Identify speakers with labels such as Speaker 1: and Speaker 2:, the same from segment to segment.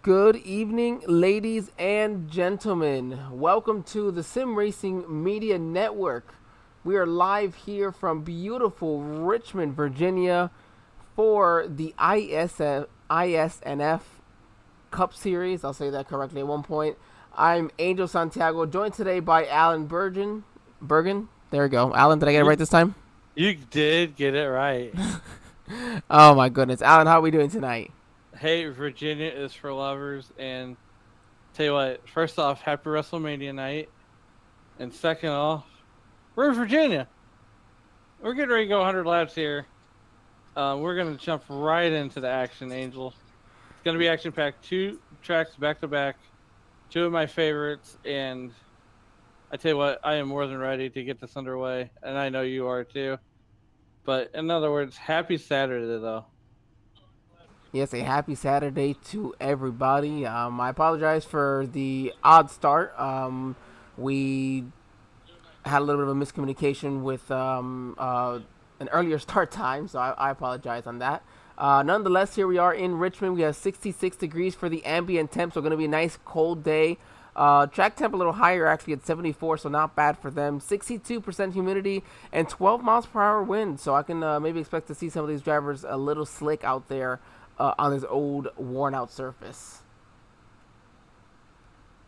Speaker 1: Good evening, ladies and gentlemen. Welcome to the Sim Racing Media Network. We are live here from beautiful Richmond, Virginia for the iSNF Cup Series. I'll say that correctly at one point. I'm Angel Santiago, joined today by Alan Bergen. There we go. Alan, did I get it right this time?
Speaker 2: You did get it right.
Speaker 1: Oh my goodness. Alan, how are we doing tonight?
Speaker 2: Hey, Virginia is for lovers. And tell you what, first off, happy WrestleMania night. And second off, we're in Virginia. We're getting ready to go 100 laps here. We're going to jump right into the action, Angel. It's going to be action-packed. 2 tracks back-to-back. 2 of my favorites. And I tell you what, I am more than ready to get this underway. And I know you are too. But in other words, happy Saturday, though.
Speaker 1: Yes, a happy Saturday to everybody. I apologize for the odd start. We had a little bit of a miscommunication with an earlier start time, so I apologize on that. Nonetheless, here we are in Richmond. We have 66 degrees for the ambient temp, so going to be a nice cold day. Track temp a little higher, actually at 74, so not bad for them. 62% humidity and 12 miles per hour wind, so I can maybe expect to see some of these drivers a little slick out there on this old, worn-out surface.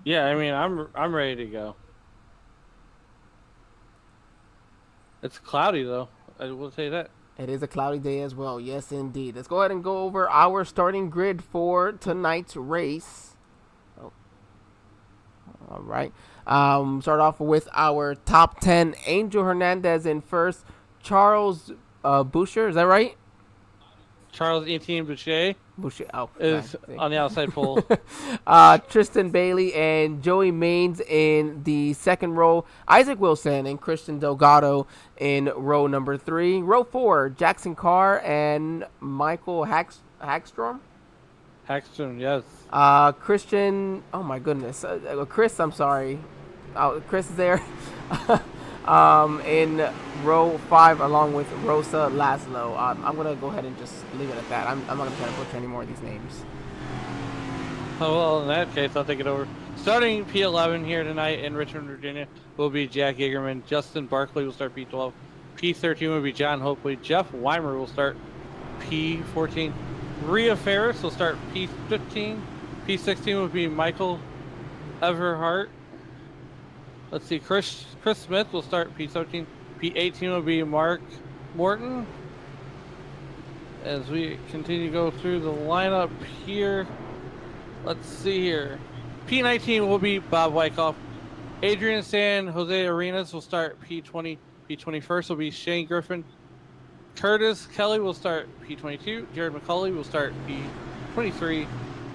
Speaker 2: Yeah, I mean, I'm ready to go. It's cloudy though. I will say that.
Speaker 1: It is a cloudy day as well. Yes, indeed. Let's go ahead and go over our starting grid for tonight's race. Oh. All right. Start off with our top 10. Angel Hernandez in first. Charles Boucher, is that right?
Speaker 2: Charles Etienne Boucher
Speaker 1: Boucher. Oh,
Speaker 2: is on the outside pole.
Speaker 1: Tristan Bailey and Joey Maines in the second row. Isaac Wilson and Christian Delgado in row number 3. Row 4, Jackson Carr and Michael Hagstrom.
Speaker 2: Hagstrom, yes.
Speaker 1: Christian. Oh my goodness. Chris, I'm sorry. Chris is there. In row 5 along with Rosa Laszlo. I'm going to go ahead and just leave it at that. I'm not going to try to butcher any more of these names.
Speaker 2: Oh, well, in that case, I'll take it over. Starting P11 here tonight in Richmond, Virginia, will be Jack Egerman. Justin Barkley will start P12. P13 will be John Hopefully. Jeff Weimer will start P14. Rhea Ferris will start P15. P16 will be Michael Everhart. Let's see, Chris Smith will start P17. P18 will be Mark Morton. As we continue to go through the lineup here, let's see here. P19 will be Bob Wyckoff. Adrian San Jose Arenas will start P20. P21st will be Shane Griffin. Curtis Kelly will start P22. Jared McCauley will start P23.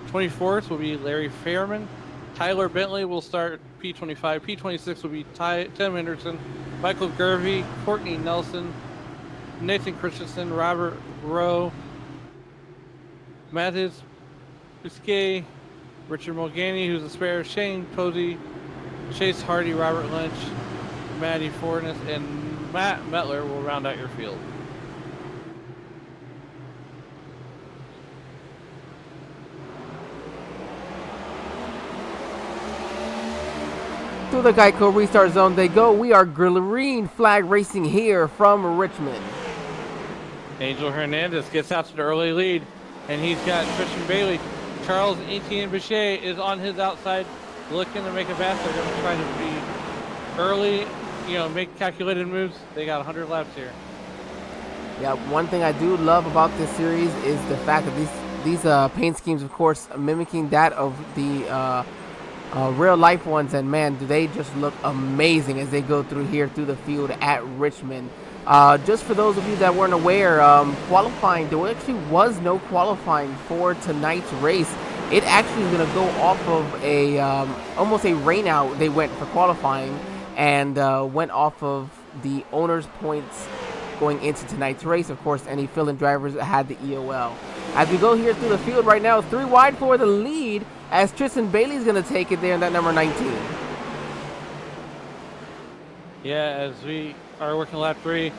Speaker 2: 24th will be Larry Fairman. Tyler Bentley will start P25. P26 will be Tim Henderson, Michael Gervey, Courtney Nelson, Nathan Christensen, Robert Rowe, Mathis Biscay, Richard Mulgany, who's a spare, Shane Posey, Chase Hardy, Robert Lynch, Matty Fornes, and Matt Metler will round out your field.
Speaker 1: Through the Geico Restart Zone they go. We are green flag racing here from Richmond.
Speaker 2: Angel Hernandez gets out to the early lead, and he's got Christian Bailey. Charles Etienne Boucher is on his outside, looking to make a pass. They're going to try to be early, make calculated moves. They got 100 laps here.
Speaker 1: Yeah, one thing I do love about this series is the fact that these paint schemes, of course, mimicking that of the real life ones, and man, do they just look amazing as they go through here through the field at Richmond. Just for those of you that weren't aware, qualifying, there actually was no qualifying for tonight's race. It actually is going to go off of a almost a rain out. They went for qualifying and went off of the owner's points going into tonight's race. Of course, any fill-in drivers had the EOL. As we go here through the field right now, 3 wide for the lead, as Tristan Bailey's going to take it there in that number 19.
Speaker 2: Yeah, as we are working lap 3, we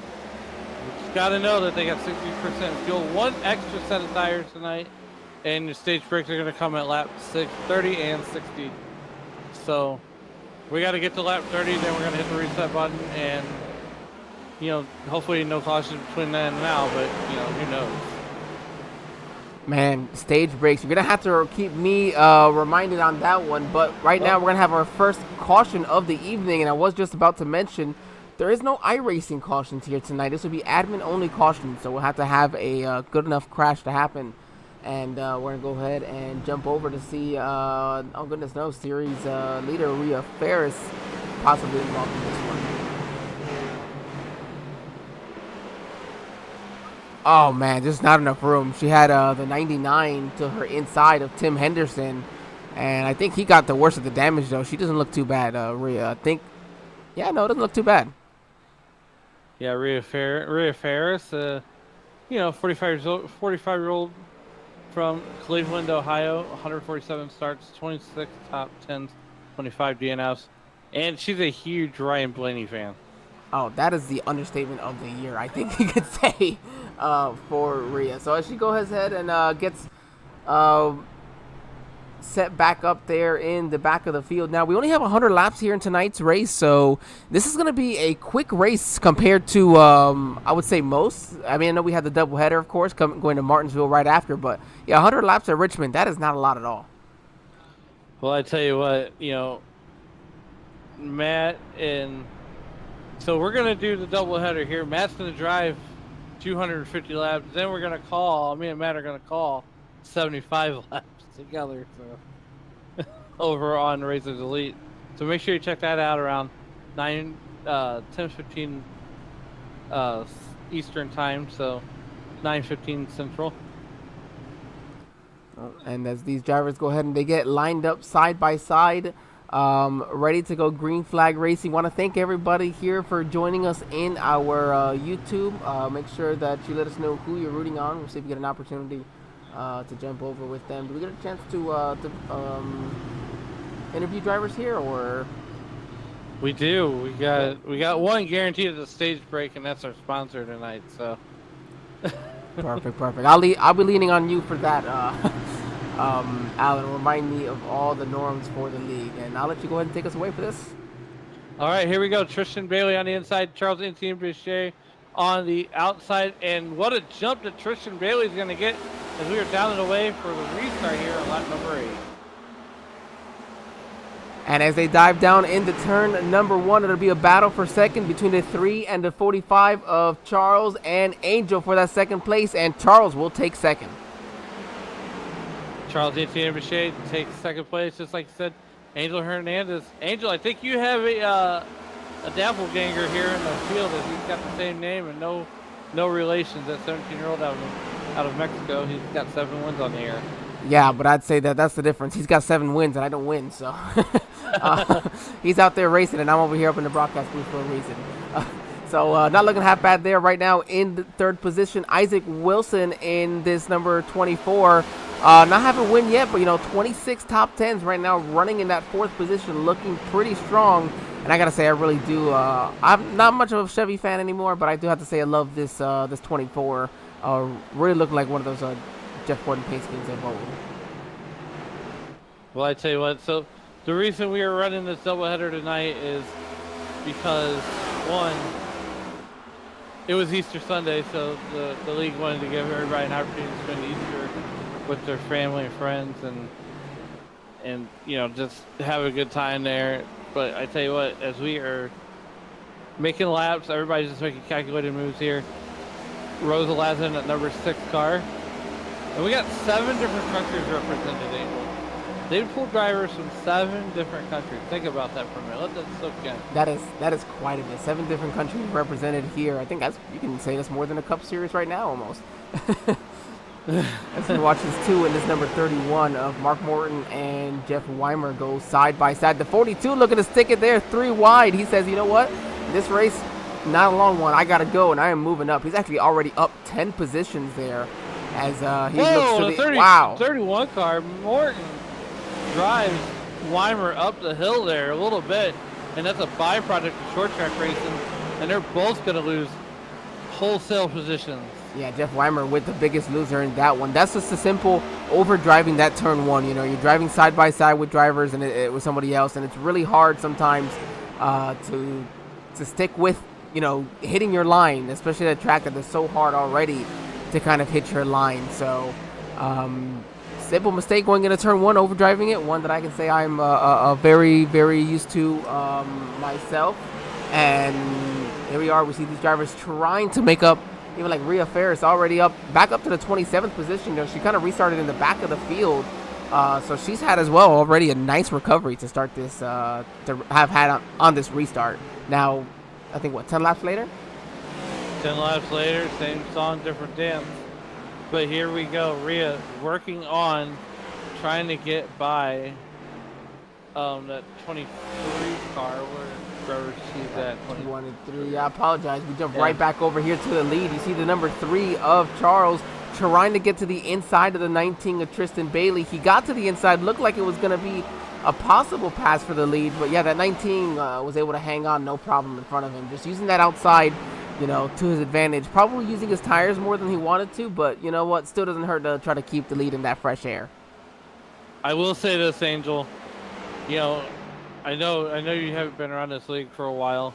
Speaker 2: just got to know that they got 60% fuel. 1 extra set of tires tonight. and your stage breaks are going to come at lap 30 and 60. So we got to get to lap 30, then we're going to hit the reset button, and hopefully no caution between then and now, but who knows.
Speaker 1: Man, stage breaks. You're going to have to keep me reminded on that one. But right now, we're going to have our first caution of the evening. And I was just about to mention, there is no iRacing cautions here tonight. This will be admin-only cautions. So we'll have to have a good enough crash to happen. And we're going to go ahead and jump over to see, oh goodness knows, series leader Rhea Ferris possibly involved in this one. Oh man, just not enough room. She had the 99 to her inside of Tim Henderson, and I think he got the worst of the damage though. She doesn't look too bad, Rhea. I think, yeah, no, it doesn't look too bad.
Speaker 2: Yeah, Rhea Ferris, 45-year-old from Cleveland, Ohio, 147 starts, 26 top 10s, 25 DNFs, and she's a huge Ryan Blaney fan.
Speaker 1: Oh, that is the understatement of the year, I think you could say, for Rhea. So as she goes ahead and gets set back up there in the back of the field. Now, we only have 100 laps here in tonight's race, so this is going to be a quick race compared to, I would say, most. I mean, I know we had the doubleheader, of course, going to Martinsville right after, but, yeah, 100 laps at Richmond, that is not a lot at all.
Speaker 2: Well, I tell you what, Matt and... So we're going to do the doubleheader here. Matt's going to drive 250 laps. Then we're going to call, me and Matt are going to call 75 laps together over on Razor's Elite. So make sure you check that out around 10:15 Eastern time, so 9:15 Central.
Speaker 1: And as these drivers go ahead and they get lined up side by side, ready to go green flag racing. Want to thank everybody here for joining us in our YouTube. Make sure that you let us know who you're rooting on. We'll see if we get an opportunity to jump over with them. Do we get a chance to interview drivers here, or?
Speaker 2: We do. We got one guaranteed at the stage break, and that's our sponsor tonight. So.
Speaker 1: Perfect. I'll be leaning on you for that. Alan, remind me of all the norms for the league, and I'll let you go ahead and take us away for this.
Speaker 2: All right, here we go. Tristan Bailey on the inside, Charles Etienne Bichet on the outside, and what a jump that Tristan Bailey's going to get as we are down and away for the restart here on lap number 8.
Speaker 1: And as they dive down into turn number 1, it'll be a battle for second between the 3 and the 45 of Charles and Angel for that second place, and Charles will take second.
Speaker 2: Charles Etienne Bichet takes second place, just like you said. Angel Hernandez. Angel, I think you have a doppelganger here in the field, as he's got the same name and no relations. That 17-year-old out of Mexico, he's got 7 wins on the year.
Speaker 1: Yeah, but I'd say that's the difference. He's got 7 wins and I don't win, so he's out there racing and I'm over here up in the broadcast booth for a reason. So not looking half bad there right now in the third position. Isaac Wilson in this number 24. Not having a win yet, but 26 top 10s right now, running in that 4th position, looking pretty strong. And I gotta say, I really do. I'm not much of a Chevy fan anymore, but I do have to say I love this 24. Really looking like one of those Jeff Gordon paint schemes of old.
Speaker 2: Well, I tell you what. So the reason we are running this doubleheader tonight is because, one, it was Easter Sunday, so the league wanted to give everybody an opportunity to spend Easter with their family and friends, and just have a good time there. But I tell you what, as we are making laps, everybody's just making calculated moves here. Rosa Lazen at number 6 car, and we got 7 different countries represented. Angel. They pulled drivers from 7 different countries. Think about that for a minute. Let that soak in.
Speaker 1: That is quite a bit. 7 different countries represented here. I think you can say that's more than a Cup Series right now almost. As we watch this 2 in this number 31 of Mark Morton and Jeff Weimer go side by side. The 42 looking to stick it there 3 wide. He says, you know what? This race, not a long one. I got to go, and I am moving up. He's actually already up 10 positions there as he looks to the... Wow.
Speaker 2: 31 car, Morton drives Weimer up the hill there a little bit, and that's a byproduct of short track racing, and they're both going to lose wholesale positions.
Speaker 1: Yeah, Jeff Weimer with the biggest loser in that one. That's just a simple overdriving that turn one. You know, you're driving side by side with drivers and with somebody else, and it's really hard sometimes to stick with, you know, hitting your line, especially at a track that is so hard already to kind of hit your line. So simple mistake going into turn one, overdriving it, one that I can say I'm very, very used to myself. And here we are, we see these drivers trying to make up. Even like Rhea Ferris already back up to the 27th position. You know, she kind of restarted in the back of the field, so she's had as well already a nice recovery to start this, to have had on this restart. Now, I think what, 10 laps later?
Speaker 2: 10 laps later, same song, different dance. But here we go, Rhea working on trying to get by that 23 car where she's at
Speaker 1: 21 and 3. I apologize. We jump right back over here to the lead. You see the number 3 of Charles trying to get to the inside of the 19 of Tristan Bailey. He got to the inside. Looked like it was going to be a possible pass for the lead. But yeah, that 19 was able to hang on no problem in front of him. Just using that outside, you know, to his advantage. Probably using his tires more than he wanted to. But you know what? Still doesn't hurt to try to keep the lead in that fresh air.
Speaker 2: I will say this, Angel. You know, I know you haven't been around this league for a while,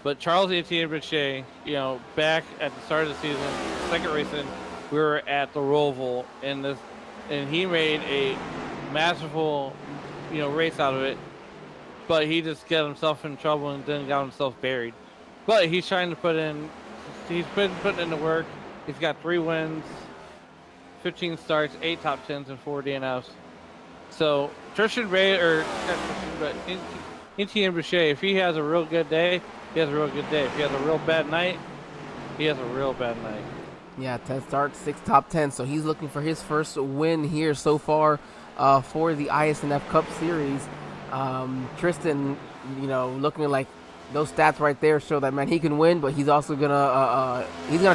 Speaker 2: but Charles Etienne Bichet, you know, back at the start of the season, second race in, we were at the Roval and he made a masterful, you know, race out of it, but he just got himself in trouble and then got himself buried. But he's trying to he's been putting in the work. He's got 3 wins, 15 starts, 8 top 10s, and 4 DNFs. So Tristan Ray, or not Tristan, but Etienne Bichet, if he has a real good day, he has a real good day. If he has a real bad night, he has a real bad night.
Speaker 1: Yeah, 10 starts, 6 top 10. So he's looking for his first win here so far for the iSNF Cup Series. Tristan, you know, looking like those stats right there show that, man, he can win, but he's also gonna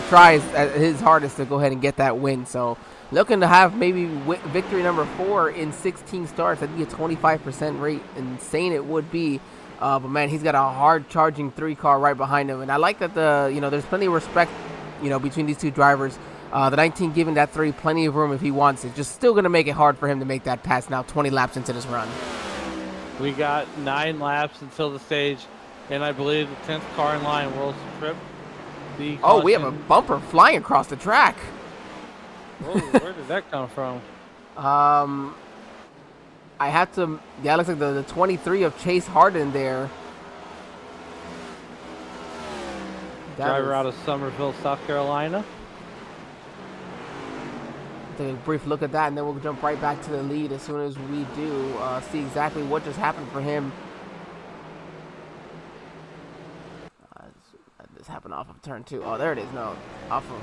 Speaker 1: try his hardest to go ahead and get that win. So looking to have maybe victory number 4 in 16 starts. That'd be a 25% rate. Insane it would be. But man, he's got a hard charging 3 car right behind him, and I like that there's plenty of respect, you know, between these two drivers. The 19 giving that 3 plenty of room if he wants it. Just still gonna make it hard for him to make that pass now 20 laps into this run.
Speaker 2: We got 9 laps until the stage, and I believe the 10th car in line will strip the caution.
Speaker 1: Oh, we have a bumper flying across the track.
Speaker 2: Whoa, where did that come from?
Speaker 1: I have to. Yeah, it looks like the 23 of Chase Harden there.
Speaker 2: Driver out of Summerville, South Carolina.
Speaker 1: Take a brief look at that, and then we'll jump right back to the lead as soon as we do see exactly what just happened for him. This happened off of turn 2. Oh, there it is. No, off of.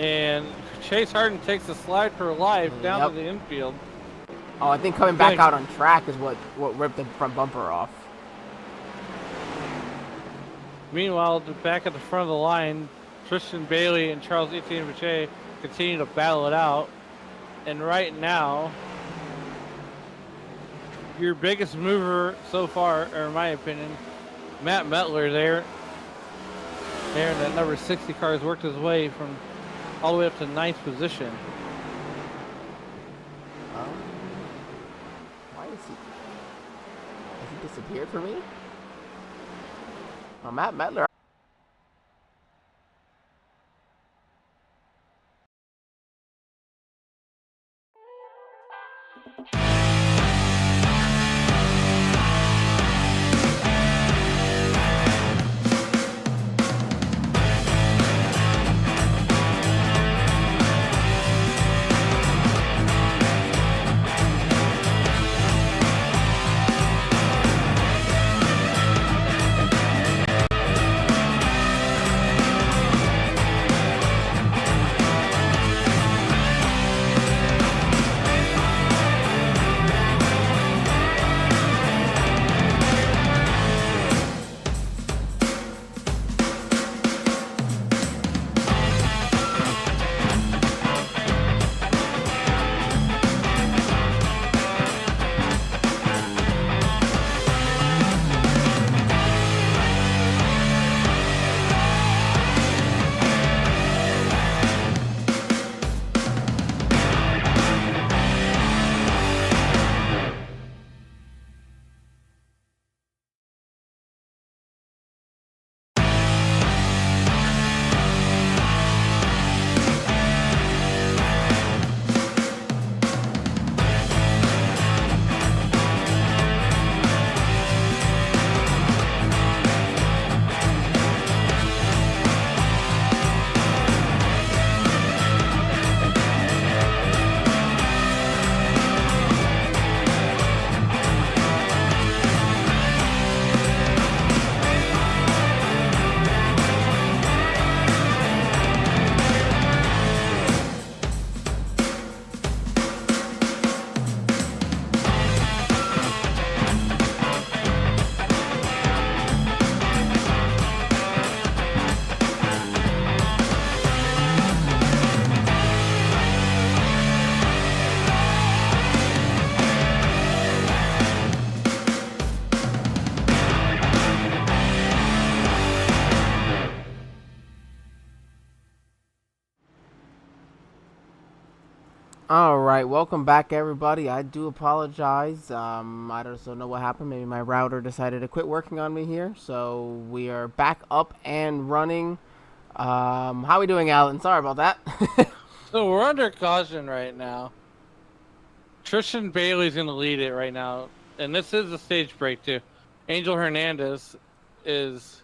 Speaker 2: And Chase Harden takes a slide for life down to the infield.
Speaker 1: Oh, I think coming back out on track is what ripped the front bumper off.
Speaker 2: Meanwhile, back at the front of the line, Tristan Bailey and Charles Etienne Bichet continue to battle it out. And right now, your biggest mover so far, or in my opinion, Matt Metler there. There in that number 60 car has worked his way from all the way up to 9th position.
Speaker 1: Why is he? Has he disappeared for me? Oh, Matt Metler. All right, welcome back, everybody. I do apologize. I don't know what happened. Maybe my router decided to quit working on me here. So we are back up and running. How are we doing, Alan? Sorry about that.
Speaker 2: So we're under caution right now. Tristan Bailey's going to lead it right now. And this is a stage break, too. Angel Hernandez is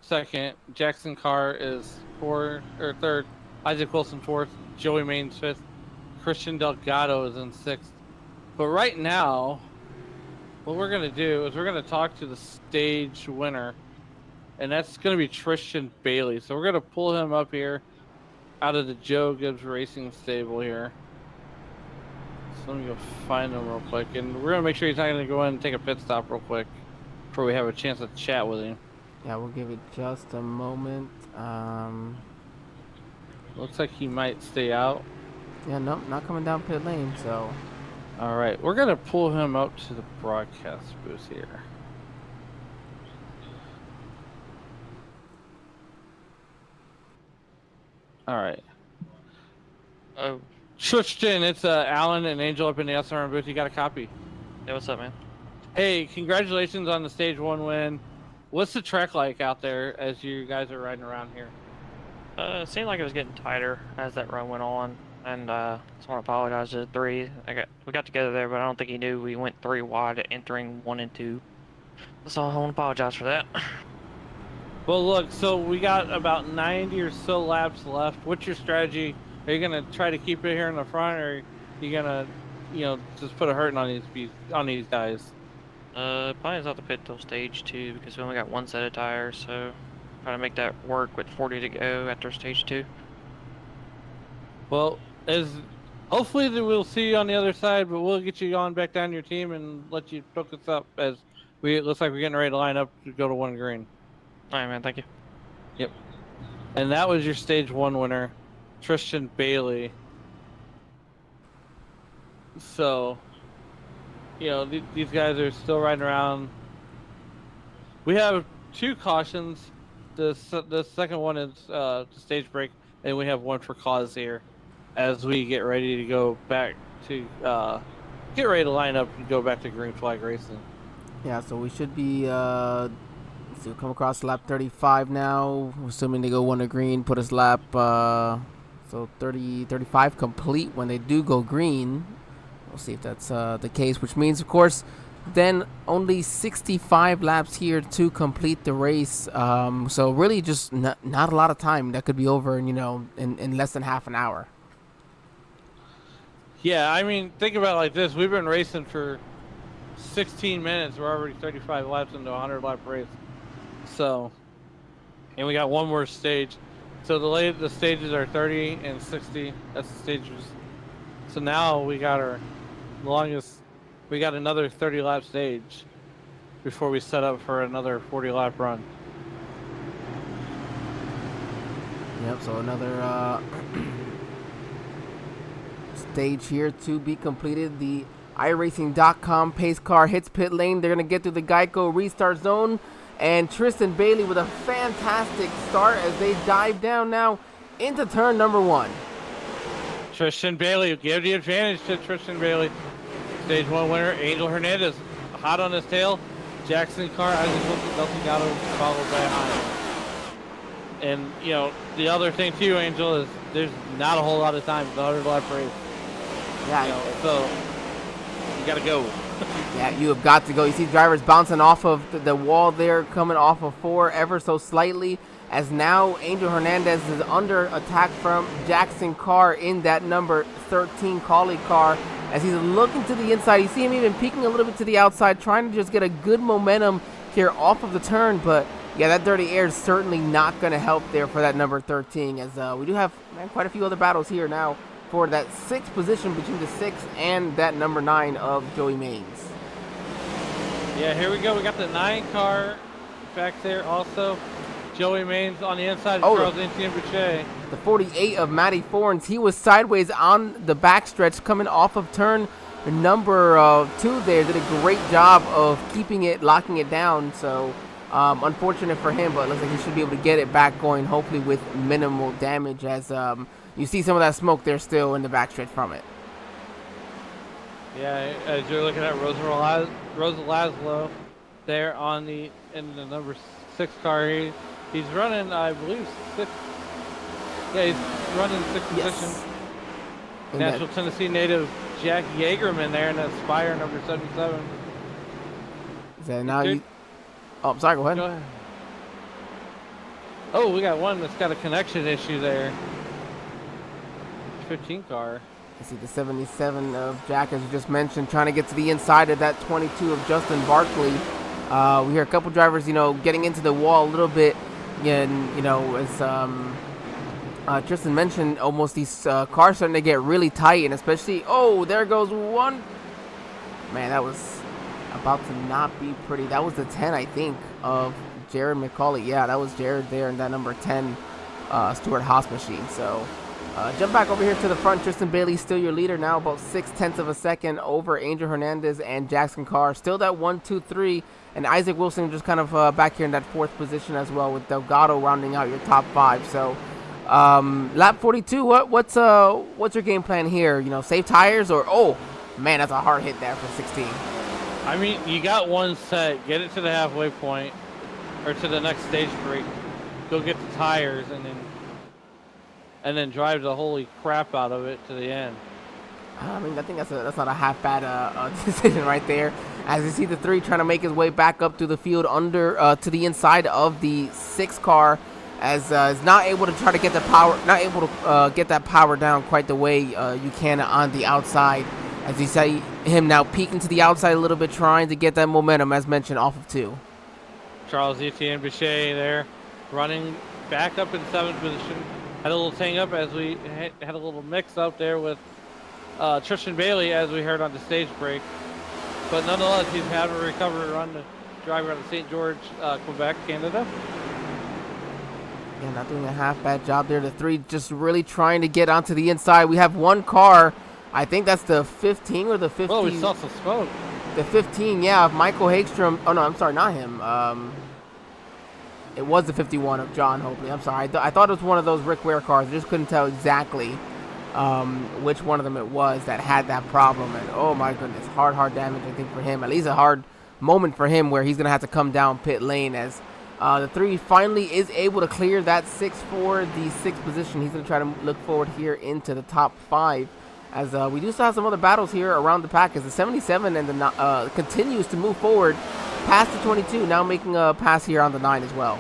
Speaker 2: second. Jackson Carr is third. Isaac Wilson fourth. Joey Maines fifth. Christian Delgado is in sixth. But right now, what we're going to do is we're going to talk to the stage winner. And that's going to be Tristan Bailey. So we're going to pull him up here out of the Joe Gibbs Racing stable here. So let me go find him real quick. And we're going to make sure he's not going to go in and take a pit stop real quick before we have a chance to chat with him.
Speaker 1: Yeah, we'll give it just a moment.
Speaker 2: Looks like he might stay out.
Speaker 1: Yeah, nope, not coming down pit lane, so.
Speaker 2: All right, we're going to pull him up to the broadcast booth here. All right. Tristan, it's Alan and Angel up in the SRM booth. You got a copy?
Speaker 3: Hey, what's up, man?
Speaker 2: Hey, congratulations on the stage 1 win. What's the track like out there as you guys are riding around here?
Speaker 3: It seemed like it was getting tighter as that run went on, and just want to apologize to the three. We got together there, but I don't think he knew we went 3 wide entering 1 and 2. So I want to apologize for that.
Speaker 2: Well, look, so we got about 90 or so laps left. What's your strategy? Are you gonna try to keep it here in the front, or are you gonna, just put a hurting on these guys?
Speaker 3: Probably not to pit till stage 2 because we only got 1 set of tires, so try to make that work with 40 to go after stage 2.
Speaker 2: Well, hopefully we'll see you on the other side, but we'll get you on back down your team and let you focus up as it looks like we're getting ready to line up to go to 1 green.
Speaker 3: All right, man. Thank you.
Speaker 2: Yep. And that was your stage 1 winner, Tristan Bailey. So, these guys are still riding around. We have 2 cautions. The second one is the stage break, and we have 1 for cause here as we get ready to go back to line up and go back to green flag racing.
Speaker 1: Yeah, so we should be, so we'll come across lap 35 now, assuming they go 1 to green, put us lap, so 35 complete when they do go green. We'll see if that's the case, which means, of course, then only 65 laps here to complete the race. So really just not a lot of time. That could be over in less than half an hour.
Speaker 2: Yeah, I mean, think about it like this. We've been racing for 16 minutes. We're already 35 laps into a 100-lap race. So, and we got 1 more stage. So the stages are 30 and 60. That's the stages. So now we got another 30-lap stage before we set up for another 40-lap run.
Speaker 1: Yep, so another stage here to be completed. The iRacing.com pace car hits pit lane. They're going to get through the Geico restart zone. And Tristan Bailey with a fantastic start as they dive down now into turn number 1.
Speaker 2: Tristan Bailey, give the advantage to Tristan Bailey. Stage 1 winner, Angel Hernandez, hot on his tail. Jackson Carr, Isaac Wilson, Delgado followed by Hines. And, the other thing too, Angel, is there's not a whole lot of time. It's a 100-lap race.
Speaker 1: Yeah.
Speaker 2: So you got to go.
Speaker 1: Yeah, you have got to go. You see drivers bouncing off of the wall there, coming off of 4 ever so slightly, as now Angel Hernandez is under attack from Jackson Carr in that number 13 colleague car as he's looking to the inside. You see him even peeking a little bit to the outside, trying to just get a good momentum here off of the turn, but yeah, that dirty air is certainly not going to help there for that number 13, as we do have quite a few other battles here now for that 6th position between the 6th and that number 9 of Joey Maines.
Speaker 2: Yeah, here we go. We got the 9 car back there also. Joey Maines on the inside of Charles Etienne-Boucher.
Speaker 1: The 48 of Matty Forns. He was sideways on the backstretch coming off of turn number 2 there. Did a great job of locking it down. So unfortunate for him, but it looks like he should be able to get it back going, hopefully with minimal damage, as you see some of that smoke there still in the backstretch from it.
Speaker 2: Yeah, as you're looking at Rosa Laszlo there in the number 6 car. He's running, I believe, 6. Yeah, he's running 6th position.
Speaker 1: Yes.
Speaker 2: Nashville, Tennessee native Jack Yeagerman there in that Spire number 77.
Speaker 1: So now you. Oh, I'm sorry. Go ahead.
Speaker 2: Go ahead. Oh, we got one that's got a connection issue there. 15 car.
Speaker 1: I see the 77 of Jack, as you just mentioned, trying to get to the inside of that 22 of Justin Barkley. We hear a couple drivers, getting into the wall a little bit. And, as Tristan mentioned, almost these cars starting to get really tight. And especially, there goes one. Man, that was about to not be pretty. That was the 10, I think, of Jared McCauley. Yeah, that was Jared there in that number 10 Stuart Haas machine. So jump back over here to the front. Tristan Bailey still your leader now, about 0.6 of a second over Angel Hernandez and Jackson Carr. Still that 1, 2, 3. And Isaac Wilson just kind of back here in that 4th position as well, with Delgado rounding out your top 5. So lap 42, what's your game plan here? Save tires or, man, that's a hard hit there for 16.
Speaker 2: I mean, you got one set. Get it to the halfway point or to the next stage break. Go get the tires and then drive the holy crap out of it to the end.
Speaker 1: I mean, I think that's not a half bad decision right there. As you see the 3 trying to make his way back up through the field under to the inside of the 6 car, as is not able to try to get the power, not able to get that power down quite the way you can on the outside. As you see him now peeking to the outside a little bit, trying to get that momentum, as mentioned, off of 2.
Speaker 2: Charles Etienne Bichet there, running back up in 7th position. Had a little hang up as we had a little mix up there with Tristan Bailey, as we heard on the stage break. But nonetheless, he's had a recovery run to driver out of St. George, Quebec, Canada.
Speaker 1: Yeah, not doing a half bad job there. The 3 just really trying to get onto the inside. We have one car. I think that's the 15 or the 15.
Speaker 2: Oh, we saw some smoke.
Speaker 1: The 15, yeah, of Michael Hagstrom. Oh, no, I'm sorry, not him. It was the 51 of John Hopley. I'm sorry. I thought it was one of those Rick Ware cars. I just couldn't tell exactly which one of them it was that had that problem. And, oh, my goodness, hard damage, I think, for him. At least a hard moment for him where he's going to have to come down pit lane as the 3 finally is able to clear that 6-4, the 6th position. He's going to try to look forward here into the top 5. As we do still have some other battles here around the pack, as the 77 and the continues to move forward past the 22, now making a pass here on the 9 as well.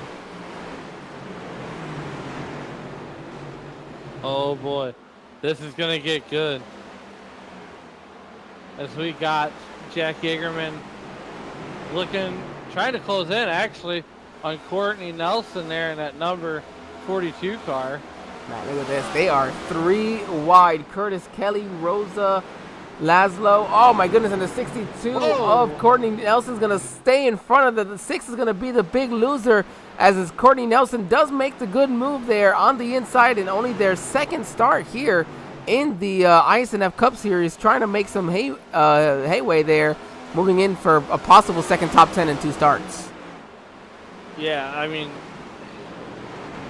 Speaker 2: Oh boy, this is gonna get good. As we got Jack Yeagerman trying to close in actually on Courtney Nelson there in that number 42 car.
Speaker 1: Man, look at this. They are 3 wide. Curtis Kelly, Rosa Laszlo. Oh, my goodness. And the 62 of Courtney Nelson is going to stay in front of the 6 is going to be the big loser, as Courtney Nelson does make the good move there on the inside, and only their 2nd start here in the iSNF Cup Series, trying to make some hayway there, moving in for a possible 2nd top 10 in 2 starts.
Speaker 2: Yeah, I mean,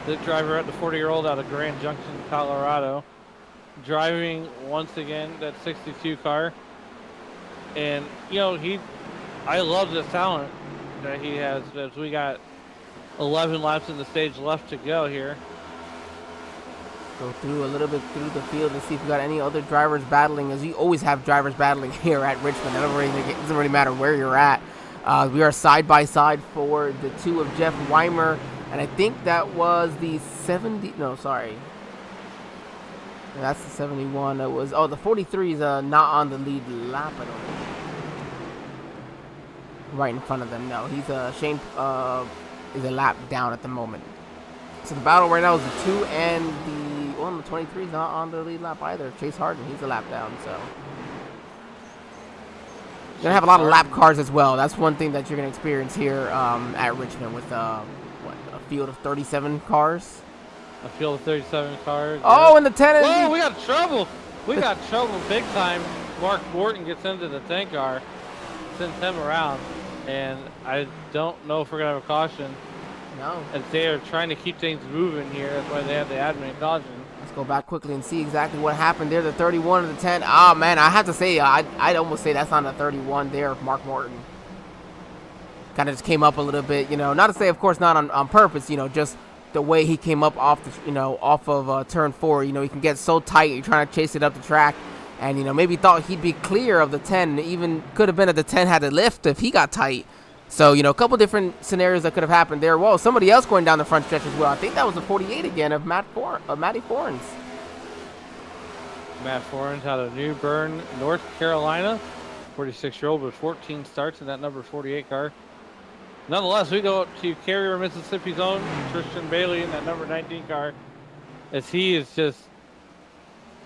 Speaker 2: the driver at the 40-year-old out of Grand Junction, Colorado, driving once again that 62 car. And, I love the talent that he has, as we got 11 laps in the stage left to go here.
Speaker 1: Go through a little bit through the field to see if we got any other drivers battling, as you always have drivers battling here at Richmond. It doesn't really matter where you're at. We are side by side for the 2 of Jeff Weimer. And I think that was the 70. No, sorry. That's the 71. It was. Oh, the 43 is not on the lead lap. I don't know. Right in front of them. No, he's Shane is a lap down at the moment. So the battle right now is the 2 and the 23 is not on the lead lap either. Chase Harden, he's a lap down. So you're gonna have a lot of lap cars as well. That's one thing that you're gonna experience here at Richmond with a field of 37 cars.
Speaker 2: A field of 37 cars.
Speaker 1: Oh, and the 10.
Speaker 2: Oh, we got trouble. We got trouble big time. Mark Morton gets into the 10 car, sends him around, and I don't know if we're gonna have a caution.
Speaker 1: No.
Speaker 2: As they are trying to keep things moving here, that's why they have the admin caution.
Speaker 1: Let's go back quickly and see exactly what happened there. The 31 and the 10. Oh, man, I have to say, I'd almost say that's not a 31 there, Mark Morton. Kind of just came up a little bit, you know. Not to say, of course, not on purpose, you know, just the way he came up off the, you know, off of turn 4. You know, he can get so tight. You're trying to chase it up the track. And, you know, maybe thought he'd be clear of the 10. Even could have been that the 10 had to lift if he got tight. So, you know, a couple different scenarios that could have happened there. Whoa, somebody else going down the front stretch as well. I think that was the 48 again of Matty Forens.
Speaker 2: Matt Forens out of New Bern, North Carolina. 46-year-old with 14 starts in that number 48 car. Nonetheless, we go up to Carrier, Mississippi's own Christian Bailey in that number 19 car. As he is just,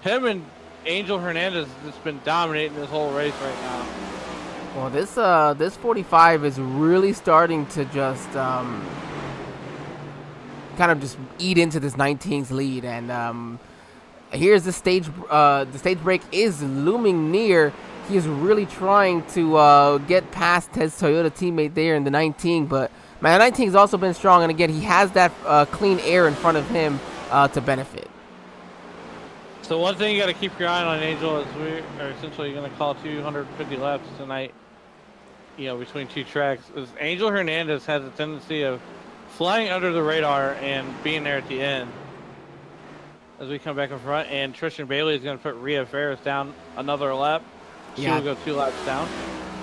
Speaker 2: him and Angel Hernandez has just been dominating this whole race right now.
Speaker 1: Well, this 45 is really starting to just kind of just eat into this 19's lead, and here's the stage break is looming near. He is really trying to get past his Toyota teammate there in the 19, but man, the 19 has also been strong, and again, he has that clean air in front of him to benefit.
Speaker 2: So one thing you got to keep your eye on, Angel, is we are essentially going to call 250 laps tonight. You know, between two tracks, is Angel Hernandez has a tendency of flying under the radar and being there at the end. As we come back in front, and Tristan Bailey is going to put Rhea Ferris down another lap. She will go 2 laps down.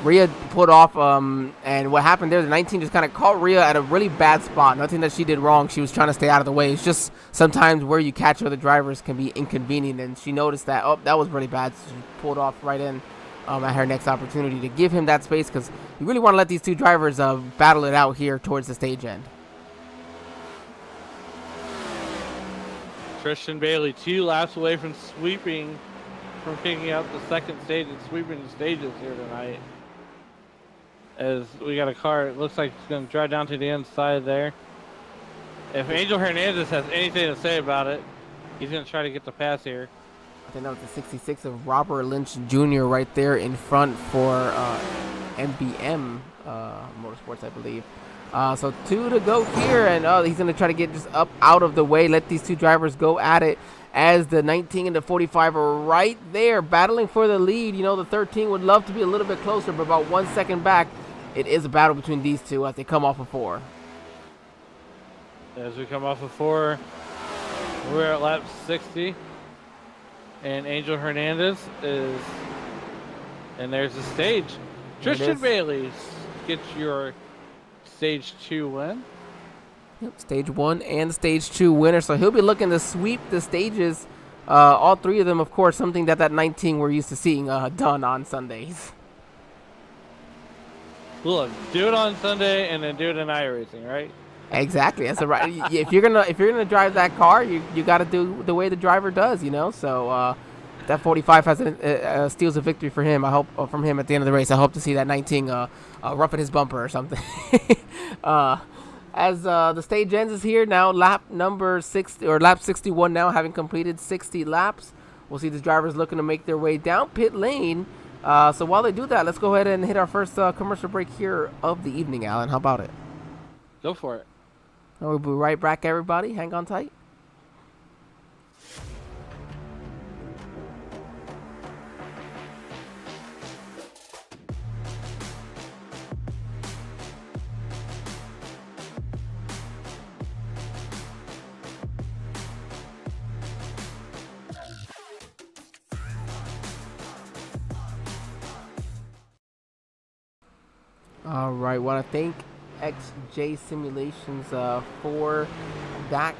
Speaker 1: Rhea pulled off, and what happened there, the 19 just kind of caught Rhea at a really bad spot. Nothing that she did wrong. She was trying to stay out of the way. It's just sometimes where you catch other drivers can be inconvenient, and she noticed that, oh, that was really bad. So she pulled off right in at her next opportunity to give him that space, because you really want to let these two drivers battle it out here towards the stage end.
Speaker 2: Tristan Bailey 2 laps away from sweeping, from picking up the second stage and sweeping the stages here tonight. As we got a car, it looks like it's going to drive down to the inside there. If Angel Hernandez has anything to say about it, he's going to try to get the pass here.
Speaker 1: I think that was the 66 of Robert Lynch Jr. right there in front for MBM Motorsports, I believe. So 2 to go here, and he's going to try to get just up out of the way, let these two drivers go at it, as the 19 and the 45 are right there battling for the lead. You know, the 13 would love to be a little bit closer, but about 1 second back. It is a battle between these two as they come off of 4.
Speaker 2: As we come off of 4, we're at lap 60. And Angel Hernandez is, and there's the stage. Tristan Bailey gets your stage 2 win.
Speaker 1: Yep, stage 1 and stage 2 winner. So he'll be looking to sweep the stages, all 3 of them, of course, something that 19 we're used to seeing done on Sundays.
Speaker 2: Look, do it on Sunday and then do it in iRacing, right?
Speaker 1: Exactly. That's right. If you're gonna drive that car, you got to do the way the driver does, you know. So that 45 has steals a victory for him. I hope from him at the end of the race. I hope to see that 19 roughing his bumper or something. As the stage ends is here now, lap number 60 or lap 61 now, having completed 60 laps. We'll see the drivers looking to make their way down pit lane. So while they do that, let's go ahead and hit our first commercial break here of the evening, Alan. How about it?
Speaker 2: Go for it.
Speaker 1: We'll be right back, everybody. Hang on tight. All right, want to thank XJ Simulations for that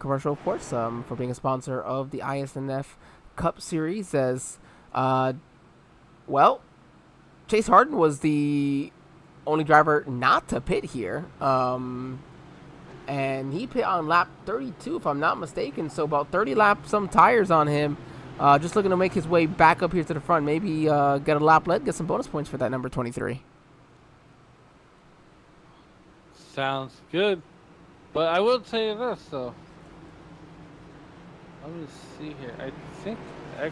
Speaker 1: commercial, of course, for being a sponsor of the iSNF Cup Series. As well, Chase Harden was the only driver not to pit here, and he pit on lap 32, if I'm not mistaken. So about 30 laps, some tires on him. Just looking to make his way back up here to the front. Maybe get a lap led, get some bonus points for that number 23.
Speaker 2: Sounds good. But I will tell you this, though. Let me see here. I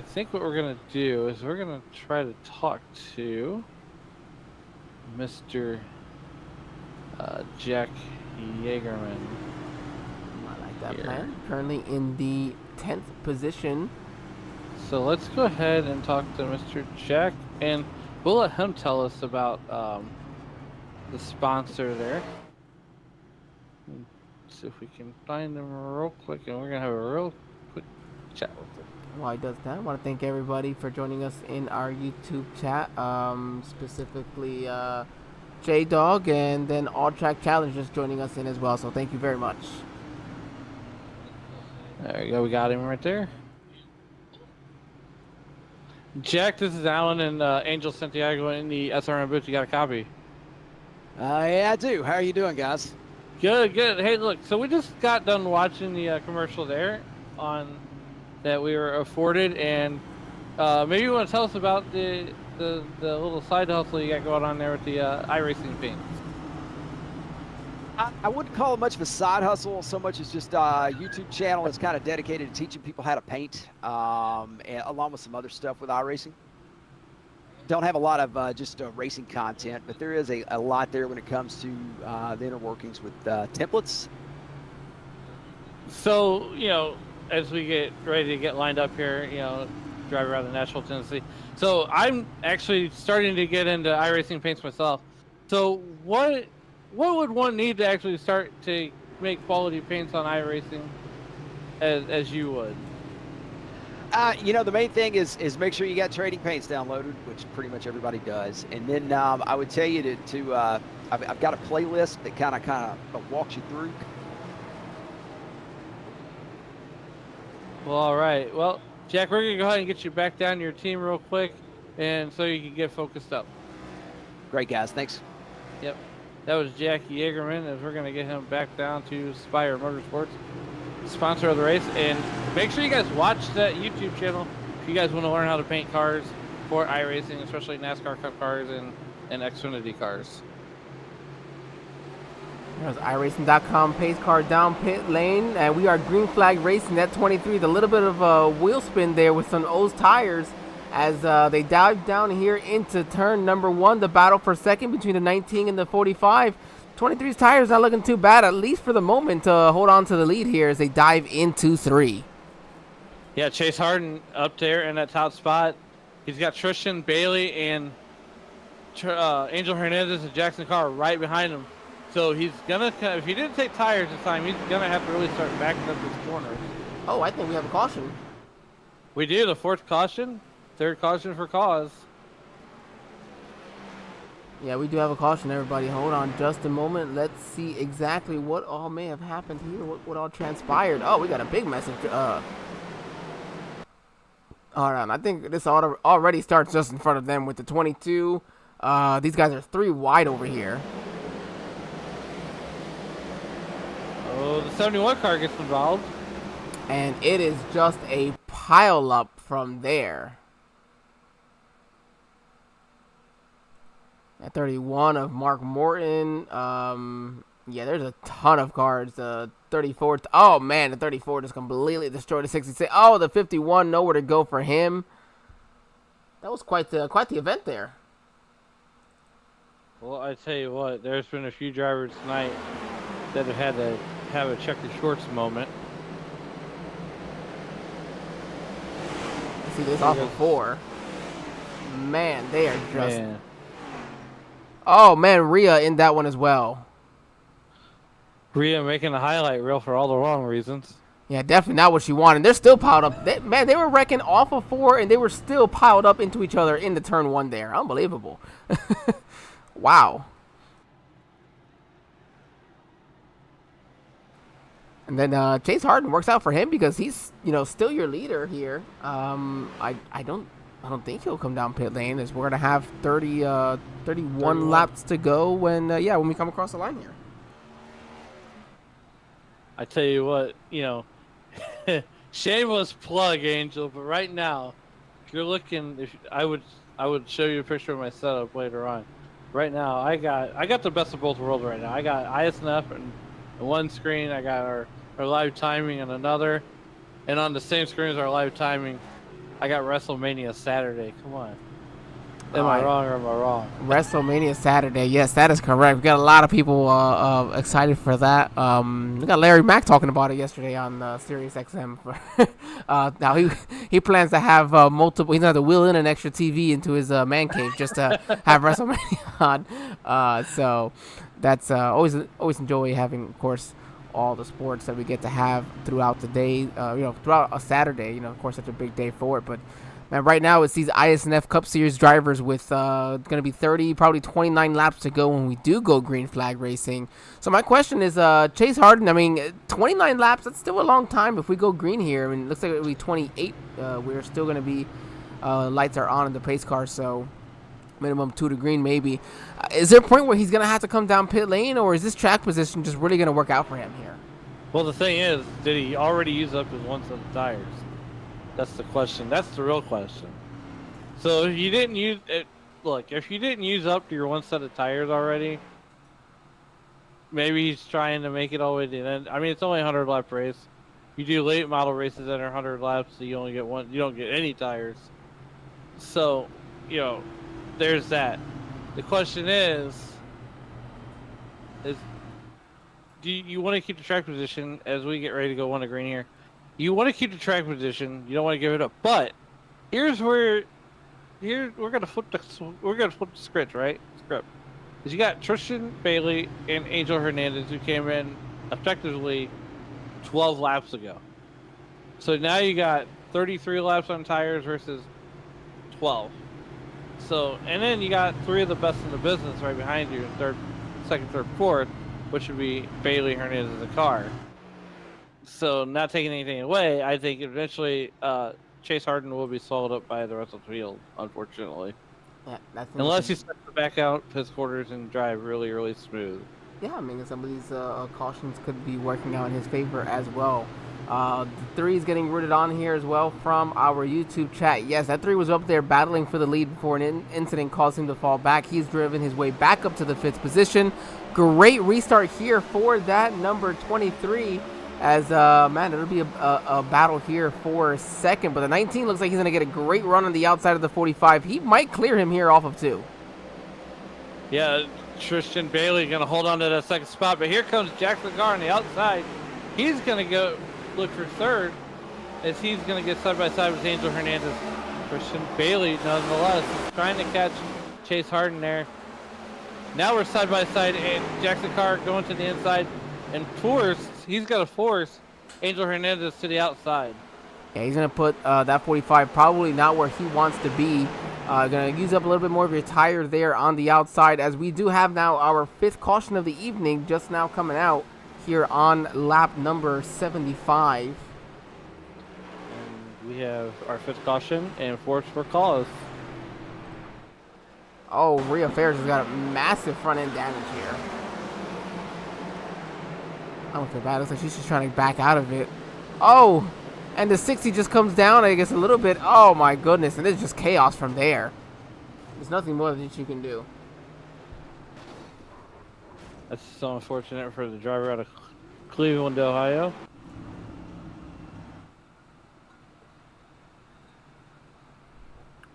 Speaker 2: think what we're going to do is we're going to try to talk to Mr. Jack Yeagerman.
Speaker 1: that
Speaker 2: here.
Speaker 1: plan. Currently in the 10th position.
Speaker 2: So let's go ahead and talk to Mr. Jack, and we'll let him tell us about the sponsor there. See if we can find him real quick, and we're gonna have a real quick chat with him.
Speaker 1: While he does that, I want to thank everybody for joining us in our YouTube chat, specifically J-Dog, and then All Track Challenge just joining us in as well. So thank you very much.
Speaker 2: There you go, we got him right there. Jack, this is Alan and Angel Santiago in the SRM booth. You got a copy?
Speaker 4: Yeah, I do. How are you doing, guys?
Speaker 2: Good, good. Hey, look, so we just got done watching the commercial there on that we were afforded, and maybe you want to tell us about the little side hustle you got going on there with the iRacing paint.
Speaker 4: I wouldn't call it much of a side hustle so much as just a YouTube channel that's kind of dedicated to teaching people how to paint, and along with some other stuff with iRacing. Don't have a lot of just racing content, but there is a lot there when it comes to the inner workings with templates.
Speaker 2: So, you know, as we get ready to get lined up here, you know, drive around the Nashville, Tennessee. So I'm actually starting to get into iRacing paints myself. So what would one need to actually start to make quality paints on iRacing as you would?
Speaker 4: You know, the main thing is make sure you got trading paints downloaded, which pretty much everybody does. And then I would tell you I've got a playlist that kind of walks you through.
Speaker 2: Well, all right. Well, Jack, we're going to go ahead and get you back down to your team real quick, and so you can get focused up.
Speaker 4: Great, guys. Thanks.
Speaker 2: Yep. That was Jack Yeagerman, as we're going to get him back down to Spire Motorsports, sponsor of the race. And make sure you guys watch that YouTube channel if you guys want to learn how to paint cars for iRacing, especially NASCAR Cup cars and Xfinity cars.
Speaker 1: There's iRacing.com pace car down pit lane, and we are green flag racing at 23. A little bit of a wheel spin there with some O's tires as they dive down here into turn number 1. The battle for second between the 19 and the 45. 23's tires not looking too bad, at least for the moment, to hold on to the lead here as they dive into 3.
Speaker 2: Yeah, Chase Harden up there in that top spot. He's got Tristan Bailey and Angel Hernandez and Jackson Carr right behind him. So he's gonna, if he didn't take tires this time, he's gonna have to really start backing up his corners.
Speaker 1: Oh, I think we have a caution.
Speaker 2: We do, the 4th caution, 3rd caution for cause.
Speaker 1: Yeah, we do have a caution, everybody. Hold on just a moment. Let's see exactly what all may have happened here, what all transpired. Oh, we got a big message. All right, I think this already starts just in front of them with the 22. These guys are 3 wide over here.
Speaker 2: Oh, the 71 car gets involved.
Speaker 1: And it is just a pile up from there. At 31 of Mark Morton. Yeah, there's a ton of cars. The 34. Oh, man, the 34 just completely destroyed the 66. Oh, the 51, nowhere to go for him. That was quite the event there.
Speaker 2: Well, I tell you what, there's been a few drivers tonight that have had to have a check the shorts moment.
Speaker 1: See this off of 4. Man, they are just...
Speaker 2: Man.
Speaker 1: Oh, man, Rhea in that one as well.
Speaker 2: Rhea making a highlight reel for all the wrong reasons.
Speaker 1: Yeah, definitely not what she wanted. They're still piled up. They were wrecking off of 4, and they were still piled up into each other in the turn 1 there. Unbelievable. Wow. And then Chase Harden works out for him because he's, still your leader here. I don't think he'll come down pit lane as we're gonna have 31 laps to go when we come across the line here.
Speaker 2: I tell you what, shameless plug, Angel, but right now, if you're looking, I would show you a picture of my setup later on. Right now, I got the best of both worlds right now. I got iSNF and one screen. I got our live timing on another, and on the same screen as our live timing, I got WrestleMania Saturday. Come on. Am I wrong or am I wrong?
Speaker 1: WrestleMania Saturday. Yes, that is correct. We got a lot of people excited for that. We got Larry Mack talking about it yesterday on Sirius XM. Now he plans to have multiple. He's gonna have to wheel in an extra TV into his man cave just to have WrestleMania on. So that's always enjoy having, of course, all the sports that we get to have throughout the day. Throughout a Saturday. Of course, such a big day for it, but. Man, right now it's these iSNF Cup Series drivers with going to be 30, probably 29 laps to go when we do go green flag racing. So my question is, Chase Harden, I mean, 29 laps, that's still a long time if we go green here. I mean, it looks like it'll be 28. We're still going to be, lights are on in the pace car, so minimum 2 to green maybe. Is there a point where he's going to have to come down pit lane, or is this track position just really going to work out for him here?
Speaker 2: Well, the thing is, did he already use up his one set of tires? That's the question. That's the real question. So if you didn't use it, look, if you didn't use up your one set of tires already, maybe he's trying to make it all the way to the end. I mean, it's only a 100 lap race. You do late model races that are 100 laps, so you only get one. You don't get any tires. So, there's that. The question is do you want to keep the track position as we get ready to go on to green here? You want to keep the track position. You don't want to give it up. But we're gonna flip the script, right? Because you got Tristan Bailey and Angel Hernandez who came in effectively 12 laps ago. So now you got 33 laps on tires versus 12. So and then you got 3 of the best in the business right behind you, second, third, fourth, which would be Bailey, Hernandez, and the car. So, not taking anything away, I think eventually Chase Harden will be swallowed up by the rest of the field, unfortunately.
Speaker 1: Yeah,
Speaker 2: unless he starts to back out his quarters and drive really, really smooth.
Speaker 1: Yeah, I mean, some of these cautions could be working out in his favor as well. The 3 is getting rooted on here as well from our YouTube chat. Yes, that 3 was up there battling for the lead before an incident caused him to fall back. He's driven his way back up to the 5th position. Great restart here for that number 23. As, it'll be a battle here for second. But the 19 looks like he's going to get a great run on the outside of the 45. He might clear him here off of 2.
Speaker 2: Yeah, Tristan Bailey going to hold on to that second spot. But here comes Jack Lagar on the outside. He's going to go look for third as he's going to get side by side with Angel Hernandez. Tristan Bailey, nonetheless, is trying to catch Chase Harden there. Now we're side by side, and Jack Lagar going to the inside and he's got to force Angel Hernandez to the outside.
Speaker 1: Yeah, he's going to put that 45 probably not where he wants to be. Going to use up a little bit more of your tire there on the outside, as we do have now our 5th caution of the evening just now coming out here on lap number 75.
Speaker 2: And we have our 5th caution and 4th for cause.
Speaker 1: Oh, Rhea Ferris has got a massive front end damage here. I don't feel bad. It looks like she's just trying to back out of it. Oh, and the 60 just comes down, I guess, a little bit. Oh, my goodness. And it's just chaos from there. There's nothing more that you can do.
Speaker 2: That's so unfortunate for the driver out of Cleveland, Ohio.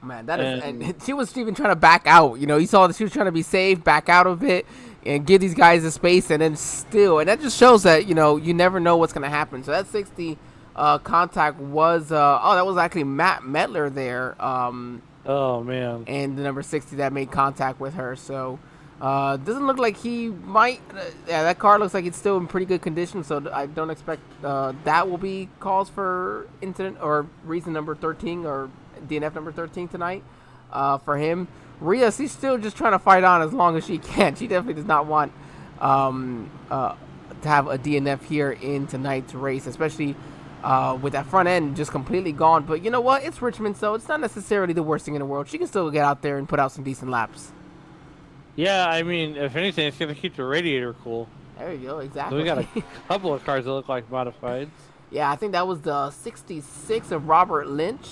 Speaker 1: Man, that is... And she was even trying to back out. You saw that she was trying to be safe, back out of it, and give these guys the space, and then still... And that just shows that, you never know what's going to happen. So that 60 contact was... that was actually Matt Metler there.
Speaker 2: Oh, man.
Speaker 1: And the number 60 that made contact with her. So, doesn't look like he might... that car looks like it's still in pretty good condition, so I don't expect that will be cause for incident or reason number 13 or DNF number 13 tonight for him. Rhea, she's still just trying to fight on as long as she can. She definitely does not want to have a DNF here in tonight's race, especially with that front end just completely gone. But you know what? It's Richmond, so it's not necessarily the worst thing in the world. She can still get out there and put out some decent laps.
Speaker 2: Yeah, I mean, if anything, it's going to keep the radiator cool.
Speaker 1: There you go, exactly.
Speaker 2: So we got a couple of cars that look like modifieds.
Speaker 1: Yeah, I think that was the 66 of Robert Lynch.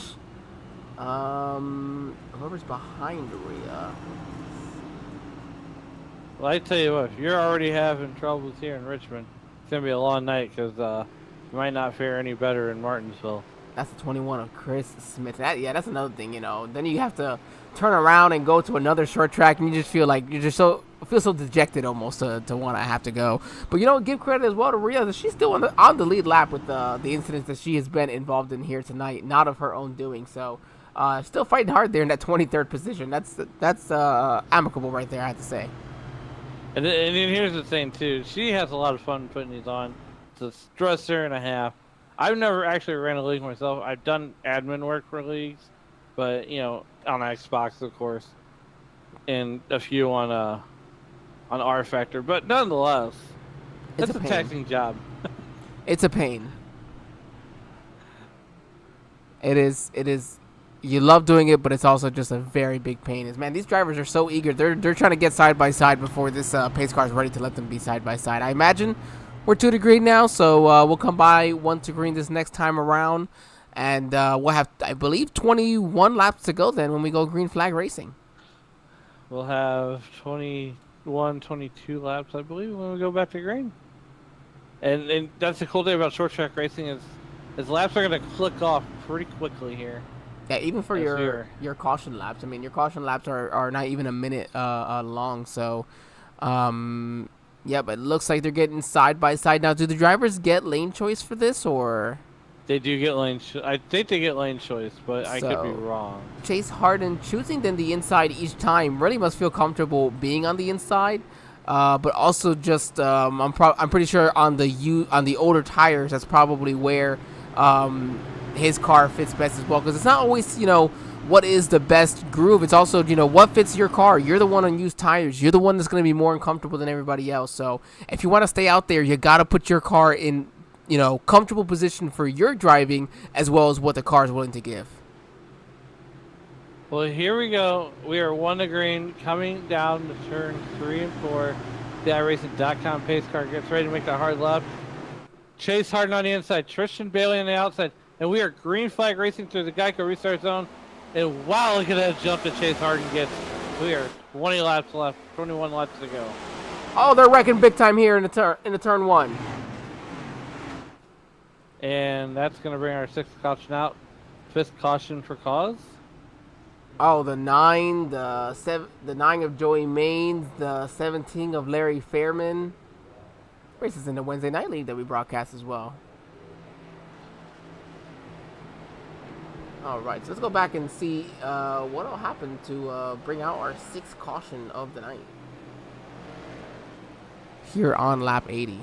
Speaker 1: Whoever's behind Rhea.
Speaker 2: Well, I tell you what, if you're already having troubles here in Richmond, it's going to be a long night because you might not fare any better in Martinsville.
Speaker 1: That's the 21 of Chris Smith. That's another thing, you know. Then you have to turn around and go to another short track, and you just feel like you're just feel so dejected almost to want to have to go. But you know, give credit as well to Rhea that she's still on the lead lap with the incidents that she has been involved in here tonight, not of her own doing. So, still fighting hard there in that 23rd position. That's amicable right there, I have to say.
Speaker 2: And then here's the thing too. She has a lot of fun putting these on. It's a stressor and a half. I've never actually ran a league myself. I've done admin work for leagues, but you know, on Xbox, of course, and a few on R Factor. But nonetheless, it's a taxing job.
Speaker 1: It's a pain. It is. You love doing it, but it's also just a very big pain. Man, these drivers are so eager. They're trying to get side by side before this pace car is ready to let them be side by side. I imagine we're 2 to green now, so we'll come by 1 to green this next time around, and we'll have, I believe, 21 laps to go then when we go green flag racing.
Speaker 2: We'll have 21, 22 laps, I believe, when we go back to green. And that's the cool thing about short track racing is laps are going to click off pretty quickly here.
Speaker 1: Yeah, even for your caution laps. I mean, your caution laps are not even a minute long. So, yeah, but it looks like they're getting side by side now. Do the drivers get lane choice for this, or?
Speaker 2: They do get lane. I think they get lane choice, but I could be wrong.
Speaker 1: Chase Harden choosing then the inside each time really must feel comfortable being on the inside. But also just I'm pretty sure on the older tires, that's probably where his car fits best as well, because it's not always, you know, what is the best groove. It's also, you know, what fits your car. You're the one on used tires. You're the one that's going to be more uncomfortable than everybody else. So if you want to stay out there, you got to put your car in, you know, comfortable position for your driving as well as what the car is willing to give.
Speaker 2: Well, here we go. We are 1 to green, coming down to turn 3 and 4. The iRacing.com pace car gets ready to make that hard left. Chase Harden on the inside, Tristan Bailey on the outside, and we are green flag racing through the Geico restart zone. And wow, look at that jump that Chase Harden gets. We are 20 laps left, 21 laps to go.
Speaker 1: Oh, they're wrecking big time here in the turn 1.
Speaker 2: And that's going to bring our 6th caution out. 5th caution for cause.
Speaker 1: Oh, the 9 of Joey Maines, the 17 of Larry Fairman. Races in the Wednesday Night League that we broadcast as well. All right, so let's go back and see what will happen to bring out our 6th caution of the night here on lap 80.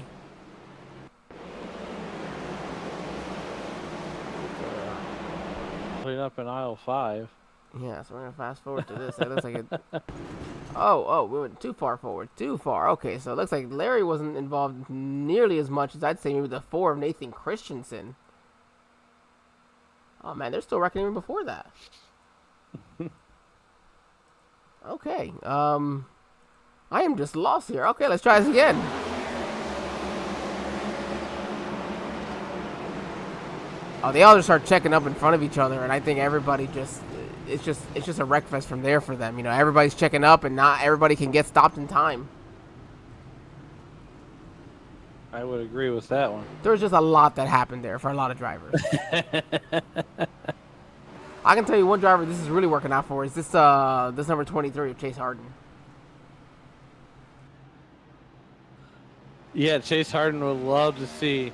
Speaker 2: Clean up in aisle 5.
Speaker 1: Yeah, so we're gonna fast forward to this. That looks like it. Oh, we went too far forward. Too far. Okay, so it looks like Larry wasn't involved nearly as much as I'd say maybe the 4 of Nathan Christensen. Oh man, they're still wrecking even before that. Okay, I am just lost here. Okay, let's try this again. Oh, they all just start checking up in front of each other, and I think everybody it's just a wreck fest from there for them. You know, everybody's checking up, and not everybody can get stopped in time.
Speaker 2: I would agree with that one.
Speaker 1: There was just a lot that happened there for a lot of drivers. I can tell you one driver this is really working out for is this number 23 of Chase Harden.
Speaker 2: Yeah, Chase Harden would love to see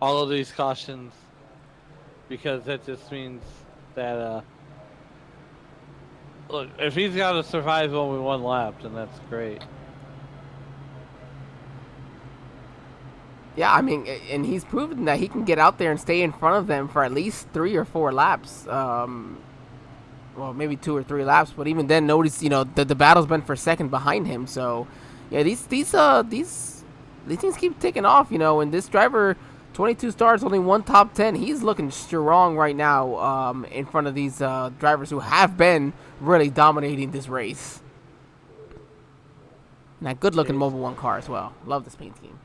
Speaker 2: all of these cautions, because that just means that look, if he's got to survive only 1 lap, then that's great.
Speaker 1: Yeah, I mean, and he's proven that he can get out there and stay in front of them for at least 3 or 4 laps. Well, maybe 2 or 3 laps, but even then, notice, you know, the battle's been for second behind him. So, yeah, these things keep ticking off, you know. And this driver, 22 starts, only 1 top 10. He's looking strong right now in front of these drivers who have been really dominating this race. And that good-looking Mobile 1 car as well. Love this paint scheme.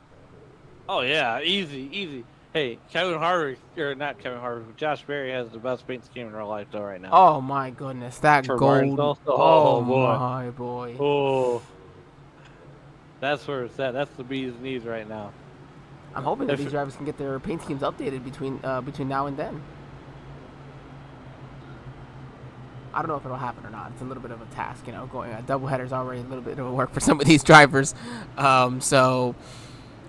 Speaker 2: Oh yeah, easy. Hey, Kevin Harvick, or not Kevin Harvick, Josh Berry has the best paint scheme in real life though right now.
Speaker 1: Oh my goodness, that
Speaker 2: For
Speaker 1: gold!
Speaker 2: Martinsville?
Speaker 1: Oh
Speaker 2: boy.
Speaker 1: my boy!
Speaker 2: Oh, that's where it's at. That's the bee's knees right now.
Speaker 1: I'm hoping that these drivers can get their paint schemes updated between now and then. I don't know if it'll happen or not. It's a little bit of a task, you know. Going a doubleheader is already a little bit of work for some of these drivers. So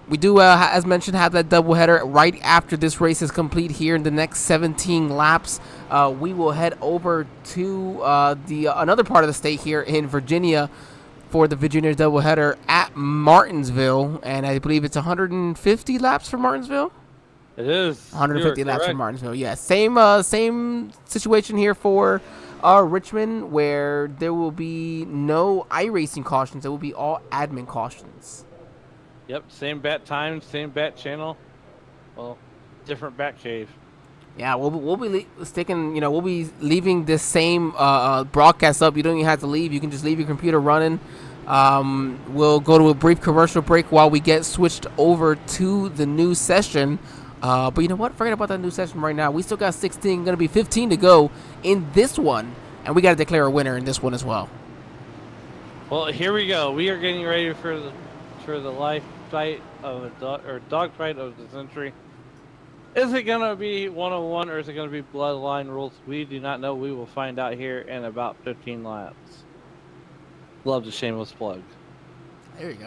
Speaker 1: we do, as mentioned, have that doubleheader right after this race is complete here in the next 17 laps. We will head over to another part of the state here in Virginia for the Virginia doubleheader at Martinsville, and I believe it's 150 laps for Martinsville.
Speaker 2: It is
Speaker 1: 150 laps for Martinsville. Yeah, same situation here for Richmond, where there will be no iRacing cautions. It will be all admin cautions.
Speaker 2: Yep, same bat time, same bat channel. Well, different bat cave.
Speaker 1: Yeah, we'll be sticking. You know, we'll be leaving this same broadcast up. You don't even have to leave. You can just leave your computer running. We'll go to a brief commercial break while we get switched over to the new session. But you know what? Forget about that new session right now. We still got 16, going to be 15 to go in this one, and we got to declare a winner in this one as well.
Speaker 2: Well, here we go. We are getting ready for the life fight of dog fight of the century. Is it going to be 101 or is it going to be bloodline rules? We do not know. We will find out here in about 15 laps. Love the shameless plug.
Speaker 1: There you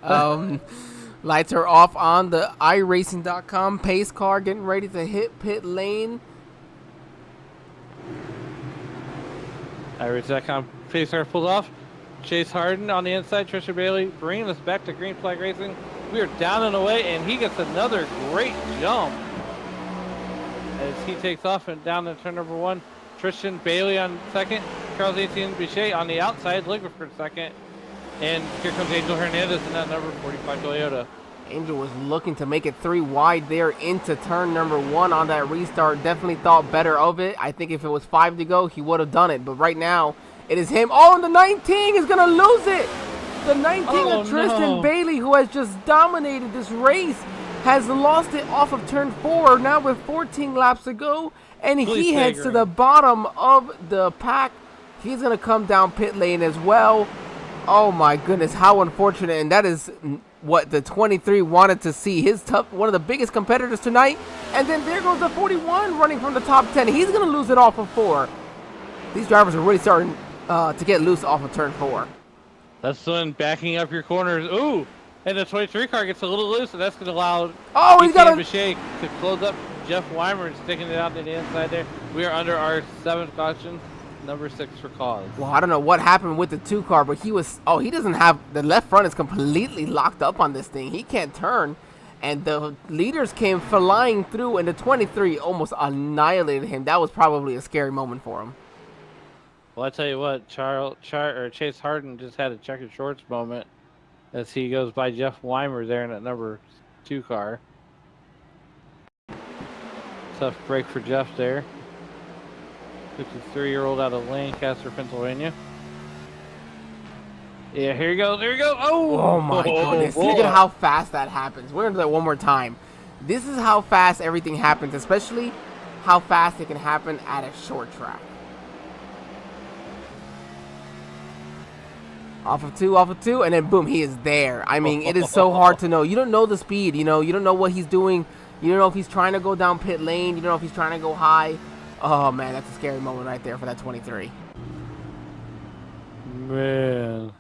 Speaker 1: go. Lights are off on the iRacing.com pace car, getting ready to hit pit lane.
Speaker 2: iRacing.com pace car pulled off. Chase Harden on the inside, Trisha Bailey bringing us back to green flag racing. We are down and away, and he gets another great jump as he takes off and down to turn number 1. Tristan Bailey on second, Charles Etienne Bichet on the outside, looking for second. And here comes Angel Hernandez in that number 45 Toyota.
Speaker 1: Angel was looking to make it 3 wide there into turn number 1 on that restart. Definitely thought better of it. I think if it was 5 to go, he would have done it. But right now, it is him. Oh, and the 19 is going to lose it. The 19 of Tristan Bailey, who has just dominated this race, has lost it off of turn 4. Now with 14 laps to go. And he heads to the bottom of the pack. He's going to come down pit lane as well. Oh my goodness, how unfortunate. And that is what the 23 wanted to see. One of the biggest competitors tonight. And then there goes the 41 running from the top 10. He's going to lose it off of 4. These drivers are really starting to get loose off of turn 4.
Speaker 2: That's when backing up your corners. Ooh, and the 23 car gets a little loose, and that's going to allow
Speaker 1: he's got
Speaker 2: Bichet to close up Jeff Weimer and sticking it out to the inside there. We are under our 7th caution, number 6 for cause.
Speaker 1: Well, I don't know what happened with the 2 car, but he doesn't have, the left front is completely locked up on this thing. He can't turn, and the leaders came flying through, and the 23 almost annihilated him. That was probably a scary moment for him.
Speaker 2: Well, I tell you what, Chase Harden just had a checkered shorts moment as he goes by Jeff Weimer there in that number 2 car. Tough break for Jeff there. 53-year-old out of Lancaster, Pennsylvania. Yeah, here he goes. There he goes.
Speaker 1: Oh my goodness. Look at how fast that happens. We're going to do that one more time. This is how fast everything happens, especially how fast it can happen at a short track. Off of two, and then boom, he is there. I mean, it is so hard to know. You don't know the speed, you know. You don't know what he's doing. You don't know if he's trying to go down pit lane. You don't know if he's trying to go high. Oh, man, that's a scary moment right there for that 23.
Speaker 2: Man.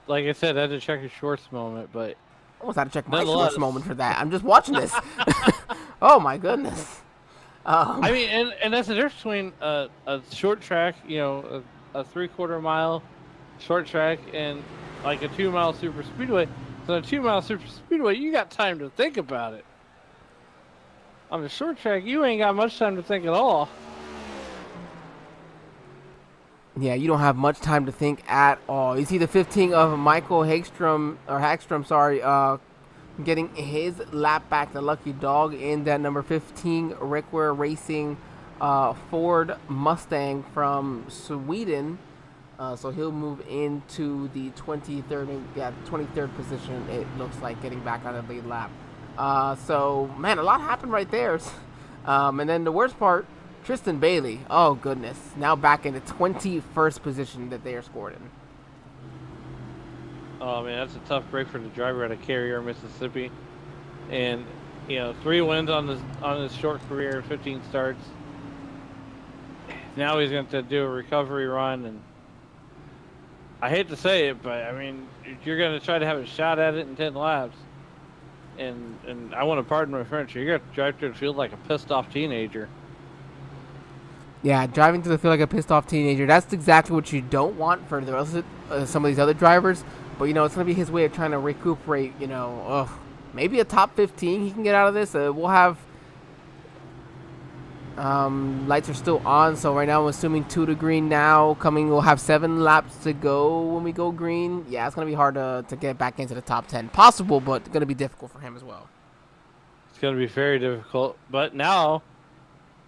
Speaker 2: Like I said, that's a check your shorts moment, but...
Speaker 1: Almost had to check my shorts moment for that. I'm just watching this. Oh, my goodness.
Speaker 2: I mean, and that's the difference between a short track, you know, a 3/4 mile short track and like a 2-mile super speedway. So a 2-mile super speedway, you got time to think about it. On the short track, you ain't got much time to think at all.
Speaker 1: Yeah, you don't have much time to think at all. You see the 15 of Michael Hagstrom, getting his lap back, the lucky dog, in that number 15 Rickware Racing Ford Mustang from Sweden. So he'll move into the 23rd position, it looks like, getting back on the lead lap. So, man, a lot happened right there. And then the worst part, Tristan Bailey, oh goodness, now back in the 21st position that they are scored in.
Speaker 2: Oh man, that's a tough break for the driver out of Carrier, Mississippi, and you know, 3 wins on his short career, 15 starts. now he's going to do a recovery run, and I hate to say it, but I mean, you're going to try to have a shot at it in 10 laps. And I want to pardon my French. You're going to drive through the field like a pissed off teenager.
Speaker 1: Yeah, driving through the field like a pissed off teenager. That's exactly what you don't want for the rest of some of these other drivers. But, you know, it's going to be his way of trying to recuperate, you know, maybe a top 15 he can get out of this. We'll have lights are still on. So right now I'm assuming 2 to green now. We'll have 7 laps to go when we go green. Yeah, it's going to be hard to get back into the top 10. Possible, but going to be difficult for him as well.
Speaker 2: It's going to be very difficult. But now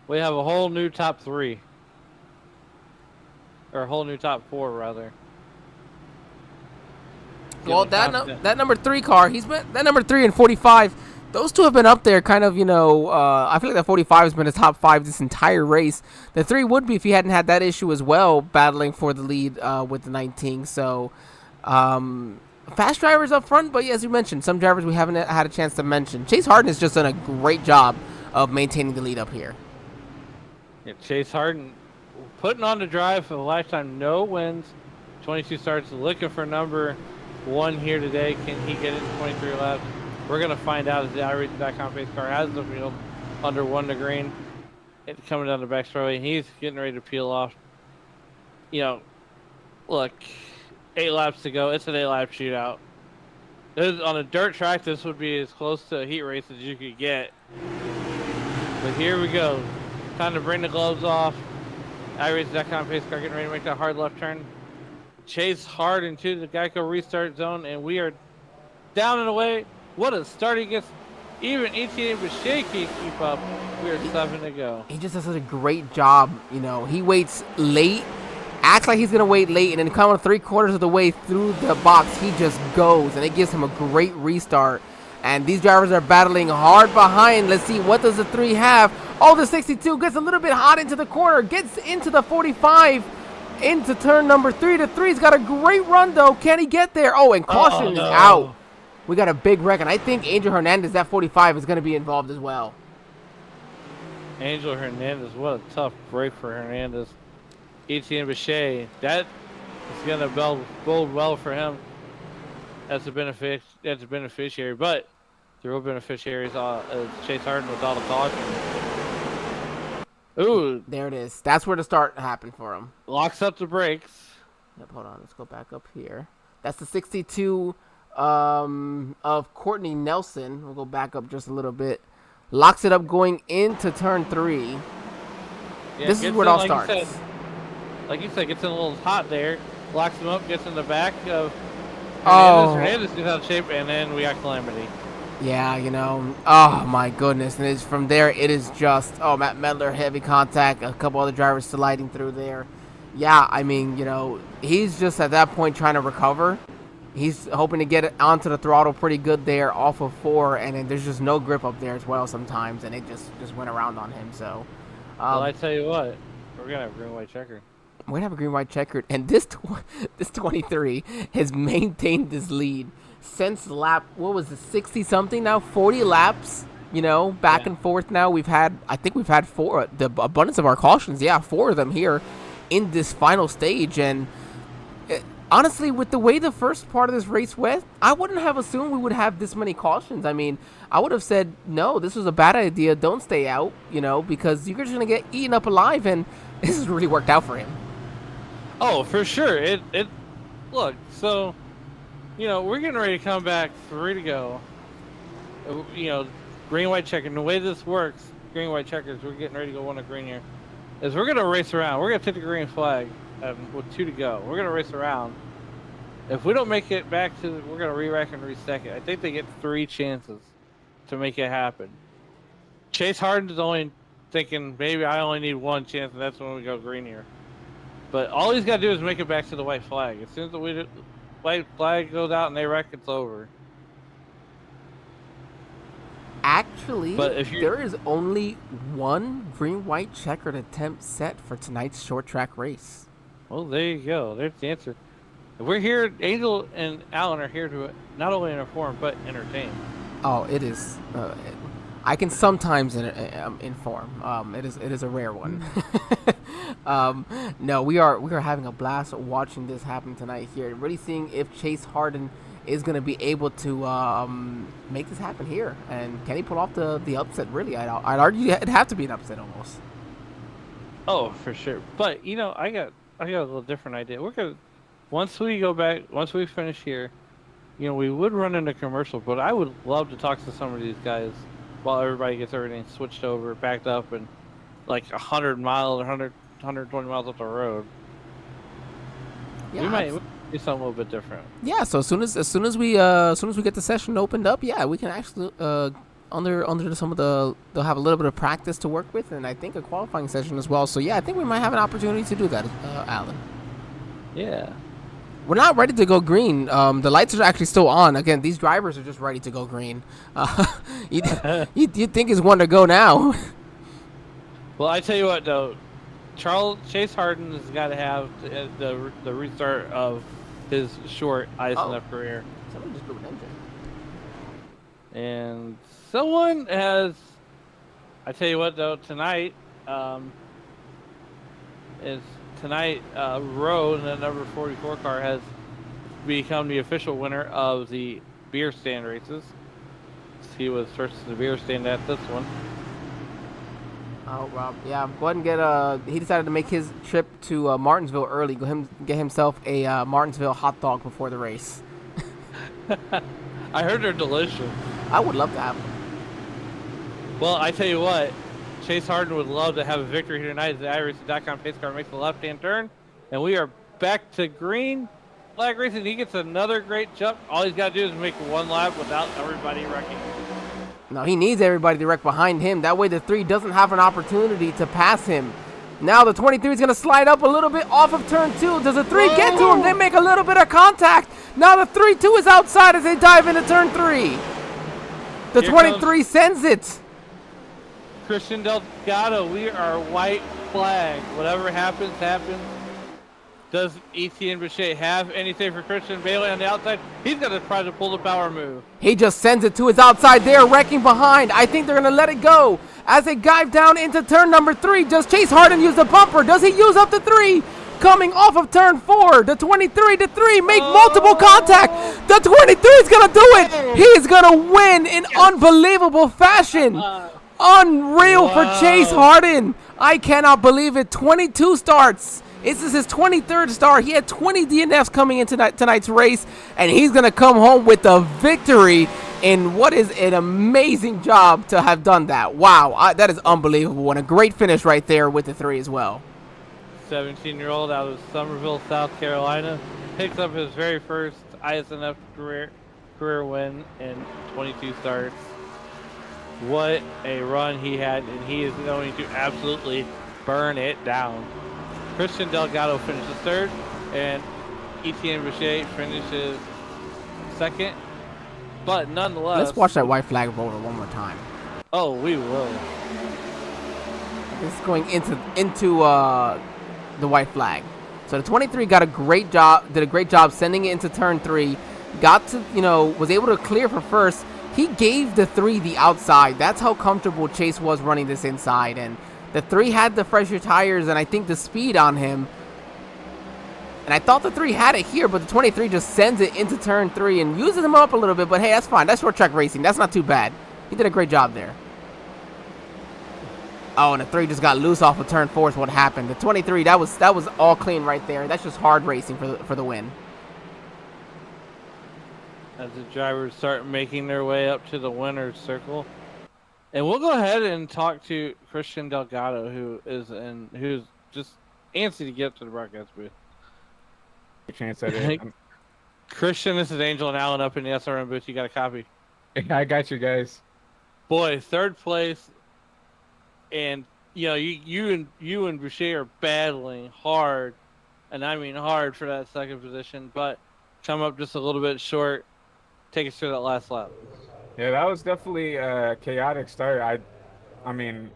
Speaker 2: we have a whole new top 3. Or a whole new top 4, rather.
Speaker 1: Well, that number 3 car, that number 3 and 45. Those two have been up there, kind of, you know. I feel like that 45 has been a top 5 this entire race. The 3 would be if he hadn't had that issue as well, battling for the lead with the 19. So, fast drivers up front, but yeah, as you mentioned, some drivers we haven't had a chance to mention. Chase Harden has just done a great job of maintaining the lead up here.
Speaker 2: Yeah, Chase Harden putting on the drive for the lifetime, no wins, 22 starts, looking for number 1 here today. Can he get it in 23 laps? We're going to find out as the iRacing.com pace car has the field under 1 to green. It's coming down the back straightaway. He's getting ready to peel off. You know, look, 8 laps to go. It's an 8-lap shootout. On a dirt track, this would be as close to a heat race as you could get. But here we go. Time to bring the gloves off. iRacing.com pace car getting ready to make that hard left turn. Chase hard into the Geico restart zone, and we are down and away. What a start he gets. Even Etienne Boucher can't keep up. We are 7 to go.
Speaker 1: He just does such a great job. You know, he waits late, acts like he's going to wait late, and then coming 3/4 of the way through the box, he just goes, and it gives him a great restart. And these drivers are battling hard behind. Let's see, what does the 3 have? Oh, the 62 gets a little bit hot into the corner, gets into the 45, into turn number 3. The 3's got a great run, though. Can he get there? Oh, and caution is out. We got a big wreck, and I think Angel Hernandez, that 45, is going to be involved as well.
Speaker 2: Angel Hernandez, what a tough break for Hernandez. Etienne Boucher, that is going to bode well for him as a beneficiary. But the real beneficiary is Chase Harden with all the caution. Ooh.
Speaker 1: There it is. That's where the start happened for him.
Speaker 2: Locks up the brakes.
Speaker 1: Yep, hold on. Let's go back up here. That's the 62 of Courtney Nelson. We'll go back up just a little bit. Locks it up going into turn 3.
Speaker 2: Yeah,
Speaker 1: this is where it all starts.
Speaker 2: Like you said, gets in a little hot there. Locks him up, gets in the back of Hernandez.
Speaker 1: Oh.
Speaker 2: Hernandez gets out of shape, and then we got Calamity.
Speaker 1: Yeah, you know. Oh, my goodness. And it's from there, it is just, Matt Medler, heavy contact. A couple other drivers sliding through there. Yeah, I mean, you know, he's just at that point trying to recover. He's hoping to get it onto the throttle pretty good there off of 4, and then there's just no grip up there as well sometimes, and it just went around on him. So,
Speaker 2: well, I tell you what, we're gonna have green-white checkered.
Speaker 1: We're gonna have a green-white checkered, and this 23 has maintained this lead since lap. What was it, 60 something now? 40 laps. You know, back and forth now. I think we've had 4. The abundance of our cautions. Yeah, 4 of them here in this final stage, and. Honestly, with the way the first part of this race went, I wouldn't have assumed we would have this many cautions. I mean, I would have said, no, this was a bad idea. Don't stay out, you know, because you're just going to get eaten up alive, and this has really worked out for him.
Speaker 2: Oh, for sure. Look, so, you know, we're getting ready to come back, 3 to go. You know, green-white checker. And the way this works, green-white checkers, we're getting ready to go 1 to green here, is we're going to race around. We're going to take the green flag. With 2 to go, we're gonna race around. If we don't make it back we're gonna re-rack and reset it. I think they get 3 chances to make it happen. Chase Harden is only thinking maybe I only need 1 chance, and that's when we go green here. But all he's got to do is make it back to the white flag. As soon as the white flag goes out and they wreck, it's over.
Speaker 1: Actually, there is only 1 green-white checkered attempt set for tonight's short track race.
Speaker 2: Well, there you go. There's the answer. We're here. Angel and Alan are here to not only inform but entertain.
Speaker 1: Oh, it is. I can sometimes inform. It is a rare one. No, we are having a blast watching this happen tonight here. Really seeing if Chase Harden is going to be able to make this happen here, and can he pull off the upset? Really, I'd argue it'd have to be an upset almost.
Speaker 2: Oh, for sure. But you know, I got a little different idea. We're gonna once we finish here, you know, we would run into commercial, but I would love to talk to some of these guys while everybody gets everything switched over, backed up, and like 100 miles or 120 miles up the road.
Speaker 1: Yeah,
Speaker 2: we might do something a little bit different.
Speaker 1: Yeah, so as soon as we get the session opened up, yeah, we can actually under some of they'll have a little bit of practice to work with, and I think a qualifying session as well. So yeah, I think we might have an opportunity to do that, Alan.
Speaker 2: Yeah.
Speaker 1: We're not ready to go green. The lights are actually still on. Again, these drivers are just ready to go green. You'd think it's one to go now.
Speaker 2: Well, I tell you what, though, Chase Harden has got to have the restart of his short iSNF career.
Speaker 1: Someone just blew an engine.
Speaker 2: And someone has. I tell you what, though, tonight Rowe, the number 44 car, has become the official winner of the beer stand races. He was first to the beer stand at this one.
Speaker 1: Oh, well, yeah, go ahead and get he decided to make his trip to Martinsville early. Get himself a Martinsville hot dog before the race.
Speaker 2: I heard they're delicious.
Speaker 1: I would love to have them.
Speaker 2: Well, I tell you what, Chase Harden would love to have a victory here tonight as the iRacing.com pace car makes the left-hand turn, and we are back to green. Flag racing, he gets another great jump. All he's got to do is make one lap without everybody wrecking.
Speaker 1: No, he needs everybody to wreck behind him. That way the 3 doesn't have an opportunity to pass him. Now the 23 is going to slide up a little bit off of turn 2. Does the 3 get to him? They make a little bit of contact. Now the 3-2 is outside as they dive into turn 3. The
Speaker 2: Here
Speaker 1: 23 sends it.
Speaker 2: Christian Delgado, we are white flag. Whatever happens, happens. Does Etienne Boucher have anything for Christian Bailey on the outside? He's going to try to pull the power move.
Speaker 1: He just sends it to his outside there, wrecking behind. I think they're going to let it go. As they dive down into turn number 3, does Chase Harden use the bumper? Does he use up the 3? Coming off of turn 4, the 23 to 3 make multiple contact. The 23 is going to do it. He's going to win in unbelievable fashion. Unreal for Chase Harden. I cannot believe it. 22 starts. This is his 23rd start. He had 20 DNFs coming into tonight's race, and he's going to come home with a victory in what is an amazing job to have done that. Wow, that is unbelievable, and a great finish right there with the 3 as well.
Speaker 2: 17-year-old out of Summerville, South Carolina, picks up his very first iSNF career win in 22 starts. What a run he had, and he is going to absolutely burn it down. Christian Delgado finishes 3rd, and Etienne Boucher finishes 2nd. But nonetheless,
Speaker 1: let's watch that white flag roller one more time.
Speaker 2: Oh, we will.
Speaker 1: This is going into the white flag. So the 23 did a great job sending it into turn 3. Got to, was able to clear for first. He gave the 3 the outside. That's how comfortable Chase was running this inside. And the 3 had the fresher tires and I think the speed on him. And I thought the 3 had it here, but the 23 just sends it into turn 3 and uses him up a little bit. But hey, that's fine. That's short track racing. That's not too bad. He did a great job there. Oh, and the 3 just got loose off of turn 4 is what happened. The 23, that was all clean right there. That's just hard racing for the win.
Speaker 2: As the drivers start making their way up to the winner's circle. And we'll go ahead and talk to Christian Delgado, who's just antsy to get up to the broadcast booth.
Speaker 5: Chance at it.
Speaker 2: Christian, this is Angel and Alan up in the SRM booth. You got a copy?
Speaker 5: I got you guys.
Speaker 2: Boy, 3rd place, and you and Boucher are battling hard, and I mean hard for that 2nd position, but come up just a little bit short. Take us through that last lap.
Speaker 5: Yeah, that was definitely a chaotic start. I mean,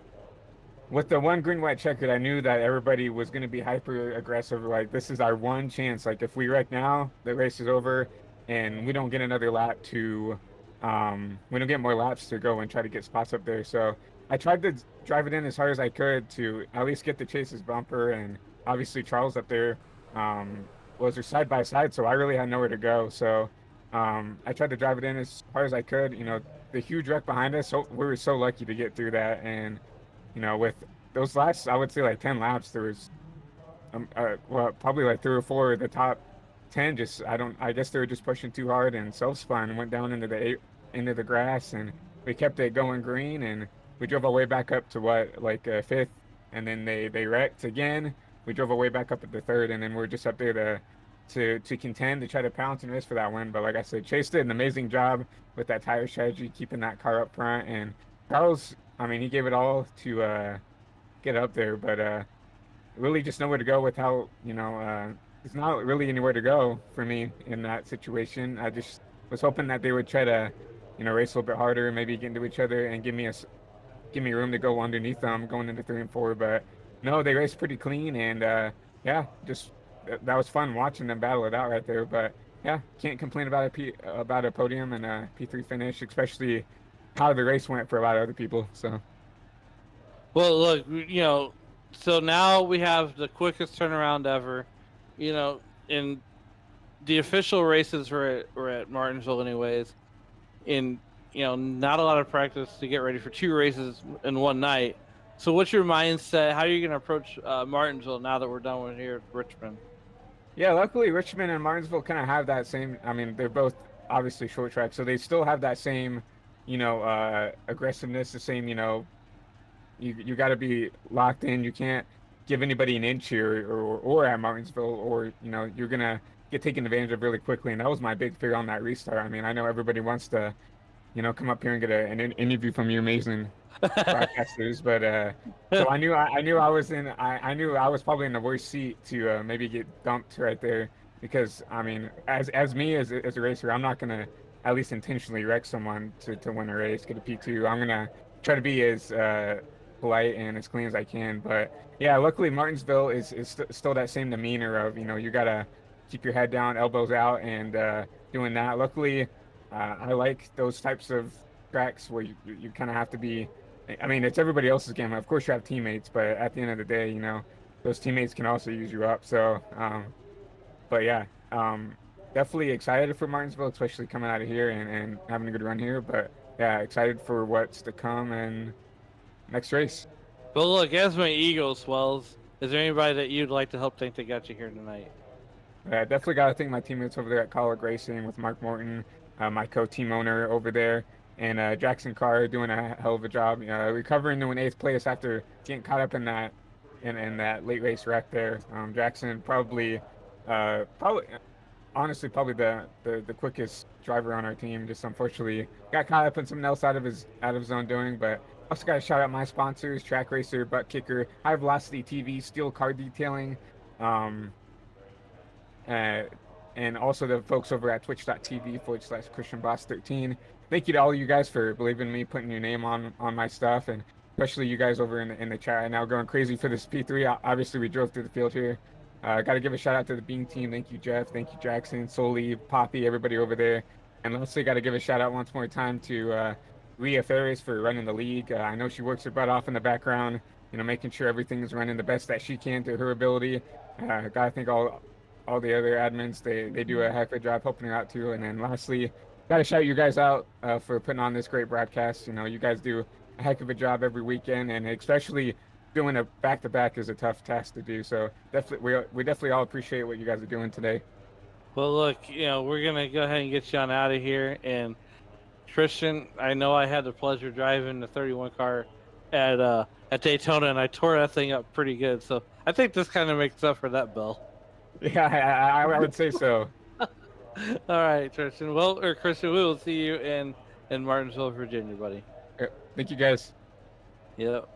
Speaker 5: with the 1 green-white checkered, I knew that everybody was going to be hyper-aggressive. Like, this is our one chance. Like, if we wreck now, the race is over, and we don't get another lap we don't get more laps to go and try to get spots up there. So I tried to drive it in as hard as I could to at least get the Chase's bumper, and obviously Charles up there was her side by side, so I really had nowhere to go. So I tried to drive it in as hard as I could. You know, the huge wreck behind us, so we were so lucky to get through that. And you know, with those last, I would say like 10 laps, there was well, probably like 3 or 4 of the top 10. Just I guess they were just pushing too hard and self spun and went down into the grass, and we kept it going green, and we drove our way back up to what like fifth, and then they wrecked again. We drove our way back up at the third, and then we're just up there to contend to try to pounce and race for that win. But like I said, Chase did an amazing job with that tire strategy, keeping that car up front, and Carlos, I mean, he gave it all to get up there, but really just nowhere to go with how, you know, there's not really anywhere to go for me in that situation. I just was hoping that they would try to, you know, race a little bit harder, maybe get into each other and give me room to go underneath them going into 3 and 4. But no, they raced pretty clean, and yeah, just that was fun watching them battle it out right there. But yeah, can't complain about a podium and a P3 finish, especially how the race went for a lot of other people. So.
Speaker 2: Well, look, you know, so now we have the quickest turnaround ever. You know, in the official races were at Martinsville anyways. In, you know, not a lot of practice to get ready for 2 races in one night. So what's your mindset? How are you going to approach Martinsville now that we're done with here at Richmond?
Speaker 5: Yeah, luckily Richmond and Martinsville kind of have that same. I mean, they're both obviously short track, so they still have that same, you know, aggressiveness. The same, you know, you got to be locked in. You can't give anybody an inch here or at Martinsville, or you know, you're gonna get taken advantage of really quickly. And that was my big fear on that restart. I mean, I know everybody wants to, you know, come up here and get an interview from your amazing broadcasters, but so I knew I knew I was probably in the worst seat to maybe get dumped right there, because I mean, as me as a racer, I'm not gonna at least intentionally wreck someone to win a race, get a P2. I'm gonna try to be as polite and as clean as I can. But yeah, luckily Martinsville is still that same demeanor of, you know, you gotta keep your head down, elbows out, and doing that. Luckily, I like those types of tracks where you kind of have to be. I mean, it's everybody else's game. Of course, you have teammates, but at the end of the day, you know, those teammates can also use you up. So, but yeah, definitely excited for Martinsville, especially coming out of here and having a good run here. But yeah, excited for what's to come and next race.
Speaker 2: But look, as my ego swells, is there anybody that you'd like to help think that got you here tonight?
Speaker 5: Definitely got to thank my teammates over there at College Racing with Mark Morton, my co-team owner over there, and Jackson Carr doing a hell of a job, recovering to an 8th place after getting caught up in that late race wreck there. Jackson probably honestly probably the quickest driver on our team. Just unfortunately got caught up in something else out of his own doing. But also got to shout out my sponsors: Track Racer, Butt Kicker, High Velocity TV, Steel Car Detailing, and also the folks over at twitch.tv/ChristianBoss13. Thank you to all of you guys for believing in me, putting your name on my stuff, and especially you guys over in the chat right now going crazy for this P3. Obviously, we drove through the field here. Got to give a shout out to the Bean team. Thank you, Jeff. Thank you, Jackson, Soli, Poppy, everybody over there. And lastly, got to give a shout out once more time to Leah Ferris for running the league. I know she works her butt off in the background, making sure everything's running the best that she can to her ability. Got to thank all the other admins. They do a heck of a job helping her out too. And then lastly, got to shout you guys out for putting on this great broadcast. You guys do a heck of a job every weekend, and especially doing a back-to-back is a tough task to do. So definitely, we definitely all appreciate what you guys are doing today.
Speaker 2: Well, look, we're gonna go ahead and get you on out of here. And Christian, I know I had the pleasure of driving the 31 car at Daytona, and I tore that thing up pretty good. So I think this kind of makes up for that, Bill.
Speaker 5: Yeah, I would say so.
Speaker 2: All right, Christian. Well, Christian, we will see you in Martinsville, Virginia, buddy.
Speaker 5: Thank you, guys.
Speaker 2: Yep.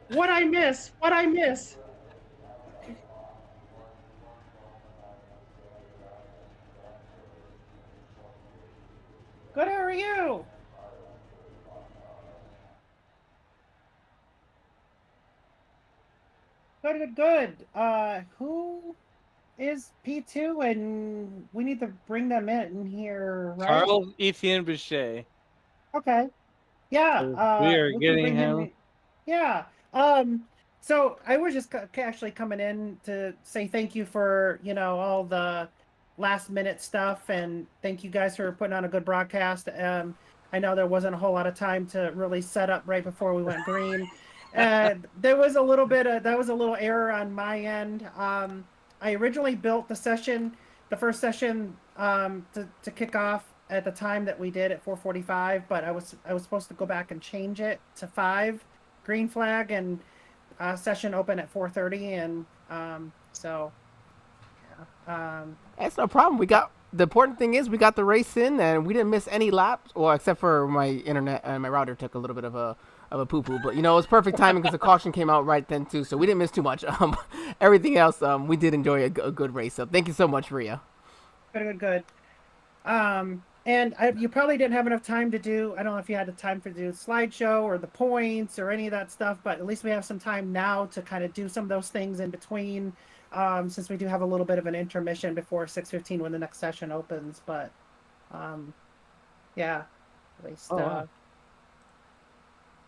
Speaker 6: What I miss? Good, how are you? Good. Who is P2? And we need to bring them in here, right?
Speaker 2: Charles Etienne Bichet.
Speaker 6: Okay. Yeah,
Speaker 2: we are
Speaker 6: we can
Speaker 2: getting
Speaker 6: bring
Speaker 2: him.
Speaker 6: Yeah. So I was just actually coming in to say thank you for, all the last minute stuff, and thank you guys for putting on a good broadcast. I know there wasn't a whole lot of time to really set up right before we went green. There was a little bit of that was a little error on my end. I originally built the first session, to kick off at the time that we did at 4:45, but I was supposed to go back and change it to 5 green flag, and session open at 4:30, and so yeah.
Speaker 1: That's no problem. The important thing is we got the race in and we didn't miss any laps, well, except for my internet and my router took a little bit of a poo poo. But it was perfect timing because the caution came out right then too, so we didn't miss too much. Everything else, we did enjoy a good race. So thank you so much, Ria.
Speaker 6: Good. And you probably didn't have enough time to do. I don't know if you had the time to do slideshow or the points or any of that stuff, but at least we have some time now to kind of do some of those things in between. Since we do have a little bit of an intermission before 6:15 when the next session opens, but yeah, at least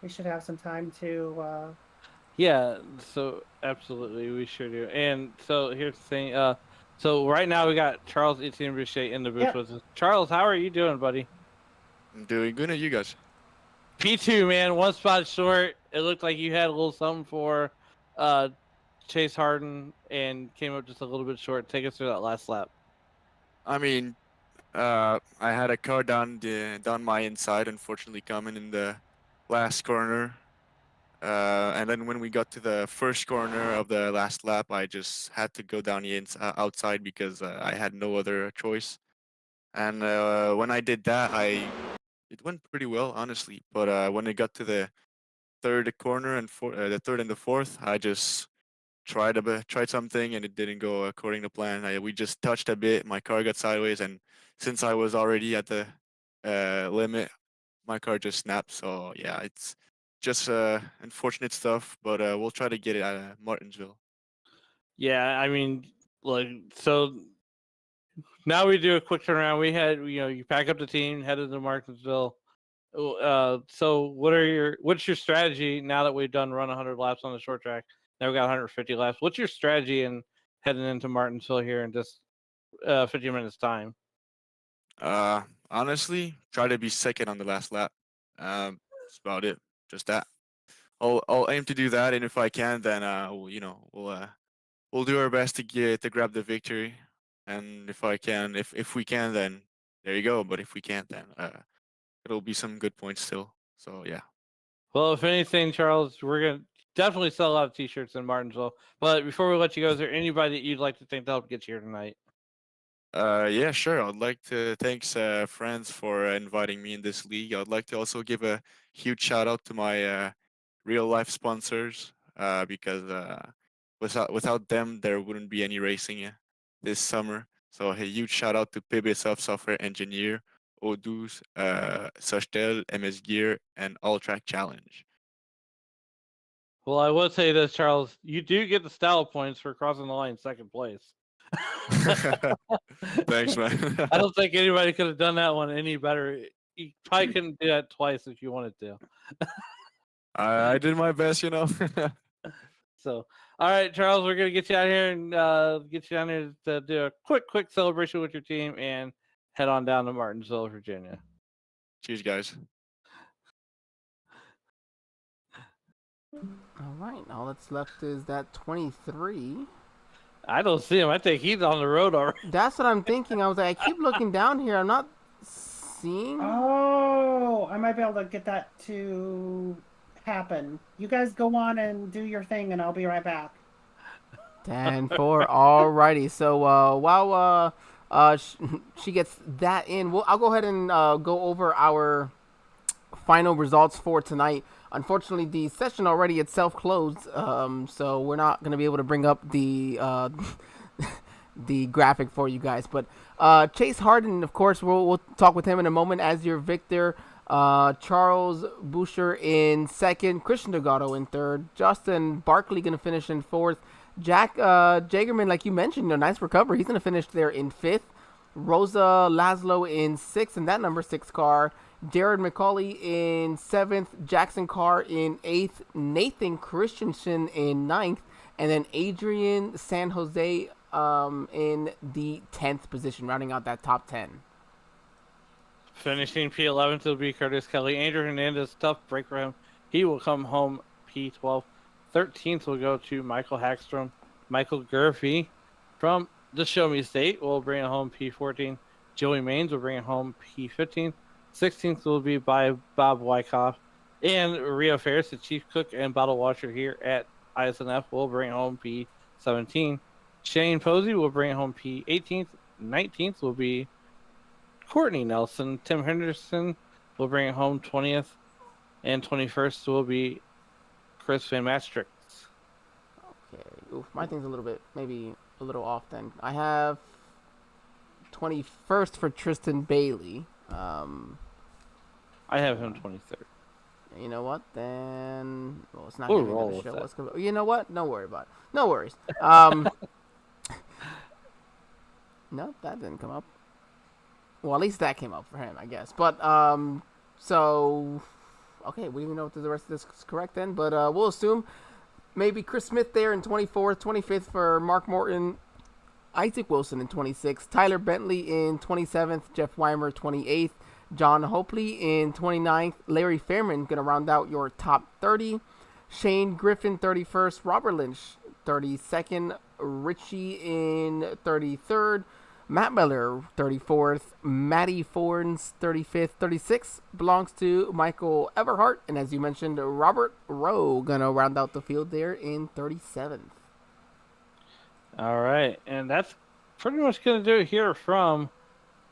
Speaker 6: we should have some time to.
Speaker 2: Yeah, so absolutely, we sure do. And so here's the thing. So right now we got Charles Etienne Boucher in the booth with us. Charles, how are you doing, buddy?
Speaker 7: I'm doing good. Are you guys?
Speaker 2: P2, man, one spot short. It looked like you had a little something for Chase Harden and came up just a little bit short. Take us through that last lap.
Speaker 7: I mean, I had a car down my inside, unfortunately, coming in the last corner. And then when we got to the first corner of the last lap, I just had to go down the outside because I had no other choice. And when I did that, it went pretty well, honestly. But when it got to the third corner and the third and the fourth, I just tried something and it didn't go according to plan. We just touched a bit. My car got sideways, and since I was already at the limit, my car just snapped. So yeah, it's just unfortunate stuff, but we'll try to get it at Martinsville.
Speaker 2: Yeah, I mean, like, so now we do a quick turnaround. We had, you pack up the team, headed to Martinsville. So what's your strategy now that we've run 100 laps on the short track? Now we got 150 laps. What's your strategy in heading into Martinsville here in just 50 minutes time?
Speaker 7: Honestly, try to be second on the last lap. That's about it. Just that. I'll aim to do that, and if I can, then we'll do our best to grab the victory. And if we can, then there you go. But if we can't, then it'll be some good points still. So yeah.
Speaker 2: Well, if anything, Charles, we're gonna definitely sell a lot of T-shirts in Martinsville. But before we let you go, is there anybody that you'd like to thank to help get you here tonight?
Speaker 7: Yeah, sure. I'd like to thanks friends for inviting me in this league. I'd like to also give a huge shout out to my real life sponsors because without them there wouldn't be any racing this summer. So a huge shout out to PBSF Software Engineer, Odus, Sochtel, MS Gear, and All Track Challenge.
Speaker 2: Well, I will say this, Charles. You do get the style points for crossing the line second place.
Speaker 7: Thanks, man.
Speaker 2: I don't think anybody could have done that one any better. You probably couldn't do that twice if you wanted to.
Speaker 7: I did my best,
Speaker 2: So, all right, Charles, we're gonna get you out here and get you down here to do a quick celebration with your team and head on down to Martinsville, Virginia.
Speaker 7: Cheers, guys.
Speaker 1: All right, all that's left is that 23.
Speaker 2: I don't see him. I think he's on the road already.
Speaker 1: That's what I'm thinking. I was like, I keep looking down here. I'm not seeing.
Speaker 6: Oh, I might be able to get that to happen. You guys go on and do your thing, and I'll be right back.
Speaker 1: 10-4. Alrighty. So while she gets that in, I'll go ahead and go over our final results for tonight. Unfortunately, the session already itself closed, so we're not going to be able to bring up the the graphic for you guys. But Chase Harden, of course, we'll talk with him in a moment as your victor. Charles Boucher in second, Christian Delgado in third, Justin Barkley going to finish in fourth, Jack Jagerman, like you mentioned, nice recovery. He's going to finish there in fifth. Rosa Laszlo in sixth in that number 6 car. Jared McCauley in 7th, Jackson Carr in 8th, Nathan Christensen in 9th, and then Adrian San Jose in the 10th position, rounding out that top 10.
Speaker 2: Finishing P11th will be Curtis Kelly. Andrew Hernandez, tough break for him. He will come home P12. 13th will go to Michael Hackstrom. Michael Gurfey from the Show Me State will bring it home P14. Joey Maines will bring it home P15. 16th will be by Bob Wyckoff. And Rio Ferris, the chief cook and bottle washer here at iSNF, will bring home P17. Shane Posey will bring home P18th. 19th will be Courtney Nelson. Tim Henderson will bring it home 20th. And 21st will be Chris Van Mastrix.
Speaker 1: Okay. Oof, my thing's a little bit, maybe a little off then. I have 21st for Tristan Bailey.
Speaker 2: I have him 23rd.
Speaker 1: You know what? Then, well, it's not
Speaker 2: We'll
Speaker 1: going to
Speaker 2: roll
Speaker 1: be
Speaker 2: with
Speaker 1: the show.
Speaker 2: that.
Speaker 1: Let's go. You know what? No worry about it. No worries. No, that didn't come up. Well, at least that came up for him, I guess. But so okay, we don't even know if the rest of this is correct then. But we'll assume maybe Chris Smith there in 24th, 25th for Mark Morton, Isaac Wilson in 26th, Tyler Bentley in 27th, Jeff Weimer 28th, John Hopley in 29th, Larry Fairman going to round out your top 30, Shane Griffin 31st, Robert Lynch 32nd, Richie in 33rd, Matt Miller 34th, Matty Forns 35th, 36th belongs to Michael Everhart, and as you mentioned, Robert Rowe going to round out the field there in 37th.
Speaker 2: All right, and that's pretty much going to do it here from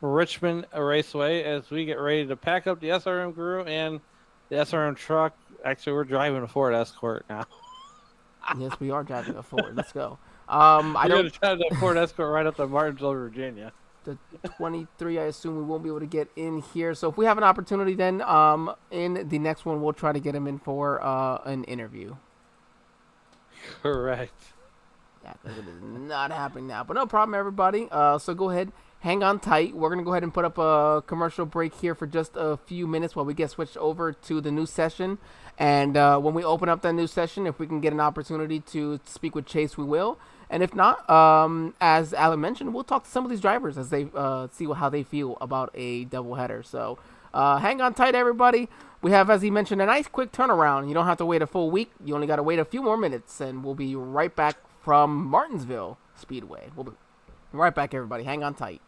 Speaker 2: Richmond Raceway as we get ready to pack up the SRM crew and the SRM truck. Actually, we're driving a Ford Escort now.
Speaker 1: Yes, we are driving a Ford. Let's go.
Speaker 2: I don't drive the Ford Escort right up to Martinsville, Virginia.
Speaker 1: The 23, I assume we won't be able to get in here. So if we have an opportunity, then in the next one, we'll try to get him in for an interview.
Speaker 2: Correct.
Speaker 1: Yeah, because it is not happening now. But no problem, everybody. So go ahead, hang on tight. We're going to go ahead and put up a commercial break here for just a few minutes while we get switched over to the new session. And when we open up that new session, if we can get an opportunity to speak with Chase, we will. And if not, as Alan mentioned, we'll talk to some of these drivers as they see how they feel about a doubleheader. So hang on tight, everybody. We have, as he mentioned, a nice quick turnaround. You don't have to wait a full week. You only got to wait a few more minutes, and we'll be right back from Martinsville Speedway. We'll be right back, everybody. Hang on tight.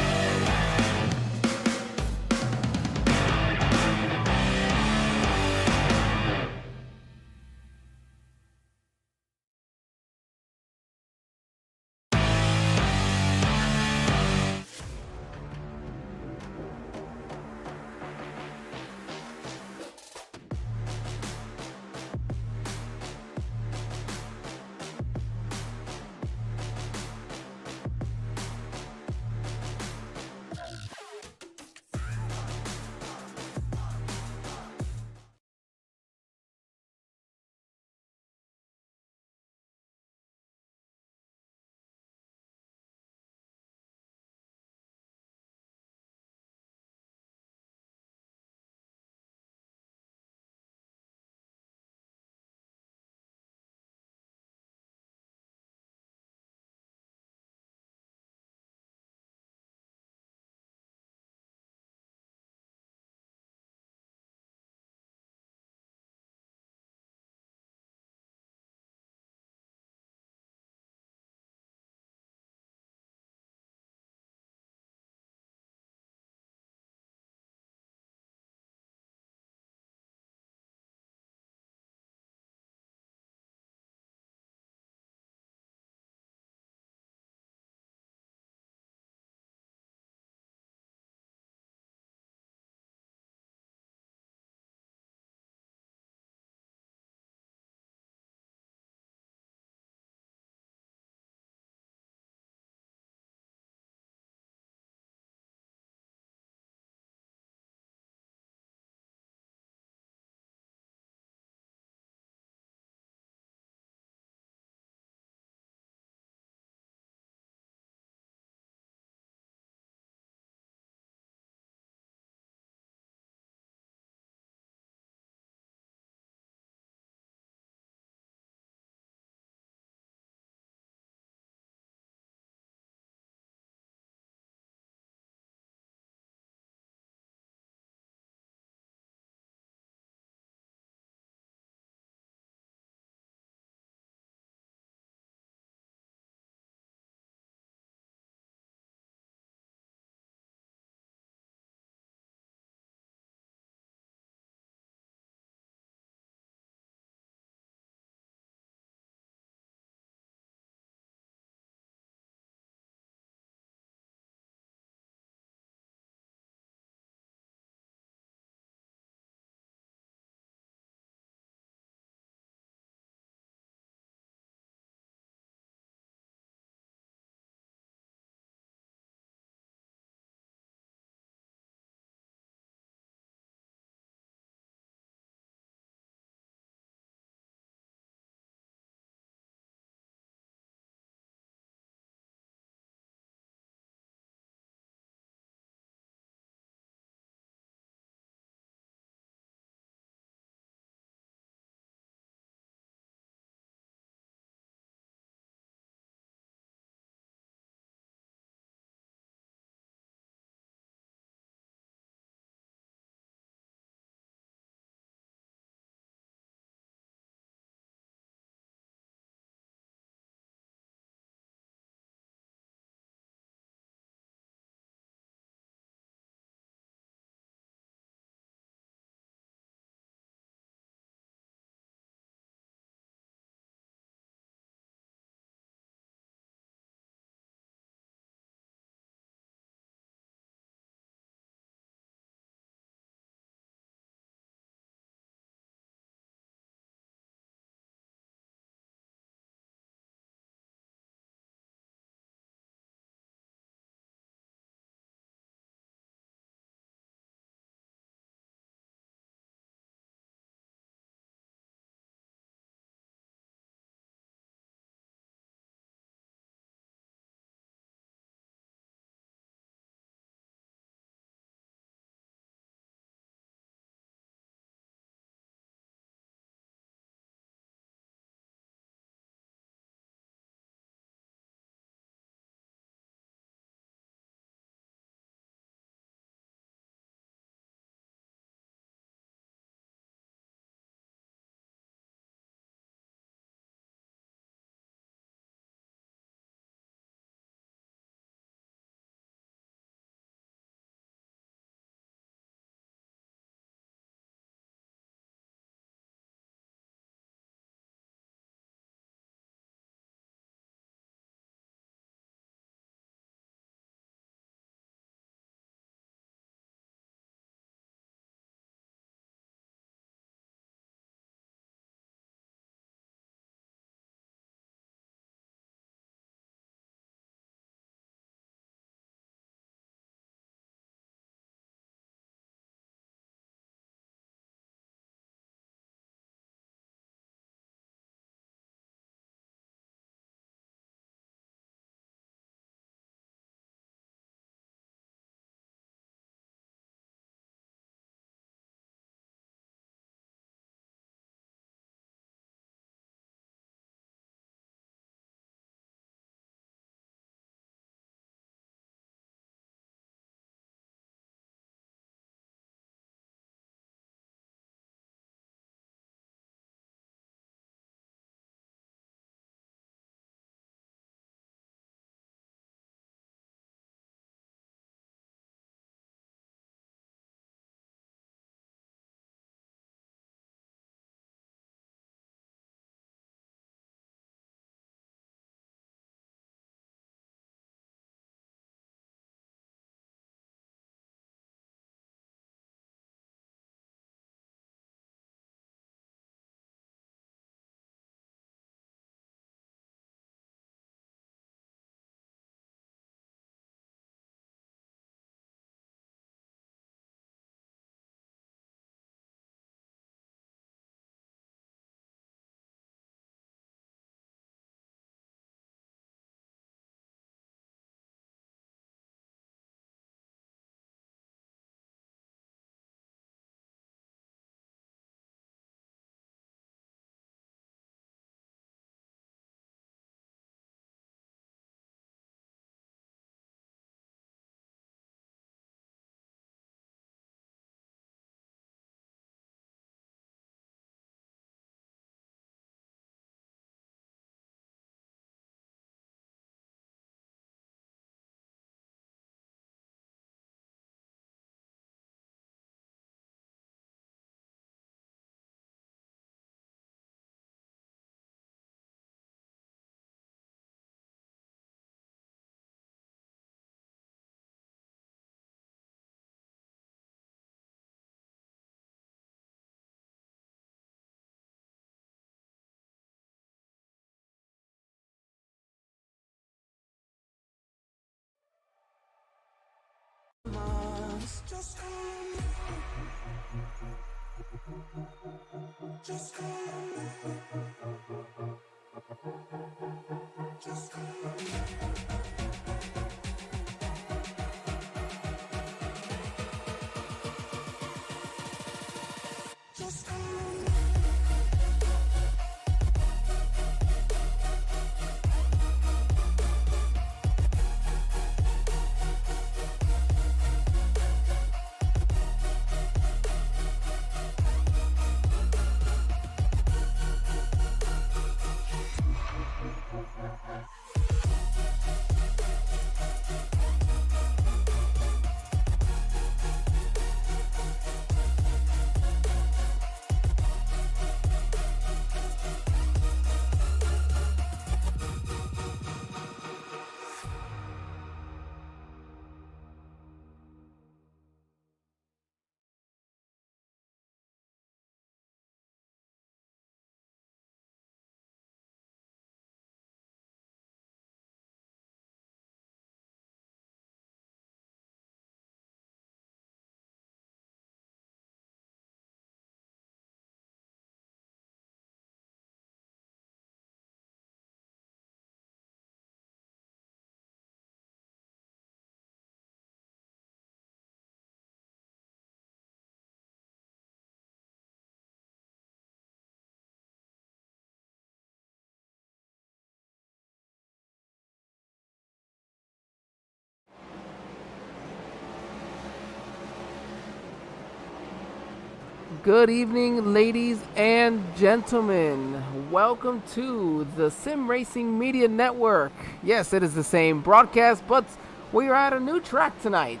Speaker 1: Good evening, ladies and gentlemen. Welcome to the Sim Racing Media Network. Yes, it is the same broadcast, but we are at a new track tonight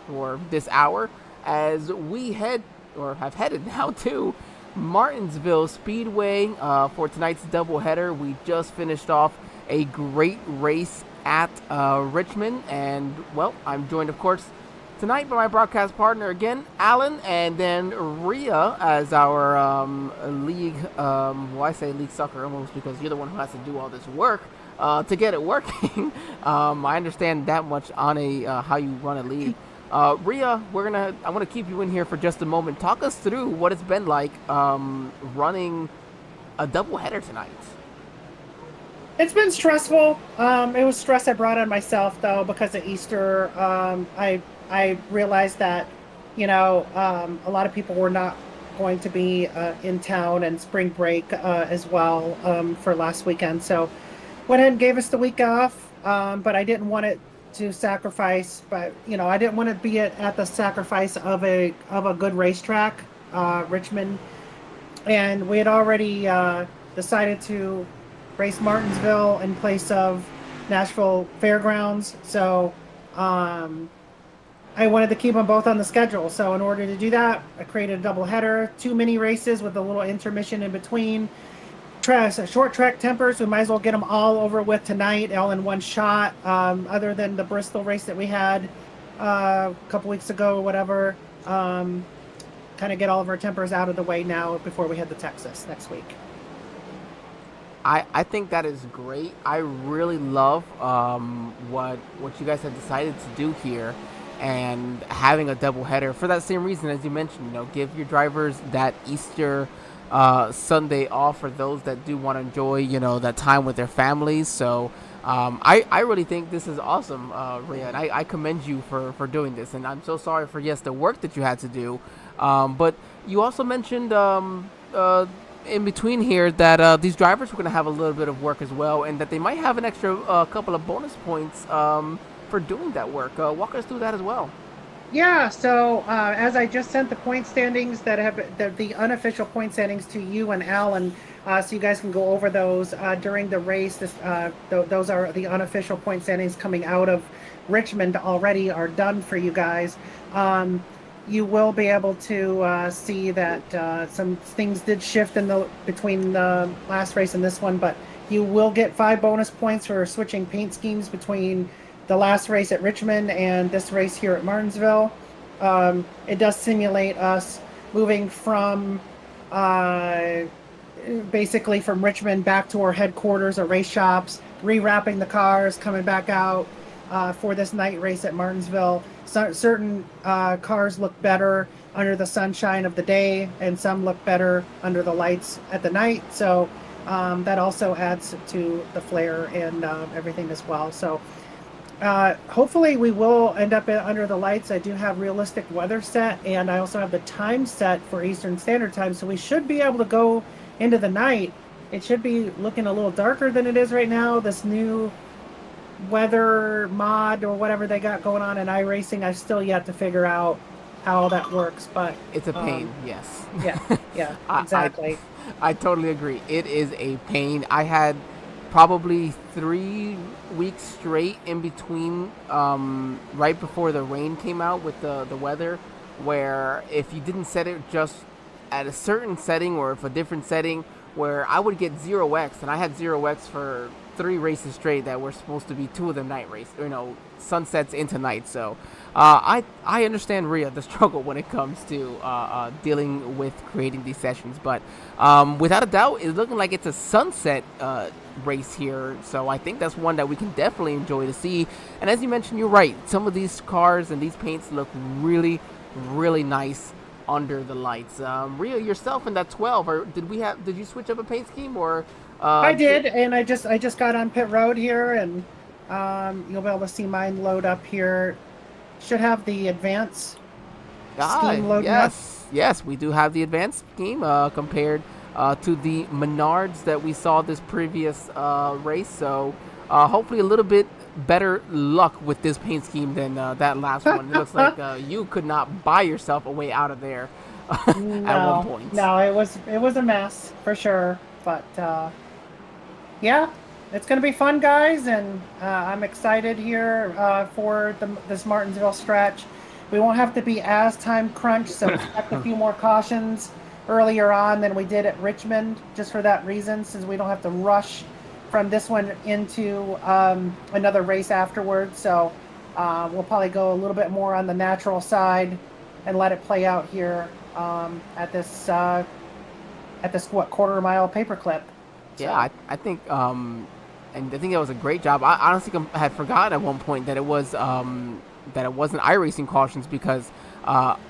Speaker 1: for this hour as we have headed now to Martinsville Speedway for tonight's doubleheader. We just finished off a great race at Richmond, and well, I'm joined, of course, tonight by my broadcast partner again, Alan, and then Rhea as our league, well, I say league sucker almost because you're the one who has to do all this work to get it working. I understand that much on a how you run a league. Rhea, I want to keep you in here for just a moment. Talk us through what it's been like running a doubleheader tonight.
Speaker 6: It's been stressful. It was stress I brought on myself though because of Easter. I realized that, a lot of people were not going to be in town and spring break as well for last weekend. So went ahead and gave us the week off, but I didn't want it to sacrifice. But, I didn't want to be at the sacrifice of a good racetrack, Richmond. And we had already decided to race Martinsville in place of Nashville Fairgrounds. So I wanted to keep them both on the schedule. So in order to do that, I created a double header, 2 mini races with a little intermission in between. Short track tempers, we might as well get them all over with tonight, all in one shot. Other than the Bristol race that we had a couple weeks ago or whatever. Kind of get all of our tempers out of the way now before we head to Texas next week.
Speaker 1: I think that is great. I really love what you guys have decided to do here, and having a doubleheader for that same reason as you mentioned. Give your drivers that Easter Sunday off for those that do want to enjoy that time with their families. So I really think this is awesome, Rhea, and I commend you for doing this. And I'm so sorry for the work that you had to do, but you also mentioned in between here that these drivers were going to have a little bit of work as well, and that they might have an extra couple of bonus points for doing that work. Walk us through that as well.
Speaker 6: Yeah, so as I just sent the point standings that have the unofficial point standings to you and Alan, so you guys can go over those during the race. Those are the unofficial point standings coming out of Richmond already are done for you guys. You will be able to see that some things did shift between the last race and this one, but you will get 5 bonus points for switching paint schemes between the last race at Richmond and this race here at Martinsville. It does simulate us moving from basically from Richmond back to our headquarters or race shops, rewrapping the cars, coming back out for this night race at Martinsville. certain cars look better under the sunshine of the day, and some look better under the lights at the night. So that also adds to the flair and everything as well. So hopefully we will end up under the lights. I do have realistic weather set, and I also have the time set for Eastern Standard Time. So we should be able to go into the night. It should be looking a little darker than it is right now. This new weather mod or whatever they got going on in iRacing, I've still yet to figure out how that works, but
Speaker 1: It's a pain, yes.
Speaker 6: yeah, exactly.
Speaker 1: I totally agree. It is a pain. I had probably 3 weeks straight in between, right before the rain came out with the weather, where if you didn't set it just at a certain setting or if a different setting, where I would get 0x, and I had 0x for 3 races straight that were supposed to be 2 of them night race, sunsets into night. So I understand, Rhea, the struggle when it comes to dealing with creating these sessions, but without a doubt, it's looking like it's a sunset race here, so I think that's one that we can definitely enjoy to see. And as you mentioned, you're right, some of these cars and these paints look really, really nice under the lights. Rhea, yourself in that 12, or did you switch up a paint scheme, or
Speaker 6: I did, and I just got on pit road here, and you'll be able to see mine load up here. Should have the advance scheme loading up.
Speaker 1: Yes, we do have the advanced scheme compared to the Menards that we saw this previous race. So hopefully a little bit better luck with this paint scheme than that last one. It looks like you could not buy yourself a way out of there at one point.
Speaker 6: No, it was a mess for sure. But yeah, it's going to be fun, guys, and I'm excited here for this Martinsville stretch. We won't have to be as time crunched, so expect a few more cautions earlier on than we did at Richmond, just for that reason, since we don't have to rush from this one into another race afterwards. So we'll probably go a little bit more on the natural side and let it play out here at this quarter mile paperclip. So.
Speaker 1: Yeah, I think and I think that was a great job. I honestly had forgotten at one point that it wasn't iRacing cautions, because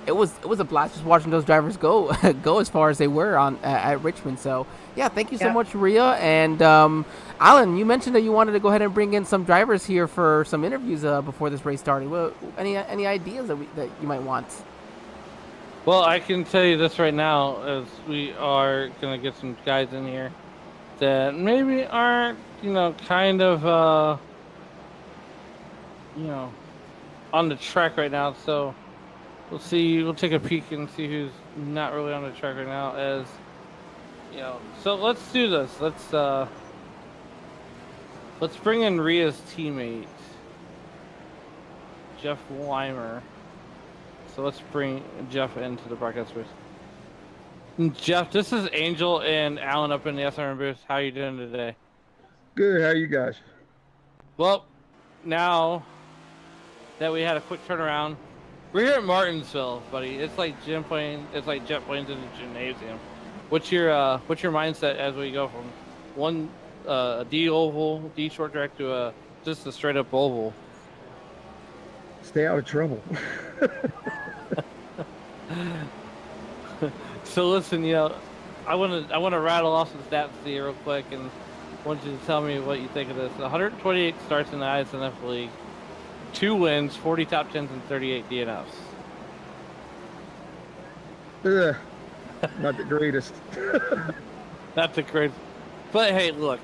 Speaker 1: it was a blast just watching those drivers go as far as they were at Richmond. So yeah, thank you so much, Rhea. And Alan, you mentioned that you wanted to go ahead and bring in some drivers here for some interviews before this race started. Well, any ideas that you might want?
Speaker 2: Well, I can tell you this right now, as we are gonna get some guys in here that maybe aren't, kind of, on the track right now. So we'll see. We'll take a peek and see who's not really on the track right now. As so let's do this. Let's bring in Rhea's teammate, Jeff Weimer. So let's bring Jeff into the broadcast booth. Jeff, this is Angel and Alan up in the SRM booth. How are you doing today?
Speaker 8: Good. How are you guys?
Speaker 2: Well, now that we had a quick turnaround, we're here at Martinsville, buddy. It's like jet planes in the gymnasium. What's your mindset as we go from one D oval, D short track to just a straight up oval?
Speaker 8: Stay out of trouble.
Speaker 2: So listen, I want to rattle off some stats to you real quick, and I want you to tell me what you think of this. 128 starts in the iSNF league, 2 wins, 40 top 10s, and 38 DNFs.
Speaker 8: Not the greatest.
Speaker 2: Not the greatest. But hey, look,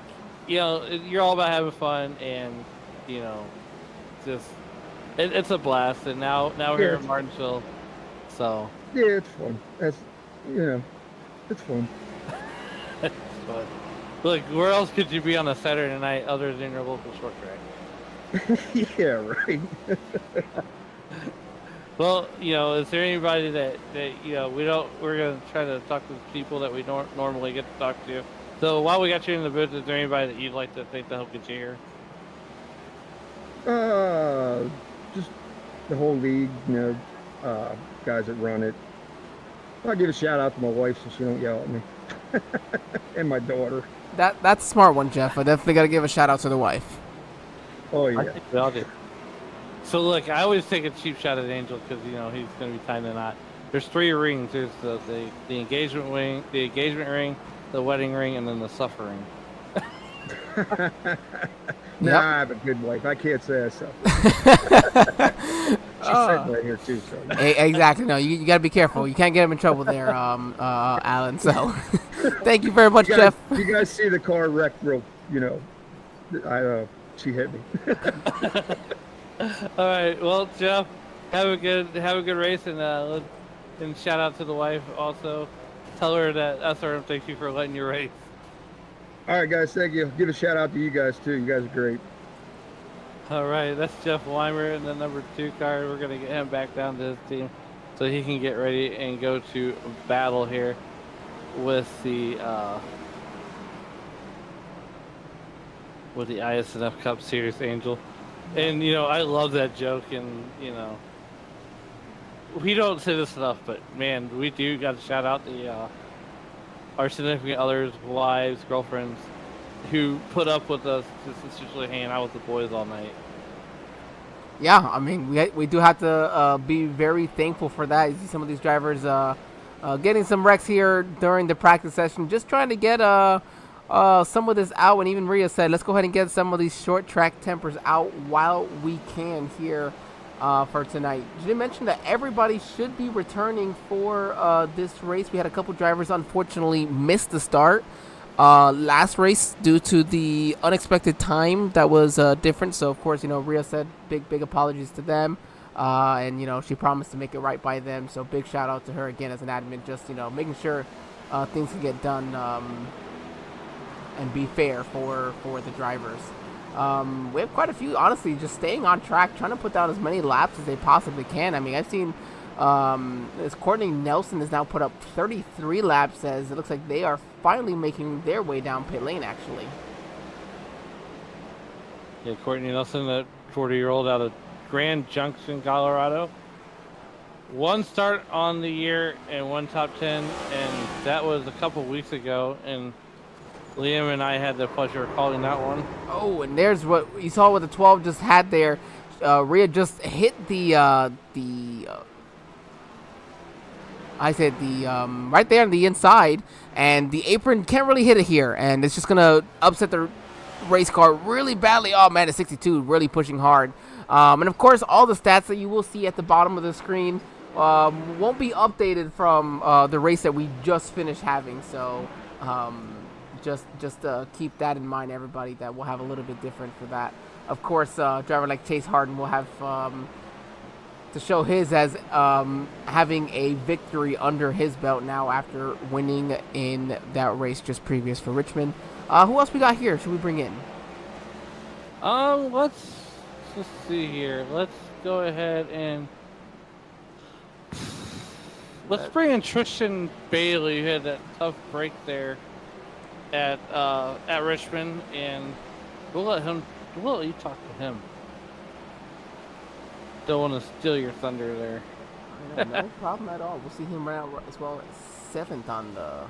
Speaker 2: you're all about having fun, and just it's a blast. And now we're here in Martinsville, so
Speaker 8: yeah, it's fun. It's fun.
Speaker 2: It's fun. Look, where else could you be on a Saturday night other than your local short track?
Speaker 8: Yeah, right.
Speaker 2: Well, is there anybody that we're gonna try to talk to people that we don't normally get to talk to? So while we got you in the booth, is there anybody that you'd like to think to help get you here?
Speaker 8: Just the whole league, guys that run it. I'll give a shout out to my wife so she don't yell at me, and my daughter.
Speaker 1: That's a smart one, Jeff. I definitely got to give a shout out to the wife.
Speaker 8: Oh yeah.
Speaker 2: I think we all do. So look, I always take a cheap shot at Angel because he's going to be tying the knot. There's 3 rings. There's the engagement ring, the wedding ring, and then the suffering.
Speaker 8: Nah, I have a good wife. I can't say I suffer. She's sitting right here too. So.
Speaker 1: Exactly. No, you got to be careful. You can't get him in trouble there, Alan. So, thank you very much, Jeff.
Speaker 8: You guys see the car wreck real? She hit me.
Speaker 2: All right. Well, Jeff, have a good race, and shout out to the wife also. Tell her that SRM thanks you for letting you race.
Speaker 8: All right, guys. Thank you. Give a shout out to you guys too. You guys are great.
Speaker 2: All right, that's Jeff Weimer in the number 2 car. We're gonna get him back down to his team so he can get ready and go to battle here with the iSNF Cup Series Angel. And I love that joke, and we don't say this enough, but man, we do got to shout out our significant others, wives, girlfriends, who put up with us just essentially hanging out with the boys all night.
Speaker 1: Yeah, I mean, we do have to be very thankful for that. You see some of these drivers getting some wrecks here during the practice session, just trying to get some of this out. And even Rhea said, let's go ahead and get some of these short track tempers out while we can here for tonight. Did you mention that everybody should be returning for this race? We had a couple drivers unfortunately miss the start last race due to the unexpected time that was different. So of course, Rhea said big apologies to them, and she promised to make it right by them. So big shout out to her again as an admin, just making sure things can get done and be fair for the drivers. We have quite a few, honestly, just staying on track, trying to put down as many laps as they possibly can. I mean, I've seen as Courtney Nelson has now put up 33 laps, as it looks like they are finally making their way down pit lane, actually.
Speaker 2: Yeah, Courtney Nelson, that 40-year-old out of Grand Junction, Colorado. 1 start on the year and 1 top 10, and that was a couple weeks ago, and Liam and I had the pleasure of calling that one.
Speaker 1: Oh, and there's what you saw what the 12 just had there. Rhea just hit right there on the inside, and the apron can't really hit it here, and it's just gonna upset the race car really badly. Oh man, it's 62, really pushing hard. And of course, all the stats that you will see at the bottom of the screen won't be updated from the race that we just finished having. So just keep that in mind, everybody, that we'll have a little bit different for that. Of course, a driver like Chase Harden will have to show his as having a victory under his belt now after winning in that race just previous for Richmond. Who else we got here? Should we bring in?
Speaker 2: Let's just see here. Let's go ahead and let's bring in Tristan Bailey, who had that tough break there at Richmond, and we'll let you talk to him. Don't want to steal your thunder there.
Speaker 1: No problem at all. We'll see him right out as well as 7th on the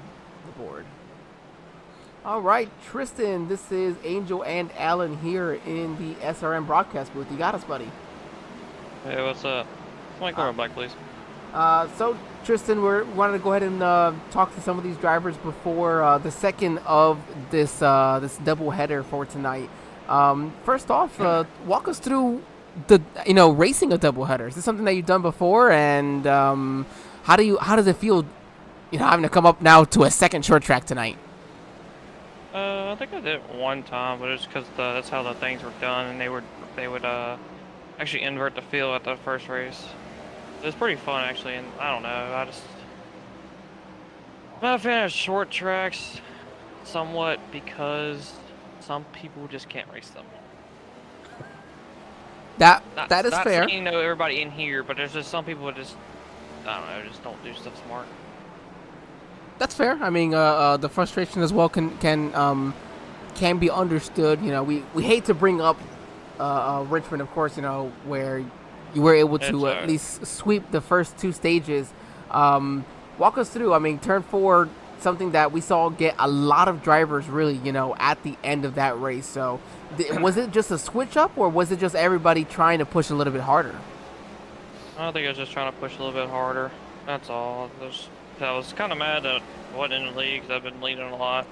Speaker 1: board. All right, Tristan, this is Angel and Alan here in the SRM broadcast booth. You got us, buddy.
Speaker 3: Hey, what's up? Come on, back, please.
Speaker 1: So, Tristan, we wanted to go ahead and talk to some of these drivers before the second of this double header for tonight. First off, walk us through the racing a double header. Is this something that you've done before, and how does it feel having to come up now to a second short track tonight?
Speaker 3: I think I did it one time, but it's because that's how the things were done, and they would actually invert the field at the first race. It was pretty fun, actually, and I don't know, I'm not a fan of short tracks somewhat because some people just can't race them.
Speaker 1: That is fair.
Speaker 3: Saying, everybody in here, but there's just some people that just, I don't know, just don't do stuff smart.
Speaker 1: That's fair. I mean, the frustration as well can be understood. We hate to bring up Richmond, of course, where you were able to at least sweep the first 2 stages. Walk us through. I mean, turn 4 something that we saw get a lot of drivers really, at the end of that race. So was it just a switch up, or was it just everybody trying to push a little bit harder?
Speaker 3: I think I was just trying to push a little bit harder. That's all. I was kind of mad that I wasn't in the league because I've been leading a lot.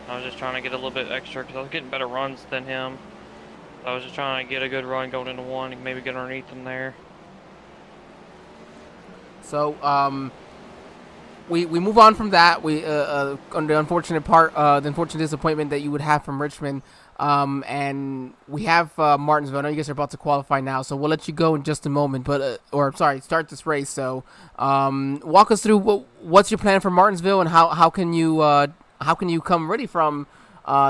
Speaker 3: I was just trying to get a little bit extra because I was getting better runs than him. I was just trying to get a good run going into one and maybe get underneath him there.
Speaker 1: So we move on from that. We on the unfortunate part, the unfortunate disappointment that you would have from Richmond. And we have Martinsville. I know you guys are about to qualify now, so we'll let you go in just a moment. But start this race. So walk us through what's your plan for Martinsville, and how can you come ready from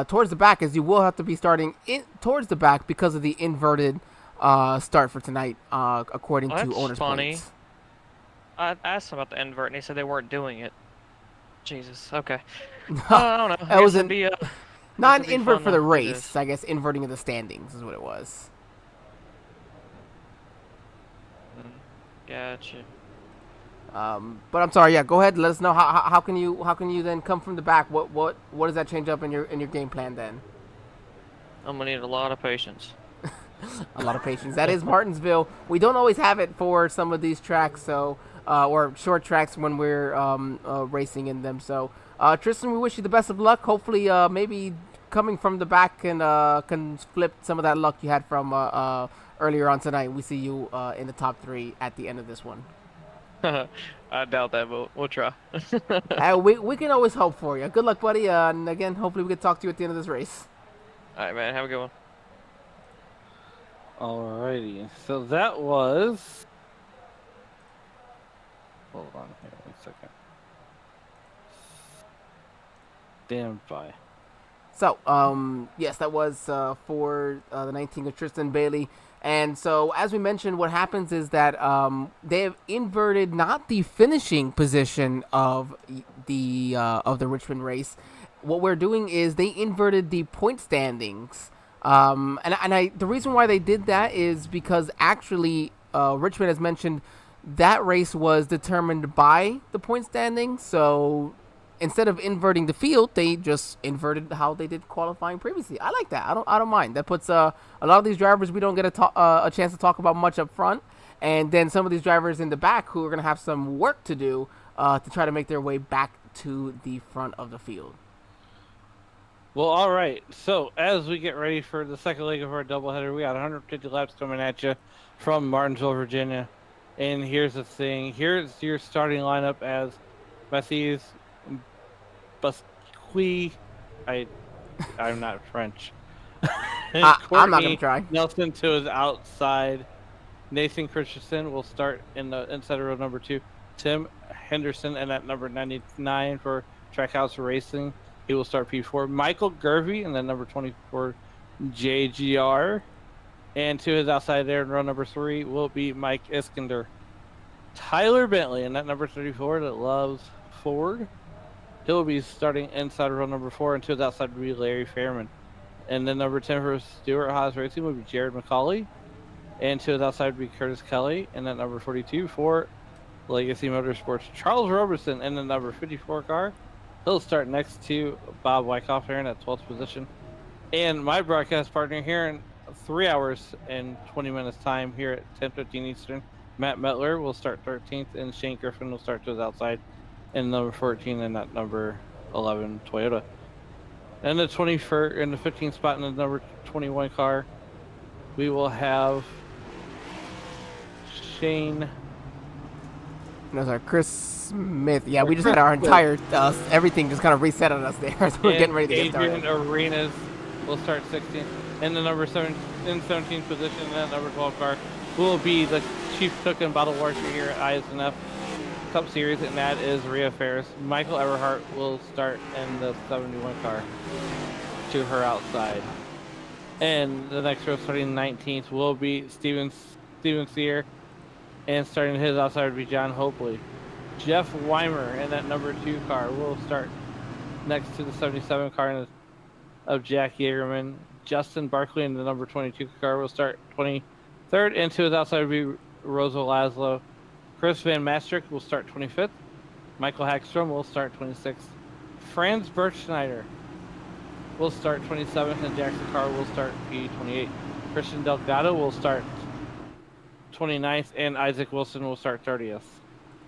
Speaker 1: towards the back, as you will have to be starting towards the back because of the inverted start for tonight, according to owners' points.
Speaker 3: I asked them about the invert, and they said they weren't doing it. Jesus. Okay. I don't know.
Speaker 1: It was not an
Speaker 3: be
Speaker 1: invert
Speaker 3: fun
Speaker 1: for the
Speaker 3: to do
Speaker 1: race.
Speaker 3: this.
Speaker 1: I guess inverting of the standings is what it was.
Speaker 3: Gotcha.
Speaker 1: But I'm sorry. Yeah, go ahead. Let us know how can you then come from the back? What does that change up in your game plan then?
Speaker 3: I'm gonna need a lot of patience.
Speaker 1: A lot of patience. That is Martinsville. We don't always have it for some of these tracks, so or short tracks when we're racing in them. So Tristan, we wish you the best of luck. Hopefully, maybe coming from the back can flip some of that luck you had from earlier on tonight. We see you in the top 3 at the end of this one.
Speaker 3: I doubt that, but we'll try.
Speaker 1: We can always hope for you. Good luck, buddy. And again, hopefully we can talk to you at the end of this race.
Speaker 3: All right, man. Have a good one.
Speaker 2: Alrighty, so that was. Hold on here, 1 second. Stand by.
Speaker 1: So, yes, that was for the 19 of Tristan Bailey. And so, as we mentioned, what happens is that they have inverted not the finishing position of the Richmond race. What we're doing is they inverted the point standings. The reason why they did that is because actually Richmond has mentioned that race was determined by the point standings. So instead of inverting the field, they just inverted how they did qualifying previously. I like that. I don't mind. That puts a lot of these drivers we don't get a chance to talk about much up front, and then some of these drivers in the back who are going to have some work to do to try to make their way back to the front of the field.
Speaker 2: Well, all right. So as we get ready for the second leg of our doubleheader, we got 150 laps coming at you from Martinsville, Virginia. And here's the thing. Here's your starting lineup as Matthias Busqui. I'm not French.
Speaker 1: I'm not going to try.
Speaker 2: Nelson to his outside. Nathan Christensen will start in the inside row number 2. Tim Henderson and at number 99 for Trackhouse Racing. He will start P4. Michael Gervey and then number 24 JGR. And to his outside there in row number 3 will be Mike Iskander. Tyler Bentley and that number 34 that loves Ford. He'll be starting inside row number 4, and to his outside will be Larry Fairman. And then number 10 for Stewart Haas Racing will be Jared McCauley. And to his outside will be Curtis Kelly. And then number 42 for Legacy Motorsports, Charles Robertson in the number 54 car. He'll start next to Bob Wyckoff here in that 12th position. And my broadcast partner here in 3 hours and 20 minutes time here at 10:15 Eastern, Matt Metler will start 13th, and Shane Griffin will start to his outside in number 14 and that number 11 Toyota. And the 21st in the 15th spot in the number 21 car, we will have Shane.
Speaker 1: No, sorry, Chris Smith. Yeah, we just had our entire everything just kind of reset on us there as we're getting ready to get started.
Speaker 2: Adrian Arenas will start 16th. In the number 17th position, in that number 12 car will be the Chief Cook and Bottle Washer here at iSNF Cup Series, and that is Rhea Ferris. Michael Everhart will start in the 71 car to her outside. And the next row, starting 19th, will be Steven Sear, and starting his outside will be John Hopley. Jeff Weimer in that number 2 car will start next to the 77 car of Jack Yeagerman. Justin Barkley in the number 22 car will start 23rd, and to his outside will be Rosa Laszlo. Chris Van Maastricht will start 25th. Michael Hagstrom will start 26th. Franz Bergschneider will start 27th, and Jackson Carr will start P28. Christian Delgado will start 29th, and Isaac Wilson will start 30th.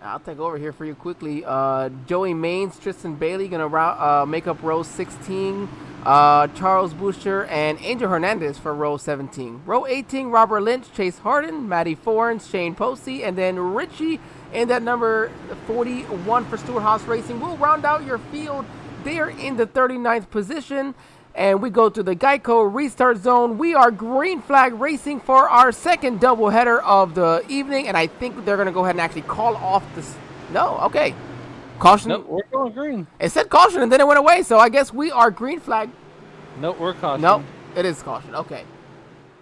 Speaker 1: I'll take over here for you quickly. Joey Maines, Tristan Bailey gonna make up row 16. Charles Boucher and Angel Hernandez for row 17. Row 18, Robert Lynch, Chase Harden, Matty Forens, Shane Posey, and then Richie in that number 41 for Stewart Haas Racing. We'll round out your field there in the 39th position. And we go to the Geico restart zone. We are green flag racing for our second doubleheader of the evening. And I think they're going to go ahead and actually call off this. No, okay. Caution.
Speaker 2: Nope, we're going green.
Speaker 1: It said caution and then it went away. So I guess we are green flag.
Speaker 2: Nope, we're caution.
Speaker 1: Nope, it is caution. Okay.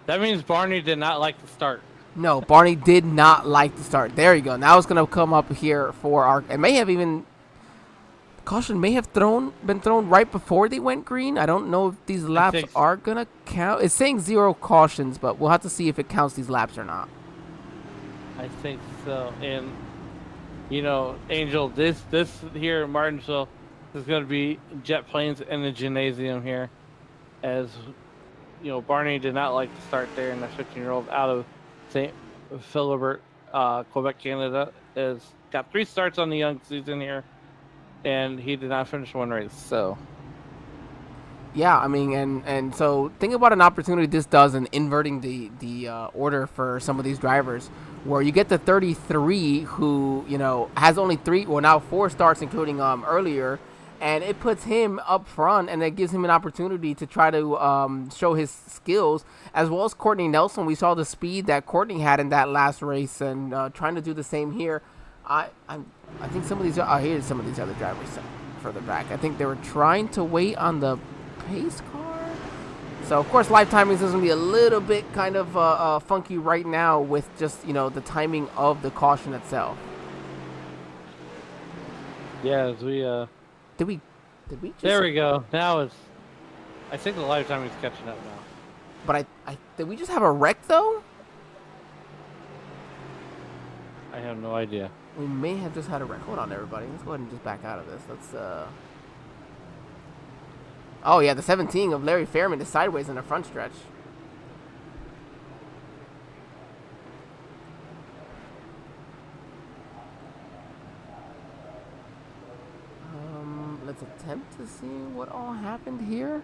Speaker 2: That means Barney did not like the start.
Speaker 1: No, Barney did not like the start. There you go. Now it's going to come up here for our. It may have even. Caution may have been thrown right before they went green. I don't know if these laps are going to count. It's saying 0 cautions, but we'll have to see if it counts these laps or not.
Speaker 2: I think so. And, you know, Angel, this here in Martinsville is going to be jet planes and the gymnasium here. As, you know, Barney did not like to start there, and the 15-year-old out of St. Philibert, Quebec, Canada, has got 3 starts on the young season here. And he did not finish one race, so.
Speaker 1: Yeah, I mean, and so think about an opportunity this does in inverting the order for some of these drivers, where you get the 33 who, you know, has only 4 starts, including earlier, and it puts him up front, and it gives him an opportunity to try to show his skills, as well as Courtney Nelson. We saw the speed that Courtney had in that last race, and trying to do the same here. I think some of these here's some of these other drivers further back. I think they were trying to wait on the pace car. So of course live timing is going to be a little bit kind of funky right now with just, you know, the timing of the caution itself.
Speaker 2: Yeah, as we
Speaker 1: did we just,
Speaker 2: there we go. Now it's, I think the live timing is catching up now.
Speaker 1: But I did we just have a wreck though?
Speaker 2: I have no idea.
Speaker 1: We may have just had a wreck. Hold on, everybody. Let's go ahead and just back out of this. Let's, Oh, yeah, the 17 of Larry Fairman is sideways in the front stretch. Let's attempt to see what all happened here.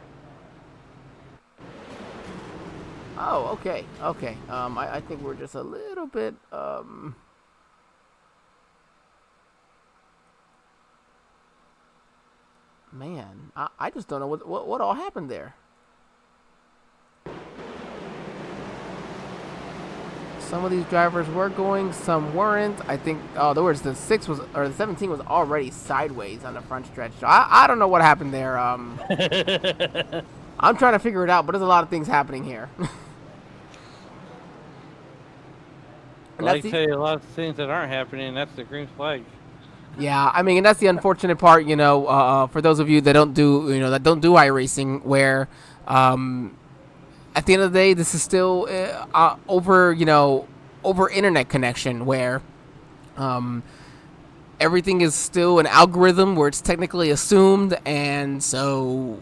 Speaker 1: Oh, okay, okay. I think we're just a little bit, Man, I just don't know what all happened there. Some of these drivers were going, some weren't. I think there was the 17 was already sideways on the front stretch. So I don't know what happened there. I'm trying to figure it out, but there's a lot of things happening here.
Speaker 2: I tell you a lot of things that aren't happening. That's the green flag.
Speaker 1: Yeah, I mean, and that's the unfortunate part, you know, for those of you that don't do iRacing, where at the end of the day, this is still over internet connection, where everything is still an algorithm where it's technically assumed, and so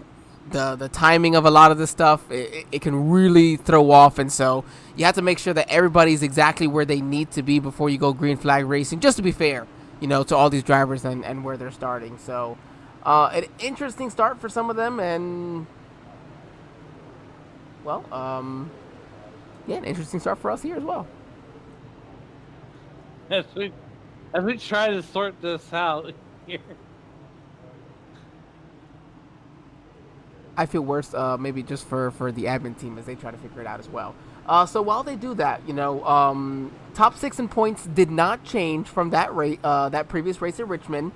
Speaker 1: the timing of a lot of this stuff, it can really throw off, and so you have to make sure that everybody's exactly where they need to be before you go green flag racing, just to be fair, you know, to all these drivers and where they're starting. So an interesting start for some of them, and well, yeah, an interesting start for us here as well.
Speaker 2: As we try to sort this out here.
Speaker 1: I feel worse, maybe just for the admin team as they try to figure it out as well. So while they do that, you know, top 6 in points did not change from that that previous race at Richmond.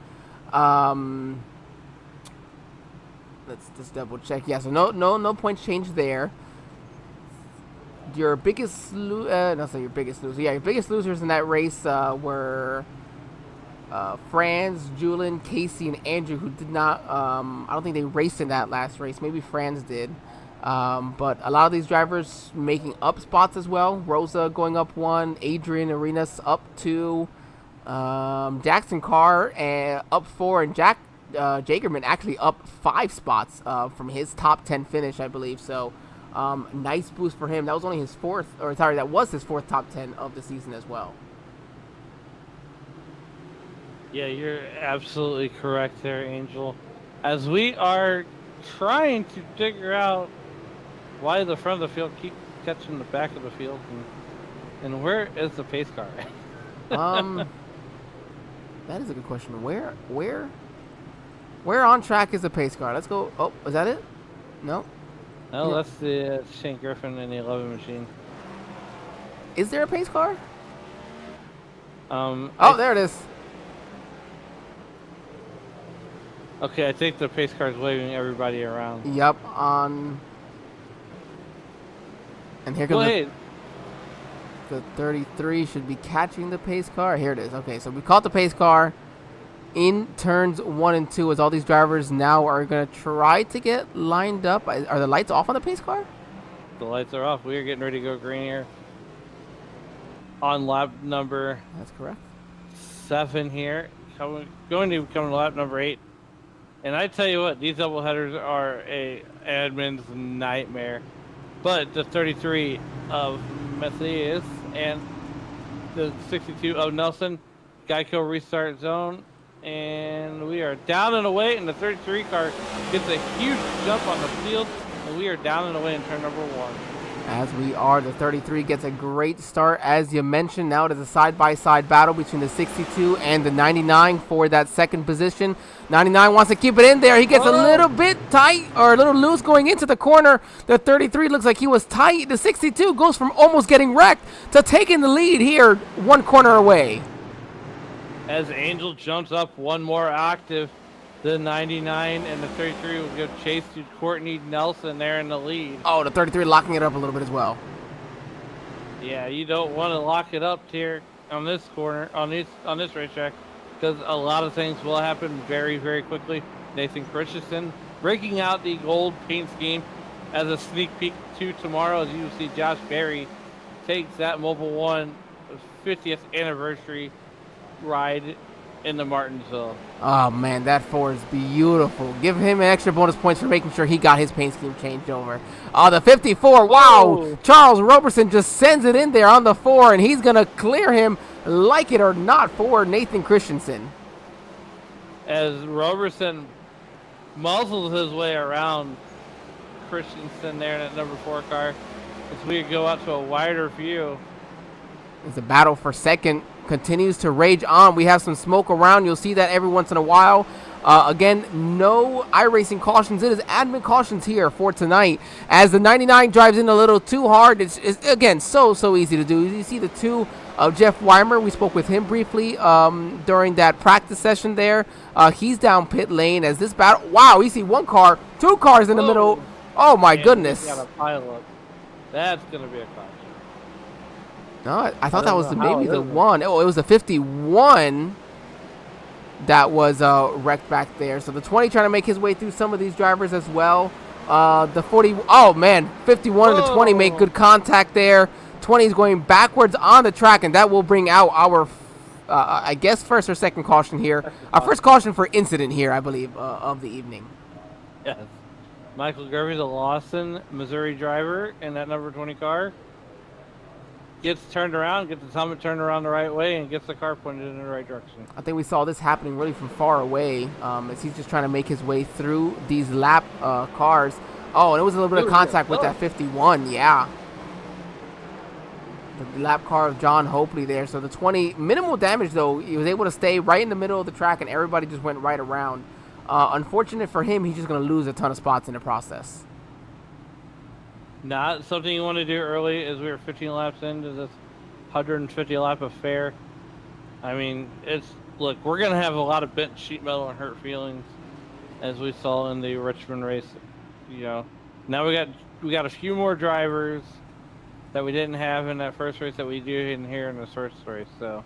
Speaker 1: Let's just double check. Yeah, so no points changed there. Your biggest your biggest loser. Yeah, your biggest losers in that race were Franz, Julian, Casey, and Andrew, who did not. I don't think they raced in that last race. Maybe Franz did. But a lot of these drivers making up spots as well. Rosa going up 1, Adrian Arenas up 2, Jackson Carr up 4, and Jagerman actually up 5 spots from his top 10 finish, I believe. So nice boost for him. That was only his that was his fourth top 10 of the season as well.
Speaker 2: Yeah, you're absolutely correct there, Angel. As we are trying to figure out why the front of the field keeps catching the back of the field, and where is the pace car?
Speaker 1: That is a good question. Where on track is the pace car? Let's go. Oh, is that it? No.
Speaker 2: No,
Speaker 1: Yeah.
Speaker 2: that's the Shane Griffin and the 11 machine.
Speaker 1: Is there a pace car?
Speaker 2: Oh,
Speaker 1: There it is.
Speaker 2: Okay, I think the pace car is waving everybody around.
Speaker 1: Yep. And here
Speaker 2: Go
Speaker 1: comes
Speaker 2: ahead.
Speaker 1: the 33 should be catching the pace car. Here it is. Okay, so we caught the pace car in turns 1 and 2 as all these drivers now are going to try to get lined up. Are the lights off on the pace car?
Speaker 2: The lights are off. We are getting ready to go green here. On lap number
Speaker 1: That's correct.
Speaker 2: 7 here. Going to come to lap number 8. And I tell you what, these double headers are a admin's nightmare. But the 33 of Matthias and the 62 of Nelson, Geico restart zone, and we are down and away, and the 33 car gets a huge jump on the field, and we are down and away in turn number 1.
Speaker 1: As we are, the 33 gets a great start. As you mentioned, now it is a side-by-side battle between the 62 and the 99 for that second position. 99 wants to keep it in there. He gets a little bit tight or a little loose going into the corner. The 33 looks like he was tight. The 62 goes from almost getting wrecked to taking the lead here 1 corner away.
Speaker 2: As Angel jumps up one more octave, the 99 and the 33 will give chase to Courtney Nelson there in the lead.
Speaker 1: Oh, the 33 locking it up a little bit as well.
Speaker 2: Yeah, you don't want to lock it up here on this corner, on this racetrack, because a lot of things will happen very, very quickly. Nathan Christensen breaking out the gold paint scheme as a sneak peek to tomorrow, as you will see Josh Berry takes that Mobile One 50th anniversary ride in the Martinsville.
Speaker 1: Oh, man, that 4 is beautiful. Give him an extra bonus points for making sure he got his paint scheme changed over. The 54, wow.
Speaker 2: Whoa.
Speaker 1: Charles Roberson just sends it in there on the 4, and he's going to clear him, like it or not, for Nathan Christensen.
Speaker 2: As Roberson muzzles his way around Christensen there in that number 4 car, as we go out to a wider view.
Speaker 1: As the battle for second continues to rage on. We have some smoke around. You'll see that every once in a while. Again, no iRacing cautions. It is admin cautions here for tonight. As the 99 drives in a little too hard. It's again, so easy to do. You see the 2 of Jeff Weimer. We spoke with him briefly during that practice session there. He's down pit lane as this battle. Wow, you see 1 car, 2 cars in the middle. Oh, my goodness.
Speaker 2: Got a pile up. That's going to be a caution.
Speaker 1: No, I thought that was maybe the 1. Oh, it was the 51 that was wrecked back there. So the 20 trying to make his way through some of these drivers as well. The 40, oh man, 51 and the 20 make good contact there. 20 is going backwards on the track, and that will bring out our, I guess, first or second caution here. Our first caution for incident here, I believe, of the evening.
Speaker 2: Yes. Michael Gervey, the Lawson, Missouri driver in that number 20 car, gets turned around, gets his helmet turned around the right way, and gets the car pointed in the right direction.
Speaker 1: I think we saw this happening really from far away as he's just trying to make his way through these lap cars. Oh, and it was a little bit of contact with that 51, yeah. The lap car of John Hopley there. So the 20, minimal damage though. He was able to stay right in the middle of the track, and everybody just went right around. Unfortunate for him, he's just going to lose a ton of spots in the process.
Speaker 2: Not something you want to do early as we were 15 laps into this 150 lap affair. I mean, look, we're going to have a lot of bent sheet metal and hurt feelings as we saw in the Richmond race. Now we got a few more drivers that we didn't have in that first race that we do in here in the first race. So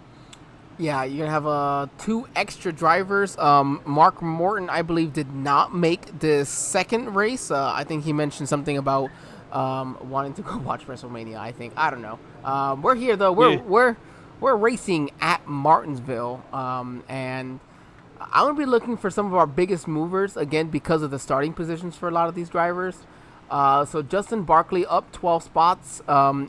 Speaker 1: yeah, you're going to have 2 extra drivers. Mark Morton, I believe, did not make the second race. I think he mentioned something about wanting to go watch WrestleMania, I think. I don't know. We're here though. We're racing at Martinsville, and I'm going to be looking for some of our biggest movers, again, because of the starting positions for a lot of these drivers. So Justin Barkley up 12 spots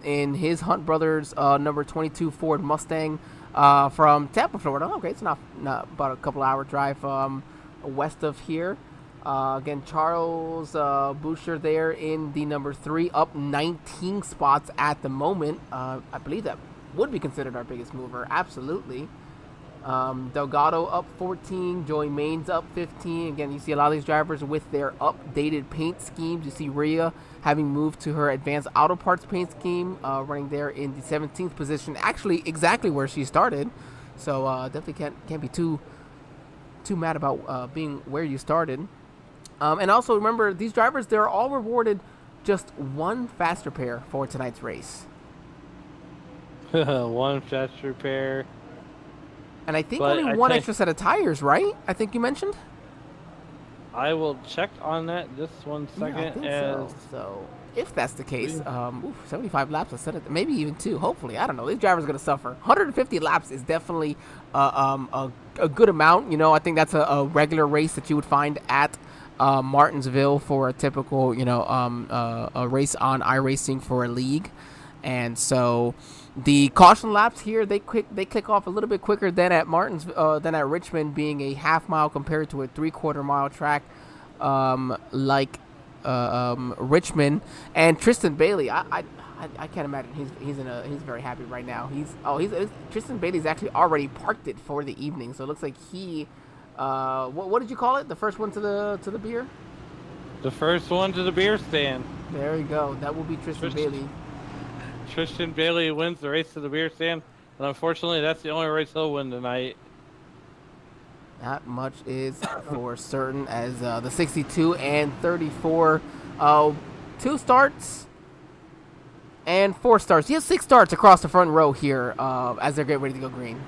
Speaker 1: in his Hunt Brothers number 22 Ford Mustang from Tampa, Florida. Okay, it's not about a couple hour drive west of here. Again, Charles Boucher there in the number 3, up 19 spots at the moment. I believe that would be considered our biggest mover, absolutely. Delgado up 14, Joey Maines up 15. Again, you see a lot of these drivers with their updated paint schemes. You see Rhea having moved to her advanced auto parts paint scheme, running there in the 17th position, actually exactly where she started. So definitely can't be too mad about being where you started. And also remember, these drivers, they're all rewarded just one fast repair for tonight's race.
Speaker 2: One fast repair.
Speaker 1: And I think only one extra set of tires, right? I think you mentioned.
Speaker 2: I will check on that just 1 second.
Speaker 1: Yeah, I think so if that's the case, 75 laps, I said it, maybe even 2. Hopefully, I don't know. These drivers are gonna suffer. 150 laps is definitely a good amount. You know, I think that's a regular race that you would find at Martinsville for a typical, a race on iRacing for a league. And so the caution laps here, they kick off a little bit quicker than at than at Richmond, being a half mile compared to a 3/4 mile track like Richmond. And Tristan Bailey, I can't imagine he's very happy right now. Tristan Bailey's actually already parked it for the evening, so it looks like he what did you call it? The first one to the beer?
Speaker 2: The first one to the beer stand.
Speaker 1: There you go. That will be Tristan Bailey.
Speaker 2: Tristan Bailey wins the race to the beer stand, and unfortunately, that's the only race he'll win tonight.
Speaker 1: That much is for certain, as the 62 and 34, 2 starts and 4 starts. He has 6 starts across the front row here as they're getting ready to go green.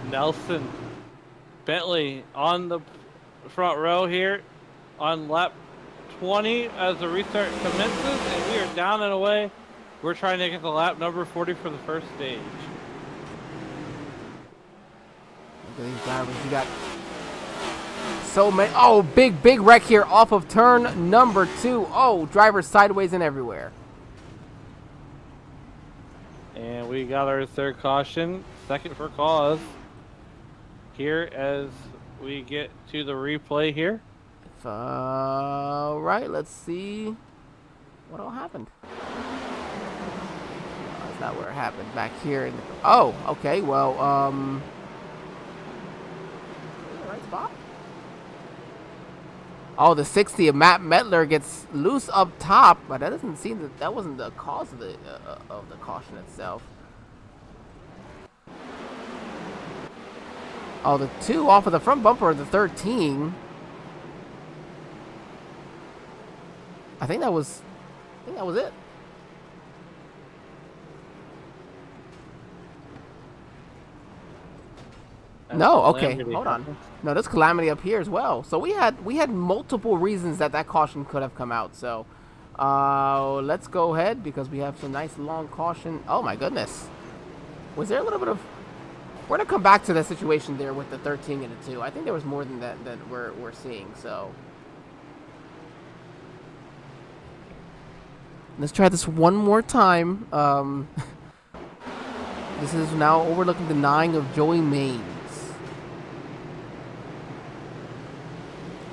Speaker 2: Nelson Bentley on the front row here on lap 20 as the restart commences, and we are down and away. We're trying to get the lap number 40 for the first stage.
Speaker 1: Look at these drivers. You got so many. Oh, big wreck here off of turn number 2. Oh, drivers sideways and everywhere.
Speaker 2: And we got our third caution, second for cause here as we get to the replay here.
Speaker 1: Right, let's see what all happened. That's not where it happened. Back here. Oh, okay. Well, right spot. Oh, the 60 of Matt Metler gets loose up top, but that doesn't seem that wasn't the cause of the caution itself. Oh, the 2 off of the front bumper of the 13. I think that was it. No, okay, hold on. No, there's calamity up here as well. So we had multiple reasons that caution could have come out. So let's go ahead because we have some nice long caution. Oh my goodness, was there a little bit of? We're gonna come back to the situation there with the 13 and the 2. I think there was more than that we're seeing. So let's try this one more time. This is now overlooking the 9 of Joey Maines.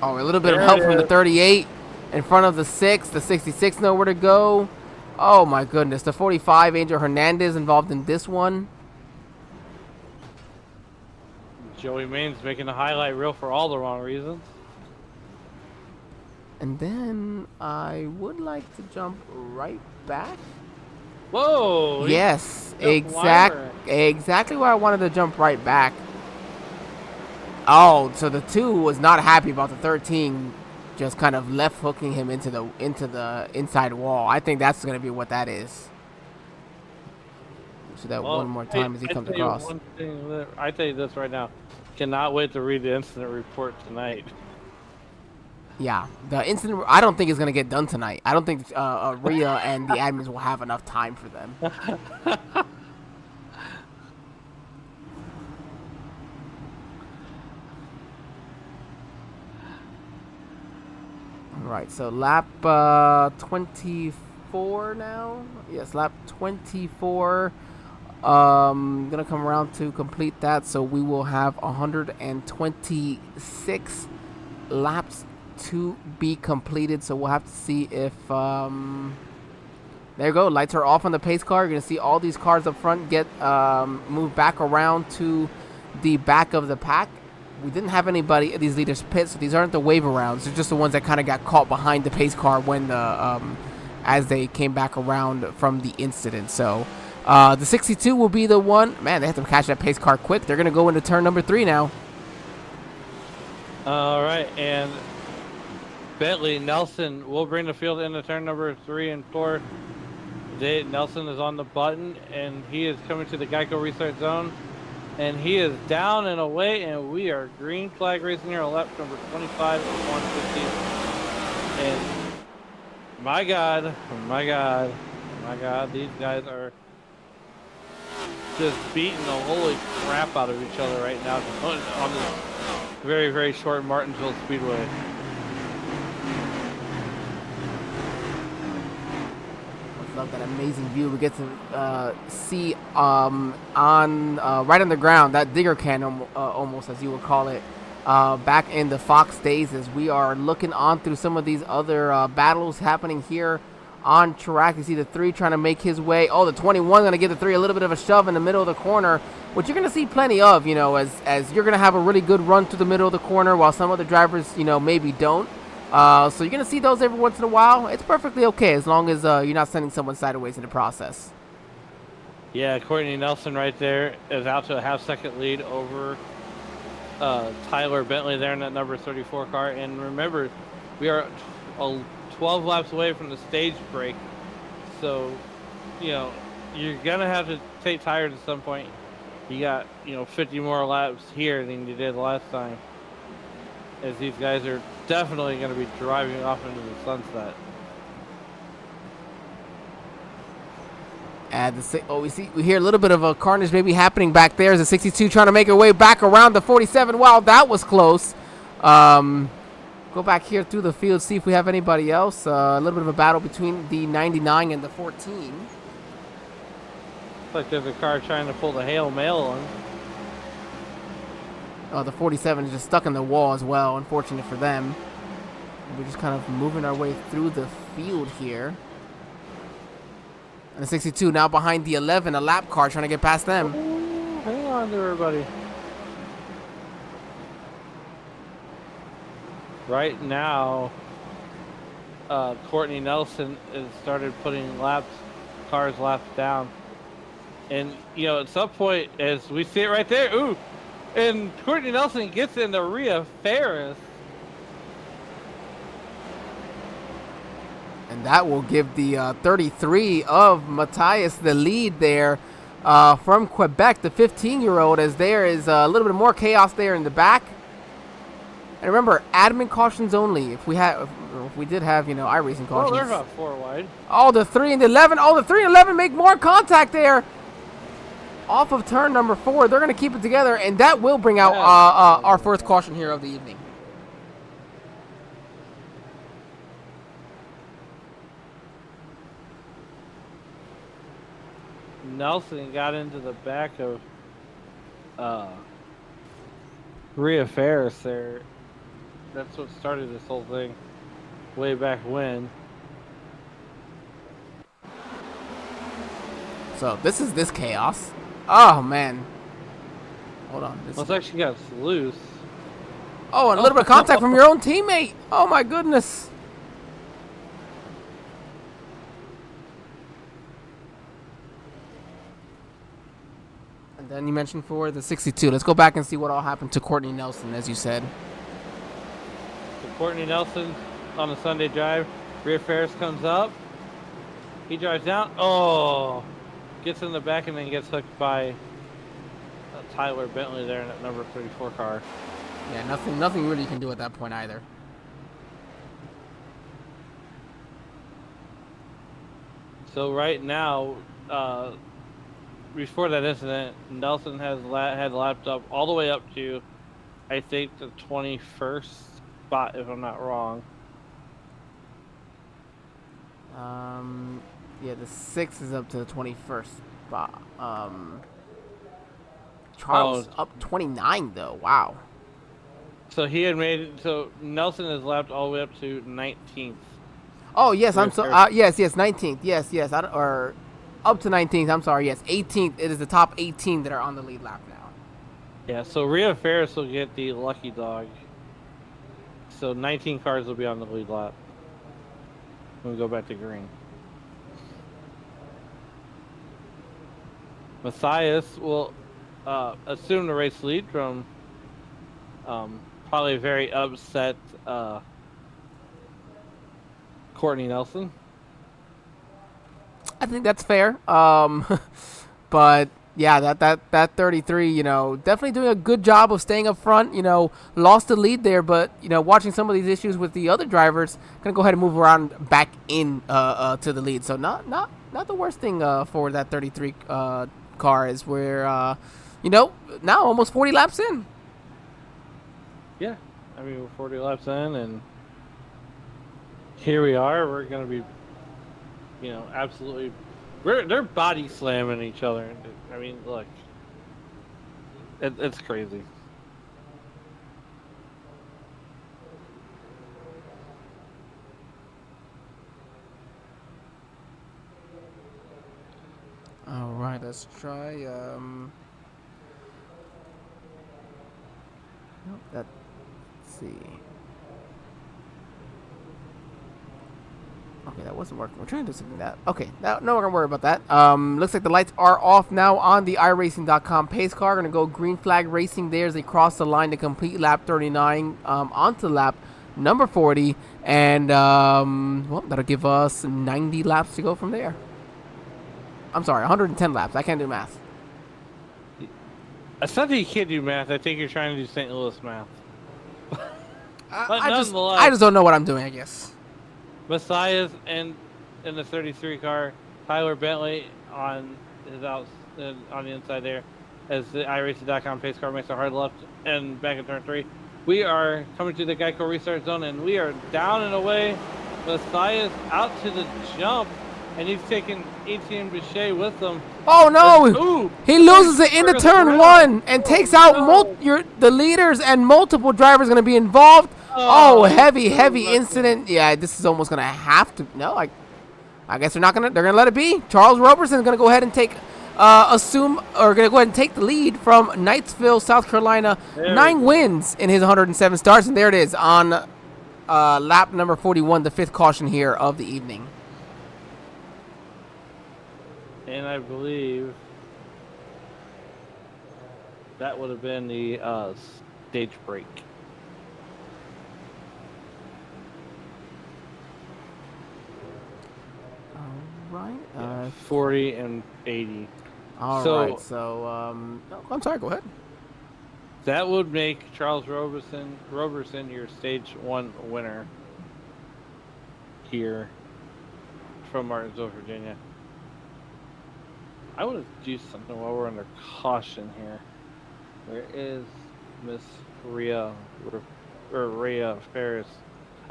Speaker 1: Oh, a little bit of help from the 38 in front of the 6. The 66 nowhere to go. Oh my goodness. The 45, Angel Hernandez involved in this one.
Speaker 2: Joey Maines making the highlight reel for all the wrong reasons.
Speaker 1: And then I would like to jump right back.
Speaker 2: Whoa!
Speaker 1: Yes, exactly where I wanted to jump right back. Oh, so the 2 was not happy about the 13 just kind of left hooking him into the inside wall. I think that's going to be what that is. So that one more time as he comes across.
Speaker 2: I tell you this right now. Cannot wait to read the incident report tonight.
Speaker 1: Yeah, the incident, I don't think it's going to get done tonight. I don't think Rhea and the admins will have enough time for them. Right, so lap 24 now. Yes, lap 24. Gonna come around to complete that, so we will have 126 laps to be completed. So we'll have to see if there you go. Lights are off on the pace car. You're gonna see all these cars up front get moved back around to the back of the pack. We didn't have anybody these leaders pit, so these aren't the wave arounds. They're just the ones that kind of got caught behind the pace car when the as they came back around from the incident. So the 62 will be the one. Man, they have to catch that pace car quick. They're gonna go into turn number 3 now.
Speaker 2: All right, and Bentley Nelson will bring the field into turn number 3 and 4. Nelson is on the button, and he is coming to the Geico restart zone. And he is down and away, and we are green flag racing here on lap number 25 of 150. And my God, these guys are just beating the holy crap out of each other right now on this very, very short Martinsville Speedway.
Speaker 1: Love that amazing view we get to see on right on the ground, that digger can almost, as you would call it, back in the Fox days, as we are looking on through some of these other battles happening here on track. You see the 3 trying to make his way. Oh, the 21 going to give the 3 a little bit of a shove in the middle of the corner, which you're going to see plenty of, you know, as you're going to have a really good run through the middle of the corner while some other drivers, you know, maybe don't. So you're going to see those every once in a while. It's perfectly okay as long as you're not sending someone sideways in the process.
Speaker 2: Yeah, Courtney Nelson right there is out to a half-second lead over Tyler Bentley there in that number 34 car. And remember, we are 12 laps away from the stage break. So, you know, you're going to have to take tires at some point. You got, you know, 50 more laps here than you did last time, as these guys are definitely going to be driving off into the sunset.
Speaker 1: And we hear a little bit of a carnage maybe happening back there as the 62 trying to make her way back around the 47. Wow, that was close. Go back here through the field, see if we have anybody else. A little bit of a battle between the 99 and the 14.
Speaker 2: Looks like there's a car trying to pull the Hail Mail on.
Speaker 1: The 47 is just stuck in the wall as well. Unfortunate for them. We're just kind of moving our way through the field here. And the 62 now behind the 11, a lap car trying to get past them.
Speaker 2: Ooh, hang on there, everybody. Right now, Courtney Nelson has started putting cars laps down. And, you know, at some point, as we see it right there, ooh, and Courtney Nelson gets into Rhea Ferris.
Speaker 1: And that will give the 33 of Matthias the lead there from Quebec, the 15-year-old, as there is a little bit more chaos there in the back. And remember, admin cautions only. If we did have, you know, iRacing cautions.
Speaker 2: Oh, they're about 4 wide.
Speaker 1: Oh, the 3 and the 11. Oh, the 3 and 11 make more contact there. Off of turn number 4, they're going to keep it together, and that will bring out our first caution here of the evening.
Speaker 2: Nelson got into the back of Rhea Ferris there. That's what started this whole thing way back when.
Speaker 1: So this is this chaos. Oh, man. Hold on.
Speaker 2: Looks like she got loose.
Speaker 1: Oh, and a little bit of contact from your own teammate. Oh, my goodness. And then you mentioned for the 62. Let's go back and see what all happened to Courtney Nelson, as you said.
Speaker 2: So Courtney Nelson on the Sunday drive. Rhea Ferris comes up. He drives down. Oh, gets in the back and then gets hooked by Tyler Bentley there in that number 34 car.
Speaker 1: Yeah, nothing really you can do at that point either.
Speaker 2: So right now, before that incident, Nelson had lapped up all the way up to, I think, the 21st spot, if I'm not wrong.
Speaker 1: Yeah, the 6 is up to the 21st spot.
Speaker 2: Oh,
Speaker 1: Charles up 29 though. Wow.
Speaker 2: so he had made so Nelson has lapped all the way up to 19th.
Speaker 1: Oh yes,
Speaker 2: Ria
Speaker 1: I'm so.
Speaker 2: Ferris.
Speaker 1: Yes, 19th. Yes. Or up to 19th. I'm sorry. Yes, 18th. It is the top 18 that are on the lead lap now.
Speaker 2: Yeah, so Ria Ferris will get the lucky dog. So 19 cars will be on the lead lap. We'll go back to green. Matthias will assume the race lead from probably a very upset Courtney Nelson.
Speaker 1: I think that's fair. But yeah, that 33, definitely doing a good job of staying up front. Lost the lead there, but watching some of these issues with the other drivers, gonna go ahead and move around back in to the lead. So not the worst thing for that 33 car is where now almost 40 laps in.
Speaker 2: Yeah, I mean we're 40 laps in, and here we are. We're gonna be, absolutely. They're body slamming each other. I mean, look, it's crazy.
Speaker 1: All right, let's try. Nope, let's see. Okay, that wasn't working. We're trying to do something that. Okay, no, we're gonna worry about that. Looks like the lights are off now on the iRacing.com pace car. Gonna go green flag racing there as they cross the line to complete lap 39 onto lap number 40, and that'll give us 90 laps to go from there. I'm sorry, 110 laps. I can't do math.
Speaker 2: It's not that you can't do math. I think you're trying to do St. Louis math.
Speaker 1: I just don't know what I'm doing, I guess.
Speaker 2: Messiah's in the 33 car. Tyler Bentley on his on the inside there, as the iRacing.com pace car makes a hard left and back in turn 3. We are coming to the Geico restart zone, and we are down and away. Messiah's out to the jump, and he's taking Etienne Boucher with him.
Speaker 1: Oh no!
Speaker 2: Ooh,
Speaker 1: He loses it into turn 1 and takes out the leaders, and multiple drivers going to be involved. Oh, heavy incident. Yeah, this is almost gonna have to. No, I guess they're gonna let it be. Charles Roberson's gonna go ahead and take the lead from Knightsville, South Carolina. 9 wins in his 107 starts, and there it is on lap number 41, the 5th caution here of the evening.
Speaker 2: And I believe that would have been the stage break.
Speaker 1: Right.
Speaker 2: 40 and 80.
Speaker 1: All right. So, I'm sorry. Go ahead.
Speaker 2: That would make Charles Roberson your stage 1 winner here from Martinsville, Virginia. I want to do something while we're under caution here. Where is Miss Rhea Ferris?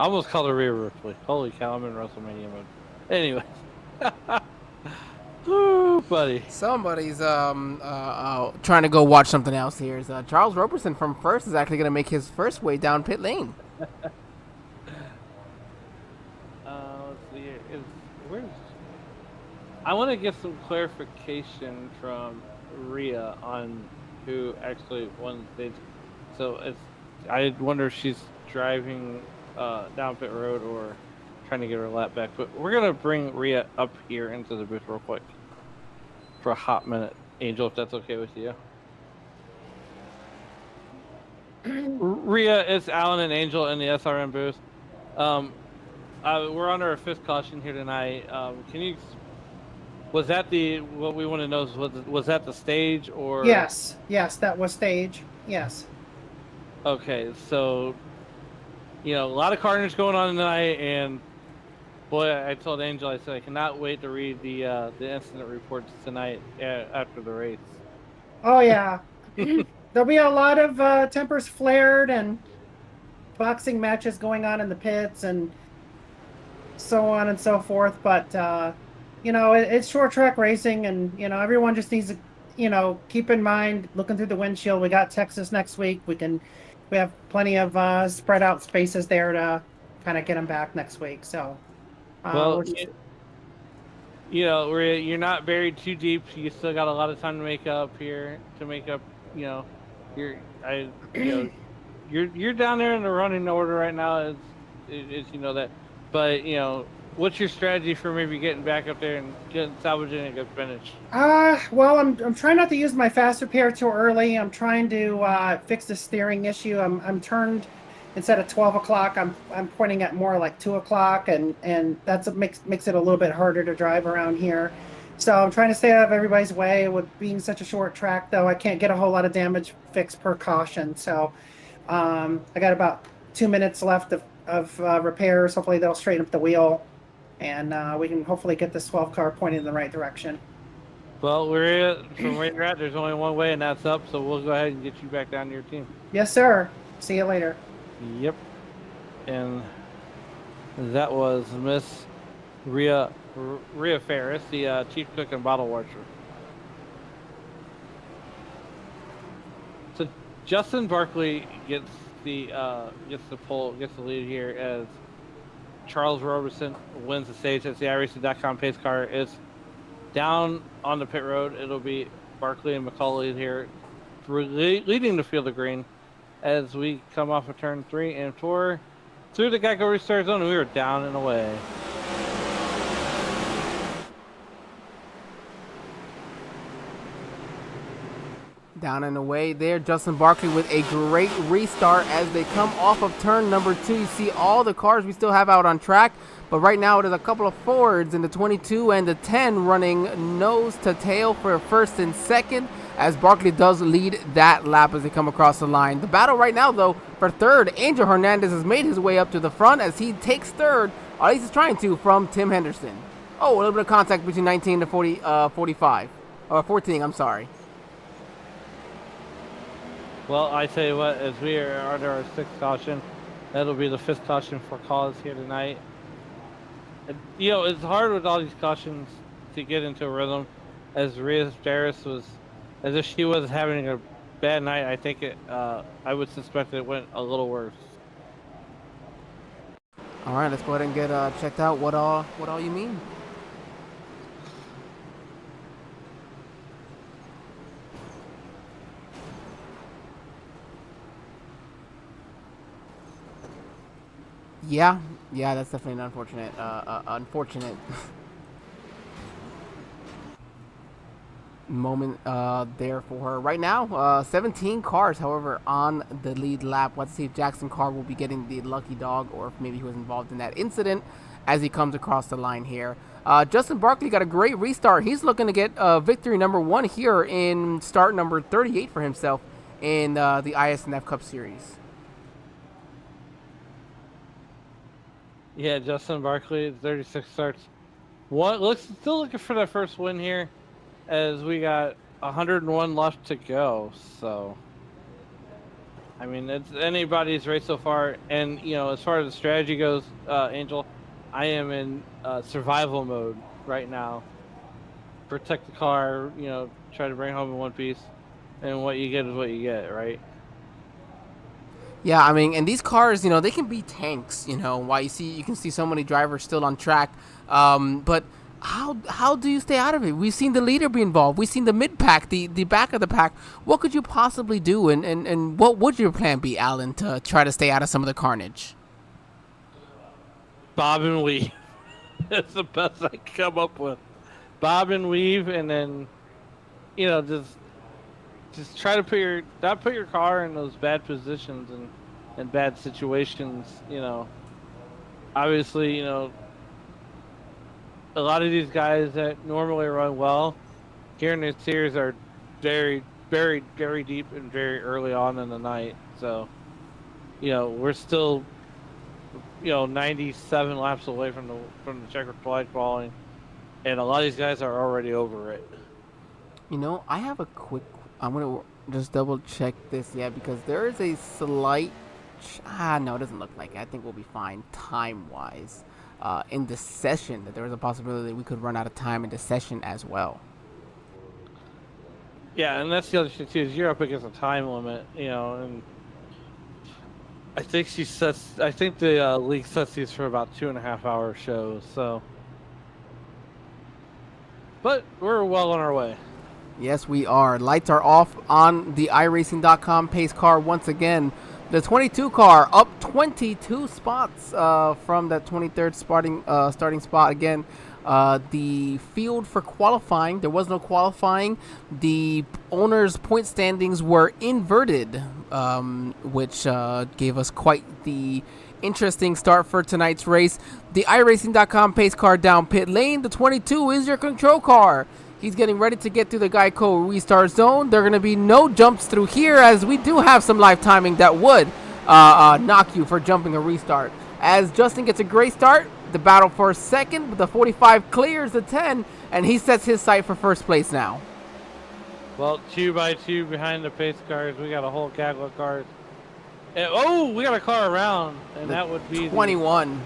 Speaker 2: I almost called her Rhea Ripley. Holy cow, I'm in WrestleMania mode. Anyway. Ooh, buddy.
Speaker 1: Somebody's trying to go watch something else here. Charles Roberson from first is actually going to make his first way down pit lane.
Speaker 2: Let's see here. I want to get some clarification from Rhea on who actually won the stage. So I wonder if she's driving down pit road or trying to get her lap back. But we're gonna bring Rhea up here into the booth real quick for a hot minute, Angel, if that's okay with you. Rhea, it's Alan and Angel in the SRM booth. We're under our 5th caution here tonight. Was that what we want to know is was that the stage or?
Speaker 6: Yes, that was stage. Yes.
Speaker 2: Okay, so a lot of carnage going on tonight, and boy, I told Angel, I said I cannot wait to read the incident reports tonight after the race.
Speaker 6: Oh yeah, there'll be a lot of tempers flared and boxing matches going on in the pits, and so on and so forth. But it's short track racing, and everyone just needs to keep in mind looking through the windshield. We got Texas next week. We have plenty of spread out spaces there to kind of get them back next week. So
Speaker 2: Well,
Speaker 6: we're just,
Speaker 2: you're not buried too deep. You still got a lot of time to make up here. To make up, you know, you're I, you know, you're down there in the running order right now. Is that, but what's your strategy for maybe getting back up there and salvaging a good finish?
Speaker 6: well, I'm trying not to use my fast repair too early. I'm trying to fix the steering issue. I'm turned instead of 12 o'clock. I'm pointing at more like 2 o'clock, and that's makes it a little bit harder to drive around here. So I'm trying to stay out of everybody's way. With being such a short track, though, I can't get a whole lot of damage fixed per caution. So I got about 2 minutes left of repairs. Hopefully they'll straighten up the wheel, and we can hopefully get this 12 car pointed in the right direction.
Speaker 2: Well, from where you're at, there's only one way, and that's up. So we'll go ahead and get you back down to your team.
Speaker 6: Yes, sir. See you later.
Speaker 2: Yep. And that was Miss Rhea Ferris, the chief cook and bottle washer. So Justin Barkley gets the lead here as Charles Roberson wins the stage as the iRacing.com pace car is down on the pit road. It'll be Barkley and McCauley here leading the field of green as we come off of turn 3 and 4 through the Geico restart zone. We were down and away.
Speaker 1: Down and away there, Justin Barkley with a great restart as they come off of turn number 2. You see all the cars we still have out on track, but right now there's a couple of Fords in the 22 and the 10 running nose to tail for first and second as Barkley does lead that lap as they come across the line. The battle right now, though, for third, Angel Hernandez has made his way up to the front as he takes third, or at least he's trying to, from Tim Henderson. Oh, a little bit of contact between 19 to 45, or 14, I'm sorry.
Speaker 2: Well, I tell you what, as we are under our 6th caution, that'll be the 5th caution for cause here tonight. And, it's hard with all these cautions to get into a rhythm. As Rhea Ferris was, as if she was having a bad night, I think I would suspect it went a little worse.
Speaker 1: All right, let's go ahead and get checked out what all you mean. Yeah, that's definitely an unfortunate moment there for her. Right now, 17 cars, however, on the lead lap. Let's see if Jackson Carr will be getting the lucky dog, or if maybe he was involved in that incident as he comes across the line here. Justin Barkley got a great restart. He's looking to get victory number 1 here in start number 38 for himself in the iSNF Cup Series.
Speaker 2: Yeah, Justin Barkley, 36 starts. Still looking for that first win here, as we got 101 left to go. So, I mean, it's anybody's race so far. And as far as the strategy goes, Angel, I am in survival mode right now. Protect the car, try to bring home in one piece, and what you get is what you get, right?
Speaker 1: Yeah, I mean, and these cars, they can be tanks, why you can see so many drivers still on track. But how do you stay out of it? We've seen the leader be involved. We've seen the mid-pack, the back of the pack. What could you possibly do, and what would your plan be, Alan, to try to stay out of some of the carnage?
Speaker 2: Bob and weave. That's the best I can come up with. Bob and weave, and then, just try to not put your car in those bad positions and bad situations. Obviously, a lot of these guys that normally run well here in this series are very, very, very deep and very early on in the night. So, we're still, 97 laps away from the checkered flag falling, and a lot of these guys are already over it.
Speaker 1: I have a quick. I'm gonna just double check this, because there is a slight. No, it doesn't look like it. I think we'll be fine time-wise. in the session, that there was a possibility that we could run out of time in the session as well.
Speaker 2: Yeah, and that's the other thing too. Is you're up against a time limit, and I think the league sets these for about 2.5-hour shows. So, but we're well on our way.
Speaker 1: Yes, we are. Lights are off on the iRacing.com pace car once again. The 22 car up 22 spots from that 23rd starting spot again. The field for qualifying, there was no qualifying. The owners' point standings were inverted, which gave us quite the interesting start for tonight's race. The iRacing.com pace car down pit lane. The 22 is your control car. He's getting ready to get through the Geico restart zone. There are going to be no jumps through here, as we do have some live timing that would knock you for jumping a restart. As Justin gets a great start, the battle for a second, but the 45 clears the 10, and he sets his sight for first place now.
Speaker 2: Well, 2 by 2 behind the pace cars. We got a whole gaggle of cars. And, we got a car around, and that would be
Speaker 1: 21.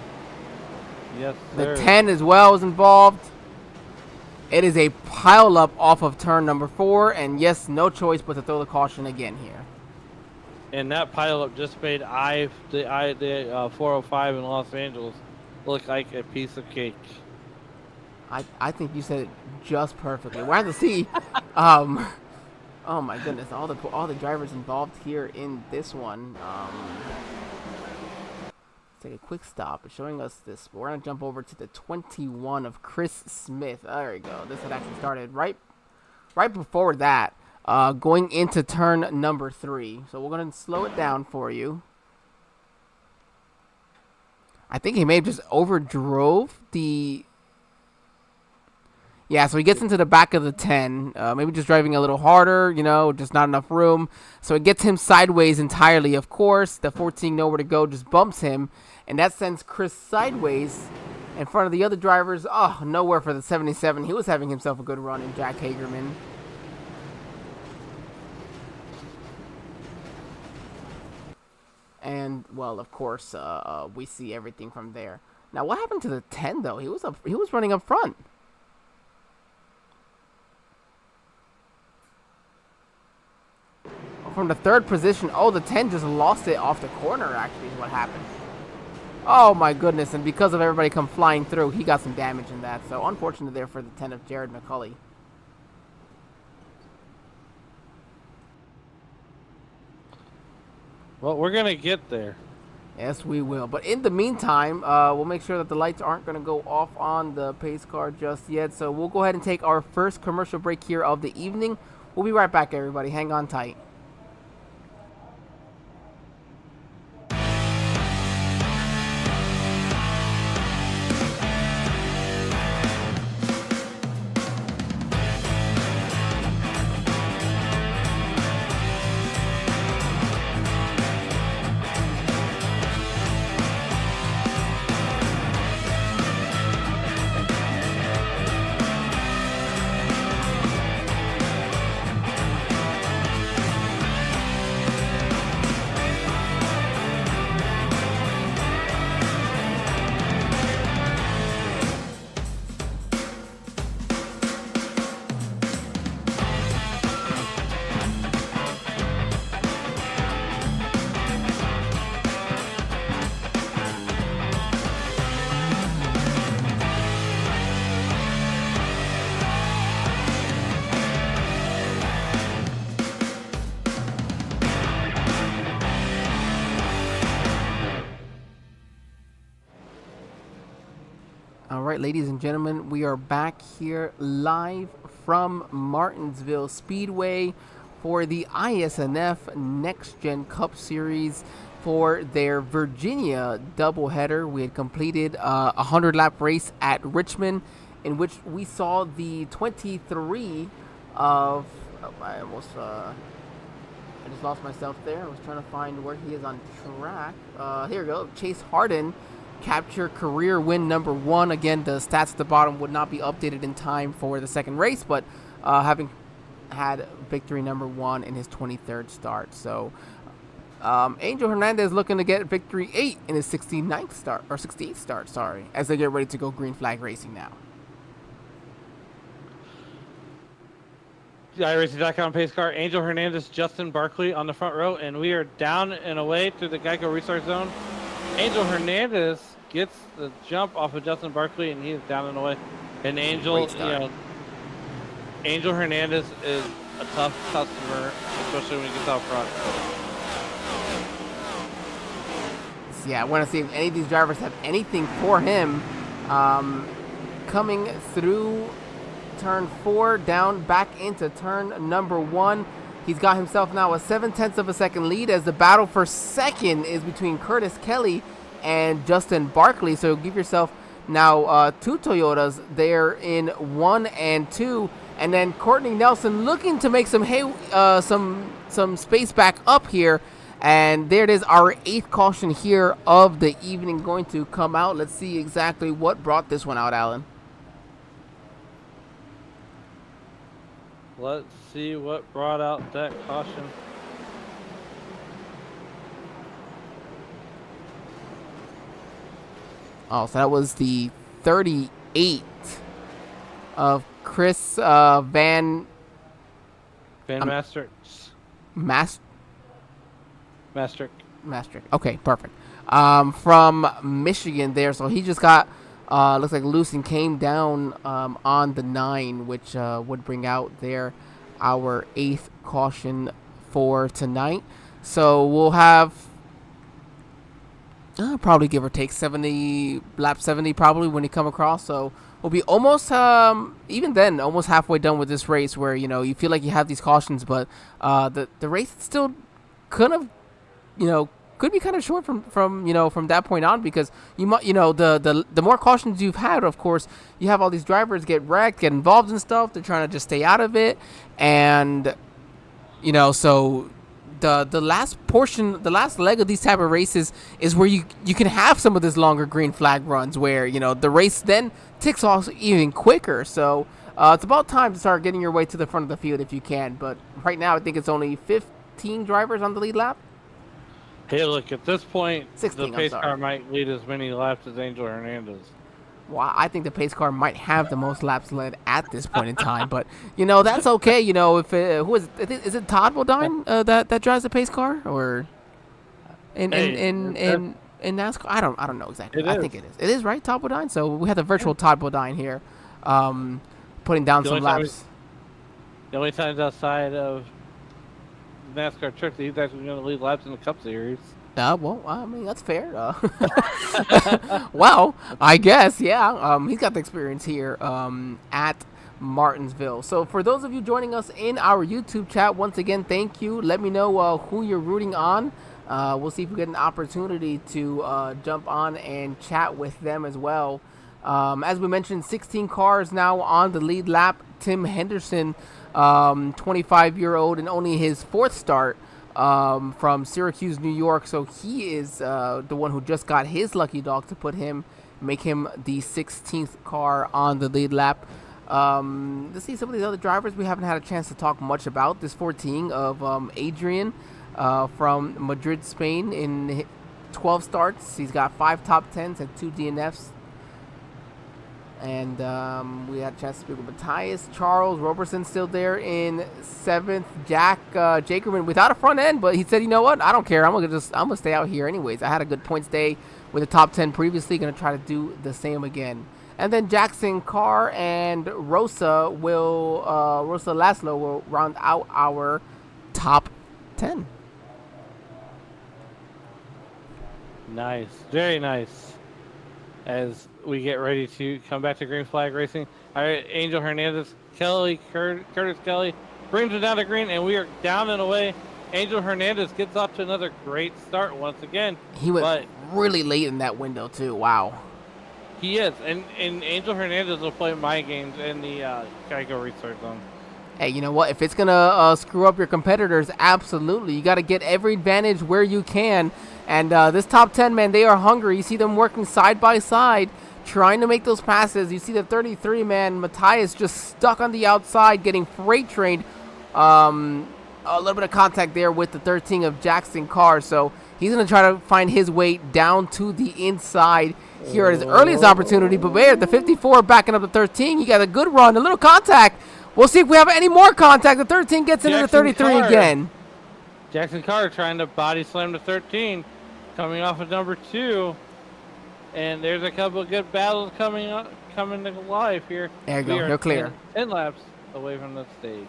Speaker 2: Yes,
Speaker 1: the
Speaker 2: sir.
Speaker 1: 10 as well is involved. It is a pile up off of turn number 4, and yes, no choice but to throw the caution again here.
Speaker 2: And that pileup just made the 405 in Los Angeles look like a piece of cake.
Speaker 1: I think you said it just perfectly. We're going to see. Oh my goodness, all the drivers involved here in this one. Take a quick stop. It's showing us this. We're going to jump over to the 21 of Chris Smith. There we go. This had actually started right before that, going into turn number 3. So we're going to slow it down for you. I think he may have just overdrove the... Yeah, so he gets into the back of the 10, maybe just driving a little harder, just not enough room. So it gets him sideways entirely, of course. The 14 nowhere to go just bumps him. And that sends Chris sideways in front of the other drivers. Oh, nowhere for the 77. He was having himself a good run in Jack Hagerman. And, well, of course, we see everything from there. Now, what happened to the 10, though? He was running up front. From the 3rd position. Oh, the 10 just lost it off the corner, actually, is what happened. Oh, my goodness. And because of everybody come flying through, he got some damage in that. So, unfortunate there for the 10 of Jared McCulley.
Speaker 2: Well, we're going to get there.
Speaker 1: Yes, we will. But in the meantime, we'll make sure that the lights aren't going to go off on the pace car just yet. So, we'll go ahead and take our first commercial break here of the evening. We'll be right back, everybody. Hang on tight. All right, ladies and gentlemen, we are back here live from Martinsville Speedway for the iSNF NextGen Cup Series for their Virginia doubleheader. We had completed a 100-lap race at Richmond, in which we saw the 23 of... Oh, I just lost myself there. I was trying to find where he is on track. Here we go. Chase Harden capture career win number 1. Again, the stats at the bottom would not be updated in time for the second race, but having had victory number 1 in his 23rd start. So Angel Hernandez looking to get victory 8 in his 69th start, or 68th start, sorry, as they get ready to go green flag racing now.
Speaker 2: iRacing.com pace car, Angel Hernandez, Justin Barkley on the front row, and we are down and away through the Geico restart zone. Angel Hernandez gets the jump off of Justin Barkley, and he is down and away. And Angel, Angel Hernandez is a tough customer, especially when he gets out front.
Speaker 1: Yeah, I want to see if any of these drivers have anything for him. Coming through turn 4, down back into turn number 1. He's got himself now a 0.7 of a second lead as the battle for second is between Curtis Kelly and Justin Barkley. So give yourself now 2 Toyotas there in 1 and 2. And then Courtney Nelson looking to make some some space back up here. And there it is, our 8th caution here of the evening going to come out. Let's see exactly what brought this one out, Alan.
Speaker 2: Let's see what brought out that caution.
Speaker 1: Oh, so that was the 38 of Chris Van
Speaker 2: Maastricht.
Speaker 1: Maastricht. Okay, perfect. From Michigan there. So he just got, looks like loose and came down on the 9, which would bring out there our 8th caution for tonight. So we'll have probably give or take 70, lap 70 probably when he come across. So we'll be almost, even then, almost halfway done with this race where, you know, you feel like you have these cautions, but the race still kind of, you know, could be kind of short from that point on, because you might, you know, the more cautions you've had, of course, you have all these drivers get wrecked, get involved in stuff. They're trying to just stay out of it, and you know, so the last portion, the last leg of these type of races is where you can have some of this longer green flag runs where, you know, the race then ticks off even quicker. So it's about time to start getting your way to the front of the field if you can. But right now, I think it's only 15 drivers on the lead lap.
Speaker 2: Hey, look, at this point,
Speaker 1: 16,
Speaker 2: the pace car might lead as many laps as Angel Hernandez.
Speaker 1: Well, I think the pace car might have the most laps led at this point in time, but you know, that's okay. You know, if who is it? Is it Todd Bodine that drives the pace car, or in NASCAR? I don't know exactly. I think it is. It is, right, Todd Bodine. So we have the virtual Todd Bodine here, putting down some laps.
Speaker 2: The only times outside of NASCAR truck that he's actually going to lead laps in the Cup Series.
Speaker 1: Well, I mean, that's fair. Well, I guess, yeah. He's got the experience here at Martinsville. So for those of you joining us in our YouTube chat, once again, thank you. Let me know who you're rooting on. We'll see if we get an opportunity to jump on and chat with them as well. As we mentioned, 16 cars now on the lead lap. Tim Henderson, 25-year-old, and only his 4th start. From Syracuse, New York. So he is the one who just got his lucky dog to make him the 16th car on the lead lap. Let's see some of these other drivers we haven't had a chance to talk much about. This 14 of Adrian from Madrid, Spain, in 12 starts. He's got 5 top 10s and 2 DNFs. And we had a chance to speak with Matthias. Charles Roberson still there in 7th. Jack Jakerman without a front end, but he said, you know what? I don't care. I'm gonna stay out here anyways. I had a good points day with the top 10 previously. Gonna try to do the same again. And then Jackson Carr and Rosa Laszlo will round out our top 10.
Speaker 2: Nice, very nice. As we get ready to come back to green flag racing. All right, Angel Hernandez, Curtis Kelly brings it down to green, and we are down and away. Angel Hernandez gets off to another great start once again.
Speaker 1: He went really late in that window too. Wow.
Speaker 2: He is, and Angel Hernandez will play my games in the Geico restart zone.
Speaker 1: Hey, you know what? If it's gonna screw up your competitors, absolutely. You got to get every advantage where you can. And this top 10, man, they are hungry. You see them working side by side, trying to make those passes. You see the 33, man, Matthias just stuck on the outside, getting freight trained. a little bit of contact there with the 13 of Jackson Carr. So he's going to try to find his way down to the inside here at his earliest opportunity. But there, the 54 backing up the 13. He got a good run, a little contact. We'll see if we have any more contact. The 13 gets into the 33
Speaker 2: Carr.
Speaker 1: again.
Speaker 2: Jackson Carr trying to body slam the 13, coming off of number 2. And there's a couple of good battles coming to life here.
Speaker 1: There you go. They're clear.
Speaker 2: 10 laps away from the stage.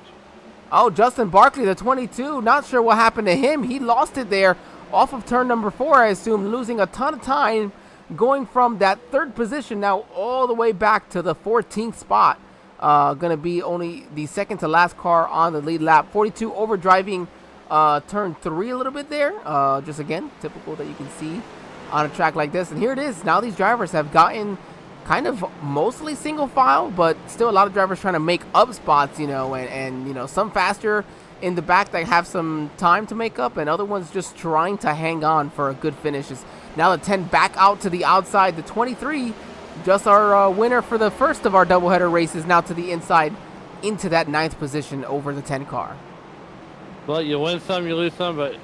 Speaker 1: Oh, Justin Barkley, the 22. Not sure what happened to him. He lost it there off of turn number 4, I assume, losing a ton of time, going from that 3rd position now all the way back to the 14th spot. Going to be only the second to last car on the lead lap. 42 overdriving turn 3 a little bit there. Just again, typical that you can see on a track like this. And here it is. Now these drivers have gotten kind of mostly single file, but still a lot of drivers trying to make up spots, you know, and you know, some faster in the back that have some time to make up, and other ones just trying to hang on for a good finish. Now the 10 back out to the outside. The 23, just our winner for the first of our doubleheader races, now to the inside into that 9th position over the 10 car.
Speaker 2: Well, you win some, you lose some, but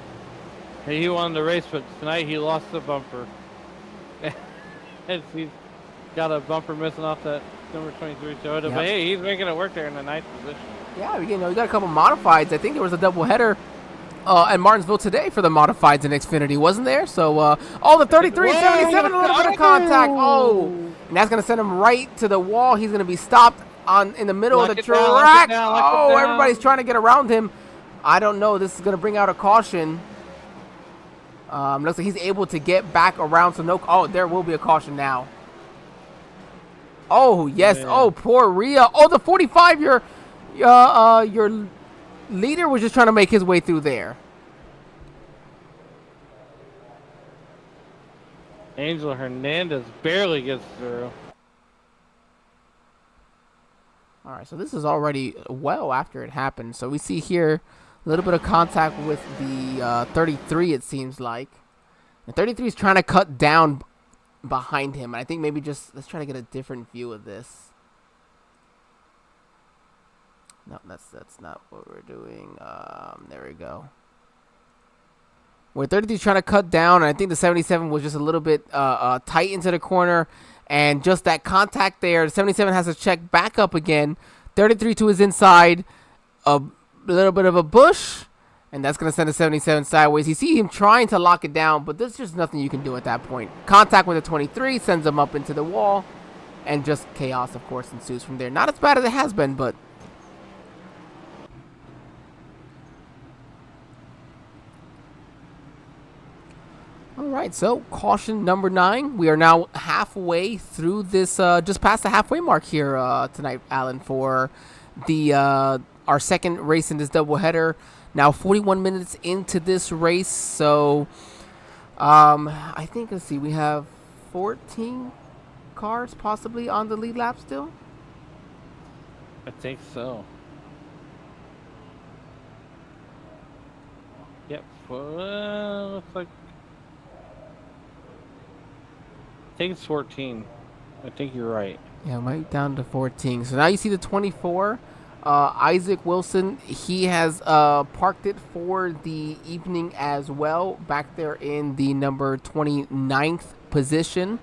Speaker 2: he won the race, but tonight he lost the bumper. He's got a bumper missing off that number 23 Toyota, but hey, he's making it work there in the 9th position.
Speaker 1: Yeah, you know, we got a couple modifieds. I think there was a doubleheader at Martinsville today for the modifieds in Xfinity, wasn't there? So, the 33, 77, a little bit of contact. Oh, and that's going to send him right to the wall. He's going to be stopped in the middle of the track. Oh, everybody's trying to get around him. I don't know. This is going to bring out a caution. Looks like he's able to get back around. So no. Oh, there will be a caution now. Oh yes. Man. Oh, poor Rhea. Oh, the 45. Your leader was just trying to make his way through there.
Speaker 2: Angel Hernandez barely gets through.
Speaker 1: All right. So this is already well after it happened. So we see here a little bit of contact with the 33, it seems like. And 33 is trying to cut down behind him. And I think maybe just let's try to get a different view of this. No, that's not what we're doing. There we go. Where 33 is trying to cut down, and I think the 77 was just a little bit tight into the corner. And just that contact there, the 77 has to check back up again. 33 to his inside. A little bit of a bush, and that's going to send the 77 sideways. You see him trying to lock it down, but there's just nothing you can do at that point. Contact with the 23 sends him up into the wall, and just chaos, of course, ensues from there. Not as bad as it has been, but all right, so caution number 9. We are now halfway through this, just past the halfway mark here tonight, Alan, for the our second race in this doubleheader. Now 41 minutes into this race, so I think, let's see, we have 14 cars possibly on the lead lap still.
Speaker 2: I think so. Yep. Well, looks like I think it's 14. I think you're right.
Speaker 1: Yeah, right down to 14. So now you see the 24. Isaac Wilson, he has parked it for the evening as well, back there in the number 29th position.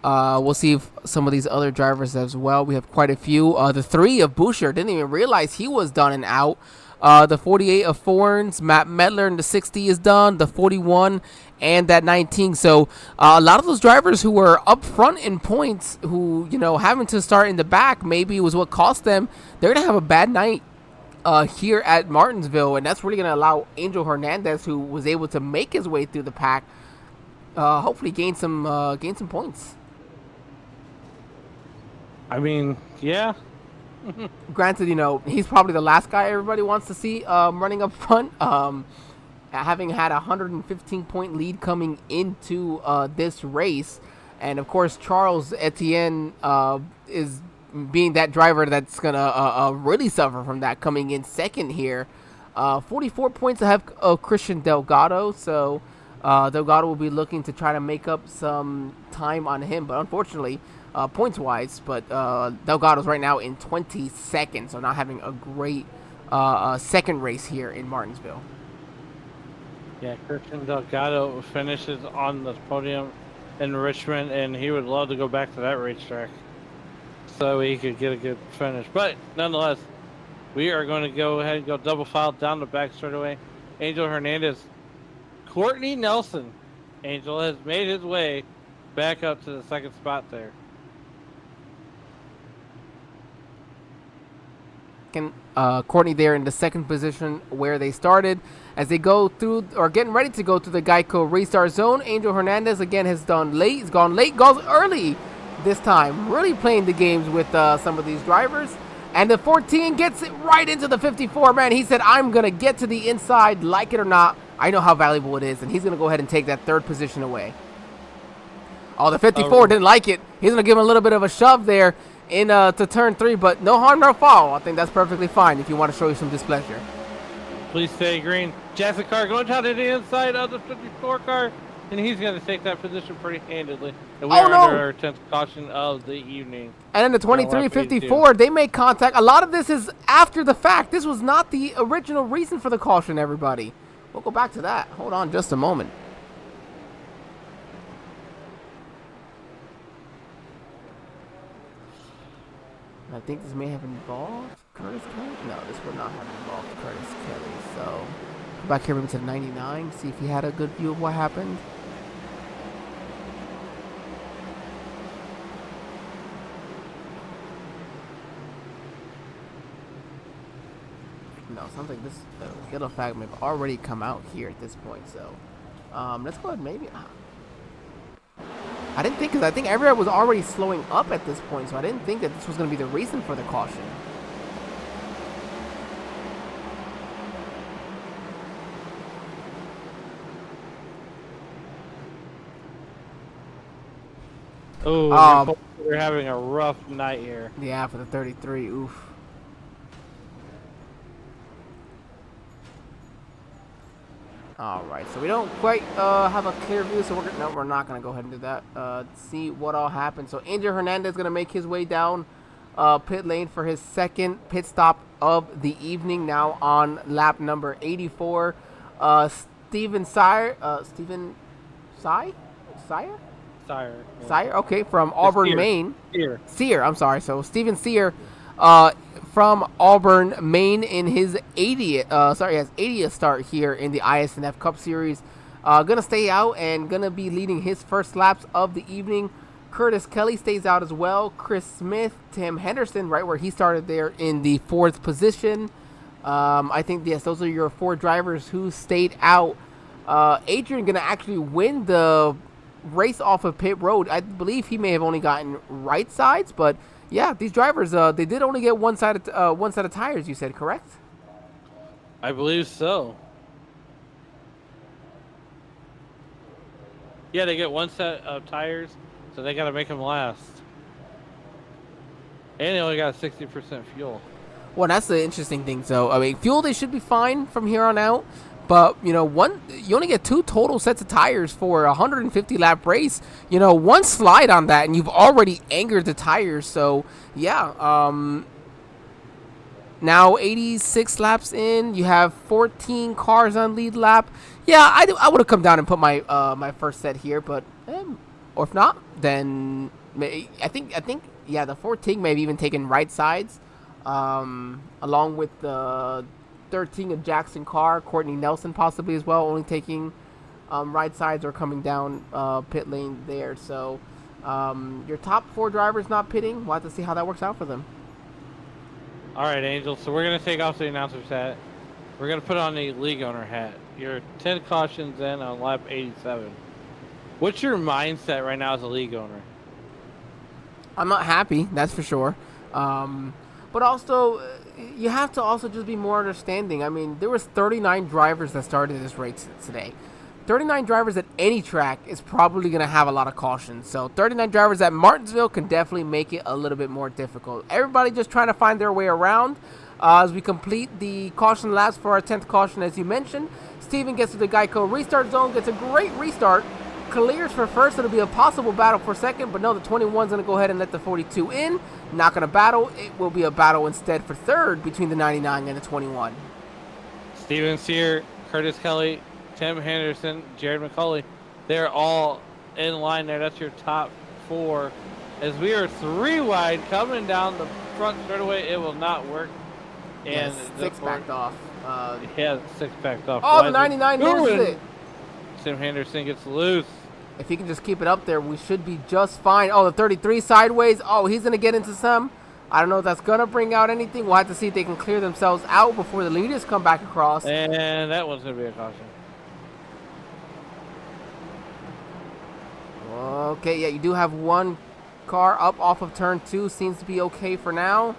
Speaker 1: We'll see if some of these other drivers as well. We have quite a few. The 3 of Boucher, didn't even realize he was done and out. The 48 of Forns, Matt Medler, and the 60 is done. The 41 and that 19. So a lot of those drivers who were up front in points, who, you know, having to start in the back maybe was what cost them. They're going to have a bad night here at Martinsville, and that's really going to allow Angel Hernandez, who was able to make his way through the pack, hopefully gain some points.
Speaker 2: I mean, yeah.
Speaker 1: Granted, you know, he's probably the last guy everybody wants to see running up front. Having had a 115-point lead coming into this race. And, of course, Charles Etienne is being that driver that's going to really suffer from that, coming in second here. 44 points ahead of Christian Delgado. So Delgado will be looking to try to make up some time on him. But, unfortunately, points-wise, but Delgado's right now in 22nd, so not having a great second race here in Martinsville.
Speaker 2: Yeah, Christian Delgado finishes on the podium in Richmond, and he would love to go back to that racetrack so he could get a good finish. But nonetheless, we are going to go ahead and go double file down the back straightaway. Angel Hernandez, Courtney Nelson. Angel has made his way back up to the second spot there.
Speaker 1: Courtney there in the second position where they started. As they go through, or getting ready to go through the Geico restart zone, Angel Hernandez again has done late. He's gone late, goes early this time. Really playing the games with some of these drivers. And the 14 gets it right into the 54, man. He said, I'm going to get to the inside, like it or not. I know how valuable it is, and he's going to go ahead and take that third position away. Oh, the 54 didn't like it. He's going to give him a little bit of a shove there in to turn 3, but no harm, no foul. I think that's perfectly fine if you want to show you some displeasure.
Speaker 2: Please stay green. Jackson Carr going down to the inside of the 54 car, and he's going to take that position pretty handedly. And we are under our 10th caution of the evening.
Speaker 1: And then the 23-54, they make contact. A lot of this is after the fact. This was not the original reason for the caution, everybody. We'll go back to that. Hold on just a moment. I think this may have involved Curtis Kelly. No, this would not have involved Curtis Kelly. So, go back here maybe to 99, see if he had a good view of what happened. No, something this yellow flag may have already come out here at this point. So, let's go ahead maybe. I didn't think, because I think everyone was already slowing up at this point, so I didn't think that this was going to be the reason for the caution.
Speaker 2: Oh, we're having a rough night here.
Speaker 1: Yeah, for the 33. Oof. All right, so we don't quite have a clear view, so we're not gonna go ahead and do that. See what all happened. So Angel Hernandez is gonna make his way down pit lane for his second pit stop of the evening. Now on lap number 84. Steven Sire. Sire. Okay, from Auburn, Maine. Sear. I'm sorry. So Steven Sear. From Auburn, Maine, in his 80th start here in the iSNF Cup Series. Gonna stay out and gonna be leading his first laps of the evening. Curtis Kelly stays out as well. Chris Smith, Tim Henderson, right where he started there in the 4th position. I think, yes, those are your 4 drivers who stayed out. Adrian gonna actually win the race off of pit road. I believe he may have only gotten right sides, but yeah, these drivers, they did only get one set of tires, you said, correct?
Speaker 2: I believe so. Yeah, they get one set of tires, so they got to make them last. And they only got 60% fuel.
Speaker 1: Well, that's the interesting thing. So, I mean, fuel, they should be fine from here on out. But, you know, you only get 2 total sets of tires for a 150-lap race. You know, one slide on that, and you've already angered the tires. So, yeah. Now 86 laps in. You have 14 cars on lead lap. Yeah, I would have come down and put my my first set here. But, or if not, then I think yeah, the 14 may have even taken right sides. Along with the 13 of Jackson Carr, Courtney Nelson possibly as well, only taking right sides or coming down pit lane there. So your top 4 drivers not pitting. We'll have to see how that works out for them.
Speaker 2: All right, Angel. So we're going to take off the announcer's hat. We're going to put on the league owner hat. You're 10 cautions in on lap 87. What's your mindset right now as a league owner?
Speaker 1: I'm not happy, that's for sure. But also, you have to also just be more understanding. I mean, there was 39 drivers that started this race today. 39 drivers at any track is probably going to have a lot of caution. So 39 drivers at Martinsville can definitely make it a little bit more difficult. Everybody just trying to find their way around as we complete the caution laps for our 10th caution, as you mentioned. Steven gets to the Geico restart zone, gets a great restart. clears for first, it'll be a possible battle for second, but no, the 21's going to go ahead and let the 42 in. Not going to battle. It will be a battle instead for third between the 99 and the 21.
Speaker 2: Steven Sear, Curtis Kelly, Tim Henderson, Jared McCauley, they're all in line there. That's your top 4. As we are 3 wide coming down the front straightaway, it will not work. And
Speaker 1: yes, 6 backed off.
Speaker 2: Yeah, 6 backed off.
Speaker 1: Oh, the 99 loses it.
Speaker 2: Tim Henderson gets loose.
Speaker 1: If he can just keep it up there, we should be just fine. Oh, the 33 sideways. Oh, he's going to get into some. I don't know if that's going to bring out anything. We'll have to see if they can clear themselves out before the leaders come back across.
Speaker 2: And that one's going to be a caution.
Speaker 1: Okay, yeah, you do have one car up off of turn 2. Seems to be okay for now.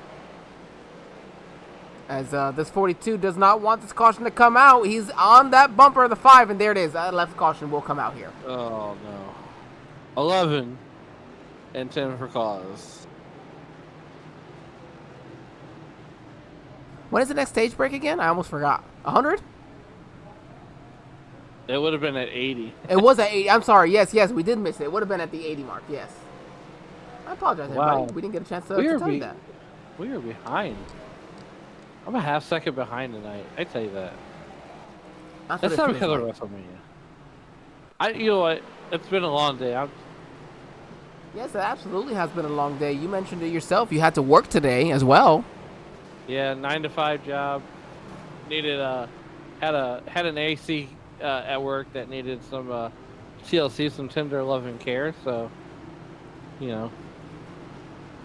Speaker 1: As this 42 does not want this caution to come out. He's on that bumper of the 5, and there it is. That left caution will come out here.
Speaker 2: Oh, no. 11 and 10 for cause.
Speaker 1: When is the next stage break again? I almost forgot. 100?
Speaker 2: It would have been at 80.
Speaker 1: It was at 80. I'm sorry. Yes, we did miss it. It would have been at the 80 mark. Yes. I apologize, everybody. We didn't get a chance to tell you that.
Speaker 2: We are behind. I'm a half second behind tonight. I tell you that. That's not because of WrestleMania. You know what? It's been a long day.
Speaker 1: Yes, it absolutely has been a long day. You mentioned it yourself. You had to work today as well.
Speaker 2: Yeah, 9 to 5 job. Needed had an AC at work that needed some TLC, some tender love and care. So, you know,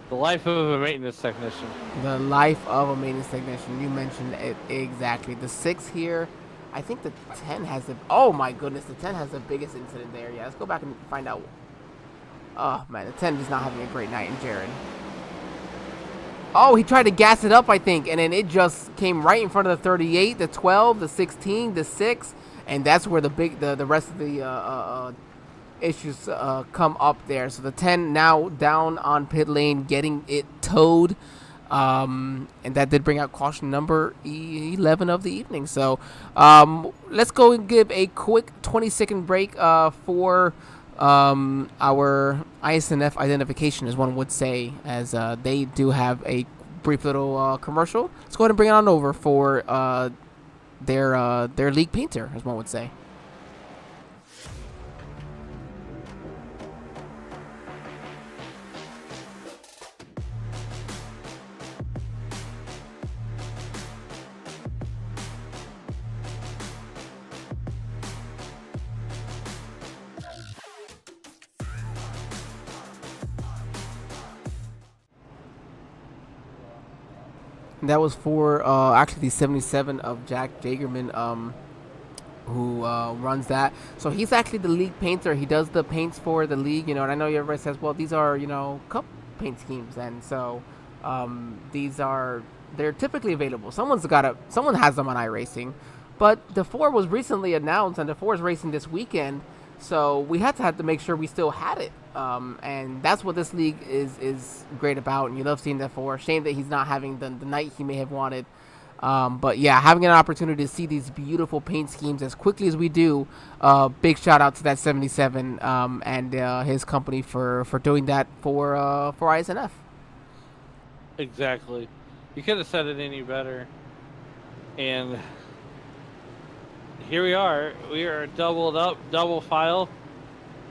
Speaker 2: the life of a maintenance technician.
Speaker 1: The life of a maintenance technician. You mentioned it exactly. The 6 here. I think the 10 has the. Oh my goodness, the 10 has the biggest incident there. Yeah, let's go back and find out. Oh man, the 10 is not having a great night in Jared. Oh, he tried to gas it up, I think, and then it just came right in front of the 38, the 12, the 16, the 6, and that's where the rest of the issues come up there. So the 10 now down on pit lane, getting it towed, and that did bring out caution number 11 of the evening. So let's go and give a quick 20-second break for our iSNF identification, as one would say, as they do have a brief little commercial. Let's go ahead and bring it on over for their league painter, as one would say. That was for actually the 77 of Jack Jagerman, who runs that. So he's actually the league painter. He does the paints for the league, you know. And I know everybody says, well, these are, you know, cup paint schemes, and so they're typically available. Someone has them on iRacing, but the 4 was recently announced, and the 4 is racing this weekend. So we had to make sure we still had it, and that's what this league is great about. And you love seeing that 4. Shame that he's not having the night he may have wanted. But yeah, having an opportunity to see these beautiful paint schemes as quickly as we do, big shout out to that 77 and his company for doing that for iSNF.
Speaker 2: Exactly. You could have said it any better. And here we are. We are doubled up, double file.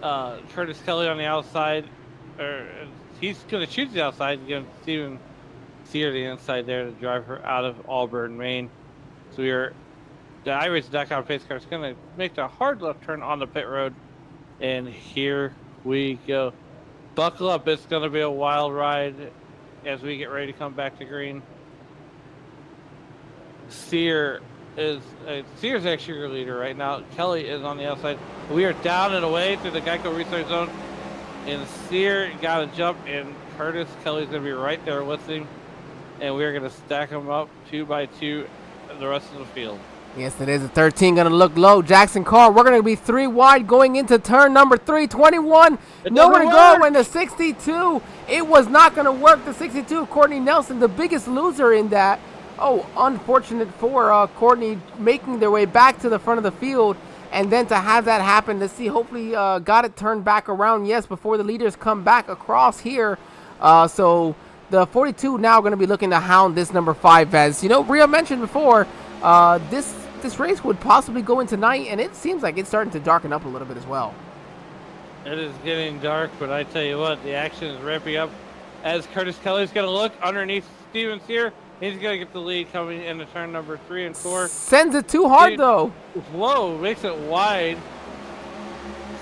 Speaker 2: Curtis Kelly on the outside. He's going to choose the outside and give Steven Sear the inside there to drive her out of Auburn, Maine. So the iRacing.com pace car is going to make the hard left turn on the pit road. And here we go. Buckle up. It's going to be a wild ride as we get ready to come back to green. Sears actually your leader right now. Kelly is on the outside. We are down and away through the Geico restart zone, and Sear got a jump, and Curtis Kelly's gonna be right there with him, and we're gonna stack them up 2 by 2 the rest of the field.
Speaker 1: Yes, it is. The 13 gonna look low. Jackson Carr, we're gonna be 3 wide going into turn number 3. 21, nowhere to go. And the 62, it was not gonna work. The 62, Courtney Nelson, the biggest loser in that. Oh, unfortunate for Courtney making their way back to the front of the field. And then to have that happen, let's see, hopefully got it turned back around, yes, before the leaders come back across here. So the 42 now going to be looking to hound this number 5, as, you know, Rhea mentioned before, this race would possibly go into night, and it seems like it's starting to darken up a little bit as well.
Speaker 2: It is getting dark, but I tell you what, the action is ramping up as Curtis Kelly's going to look underneath Stevens here. He's going to get the lead coming into turn number 3 and 4.
Speaker 1: Sends it too hard, though.
Speaker 2: Whoa, makes it wide.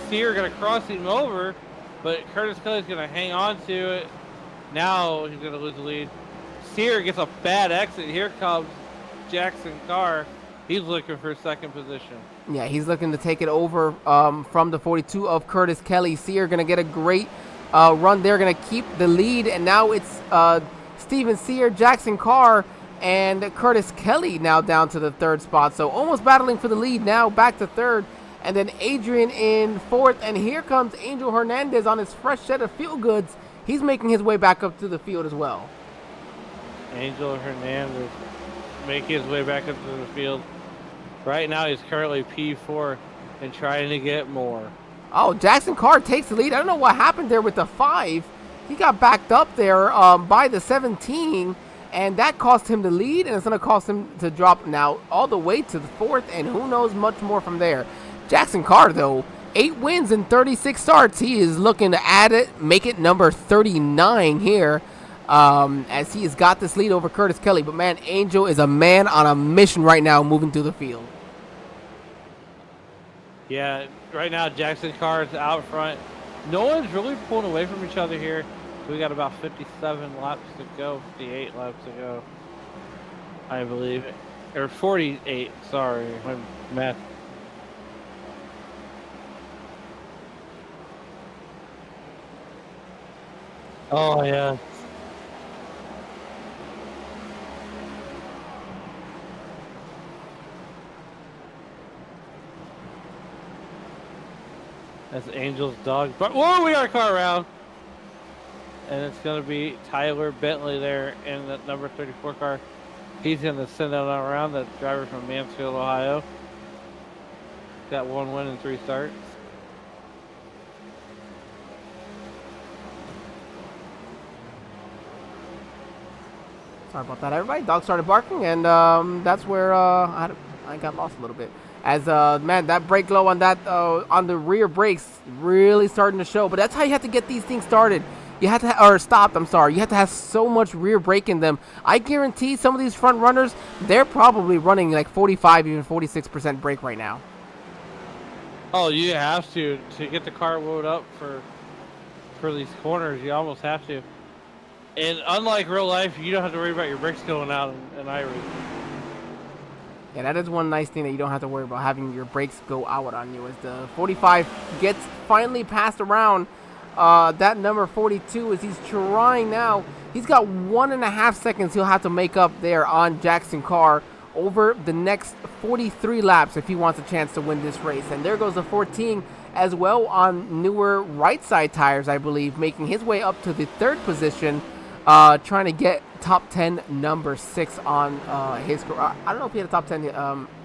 Speaker 2: Sear going to cross him over, but Curtis Kelly's going to hang on to it. Now he's going to lose the lead. Sear gets a bad exit. Here comes Jackson Carr. He's looking for second position.
Speaker 1: Yeah, he's looking to take it over from the 42 of Curtis Kelly. Sear going to get a great run there, going to keep the lead, and now it's Steven Sear, Jackson Carr, and Curtis Kelly now down to the 3rd spot. So almost battling for the lead now, back to 3rd, and then Adrian in 4th, and here comes Angel Hernandez on his fresh set of field goods. He's making his way back up to the field as well.
Speaker 2: Angel Hernandez making his way back up to the field. Right now he's currently P4 and trying to get more.
Speaker 1: Oh, Jackson Carr takes the lead. I don't know what happened there with the 5. He got backed up there by the 17, and that cost him the lead, and it's going to cost him to drop now all the way to the 4th, and who knows much more from there. Jackson Carr, though, 8 wins in 36 starts. He is looking to add it, make it number 39 here, as he has got this lead over Curtis Kelly. But, man, Angel is a man on a mission right now moving through the field.
Speaker 2: Yeah, right now Jackson Carr is out front. No one's really pulling away from each other here. We got about 57 laps to go, 58 laps to go, I believe. Or 48, sorry, my math. Oh, yeah. That's Angel's dog. But whoa, we got a car around. And it's going to be Tyler Bentley there in the number 34 car. He's going to send that around. The driver from Mansfield, Ohio. Got 1 win in 3 starts.
Speaker 1: Sorry about that, everybody. Dog started barking, and that's where I got lost a little bit. As man, that brake glow on that on the rear brakes really starting to show. But that's how you have to get these things started. You have to, or stopped. I'm sorry. You have to have so much rear brake in them. I guarantee some of these front runners, they're probably running like 45, even 46% brake right now.
Speaker 2: Oh, you have to get the car loaded up for these corners. You almost have to. And unlike real life, you don't have to worry about your brakes going out in iRacing.
Speaker 1: Yeah, that is one nice thing that you don't have to worry about, having your brakes go out on you. As the 45 gets finally passed around, that number 42, as he's trying now. He's got 1.5 seconds he'll have to make up there on Jackson Carr over the next 43 laps if he wants a chance to win this race. And there goes the 14 as well on newer right side tires, I believe, making his way up to the 3rd position, trying to get top 10 number 6 on his career. I don't know if he had a top 10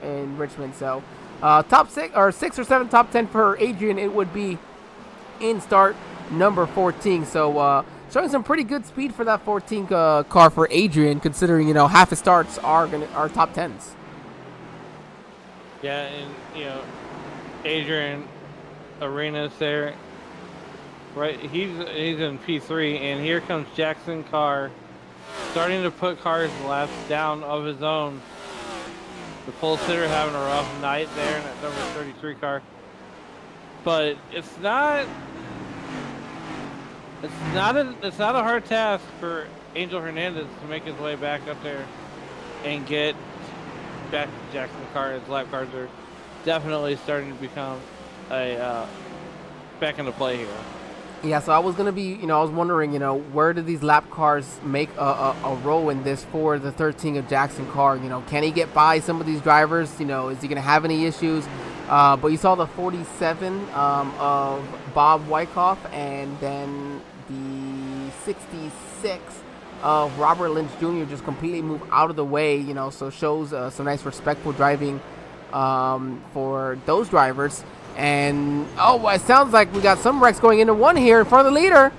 Speaker 1: in Richmond, so top 6 or 6 or 7 top 10 for Adrian it would be in start number 14. So showing some pretty good speed for that 14 car for Adrian, considering, you know, half his starts are top 10s.
Speaker 2: Yeah, and you know, Adrian Arenas there, right? He's in P3, and here comes Jackson Carr, starting to put cars laps down of his own. The pole sitter having a rough night there in that number 33 car, but it's not a hard task for Angel Hernandez to make his way back up there and get back to Jackson Carr. His lap cars are definitely starting to become a back into play here.
Speaker 1: Yeah, so I was going to be, I was wondering, where do these lap cars make a role in this for the 13 of Jackson Carr? Can he get by some of these drivers? Is he going to have any issues? But you saw the 47 of Bob Wyckoff, and then the 66 of Robert Lynch Jr. just completely move out of the way, so shows some nice respectful driving for those drivers. And oh, it sounds like we got some wrecks going into one here in front of the leader.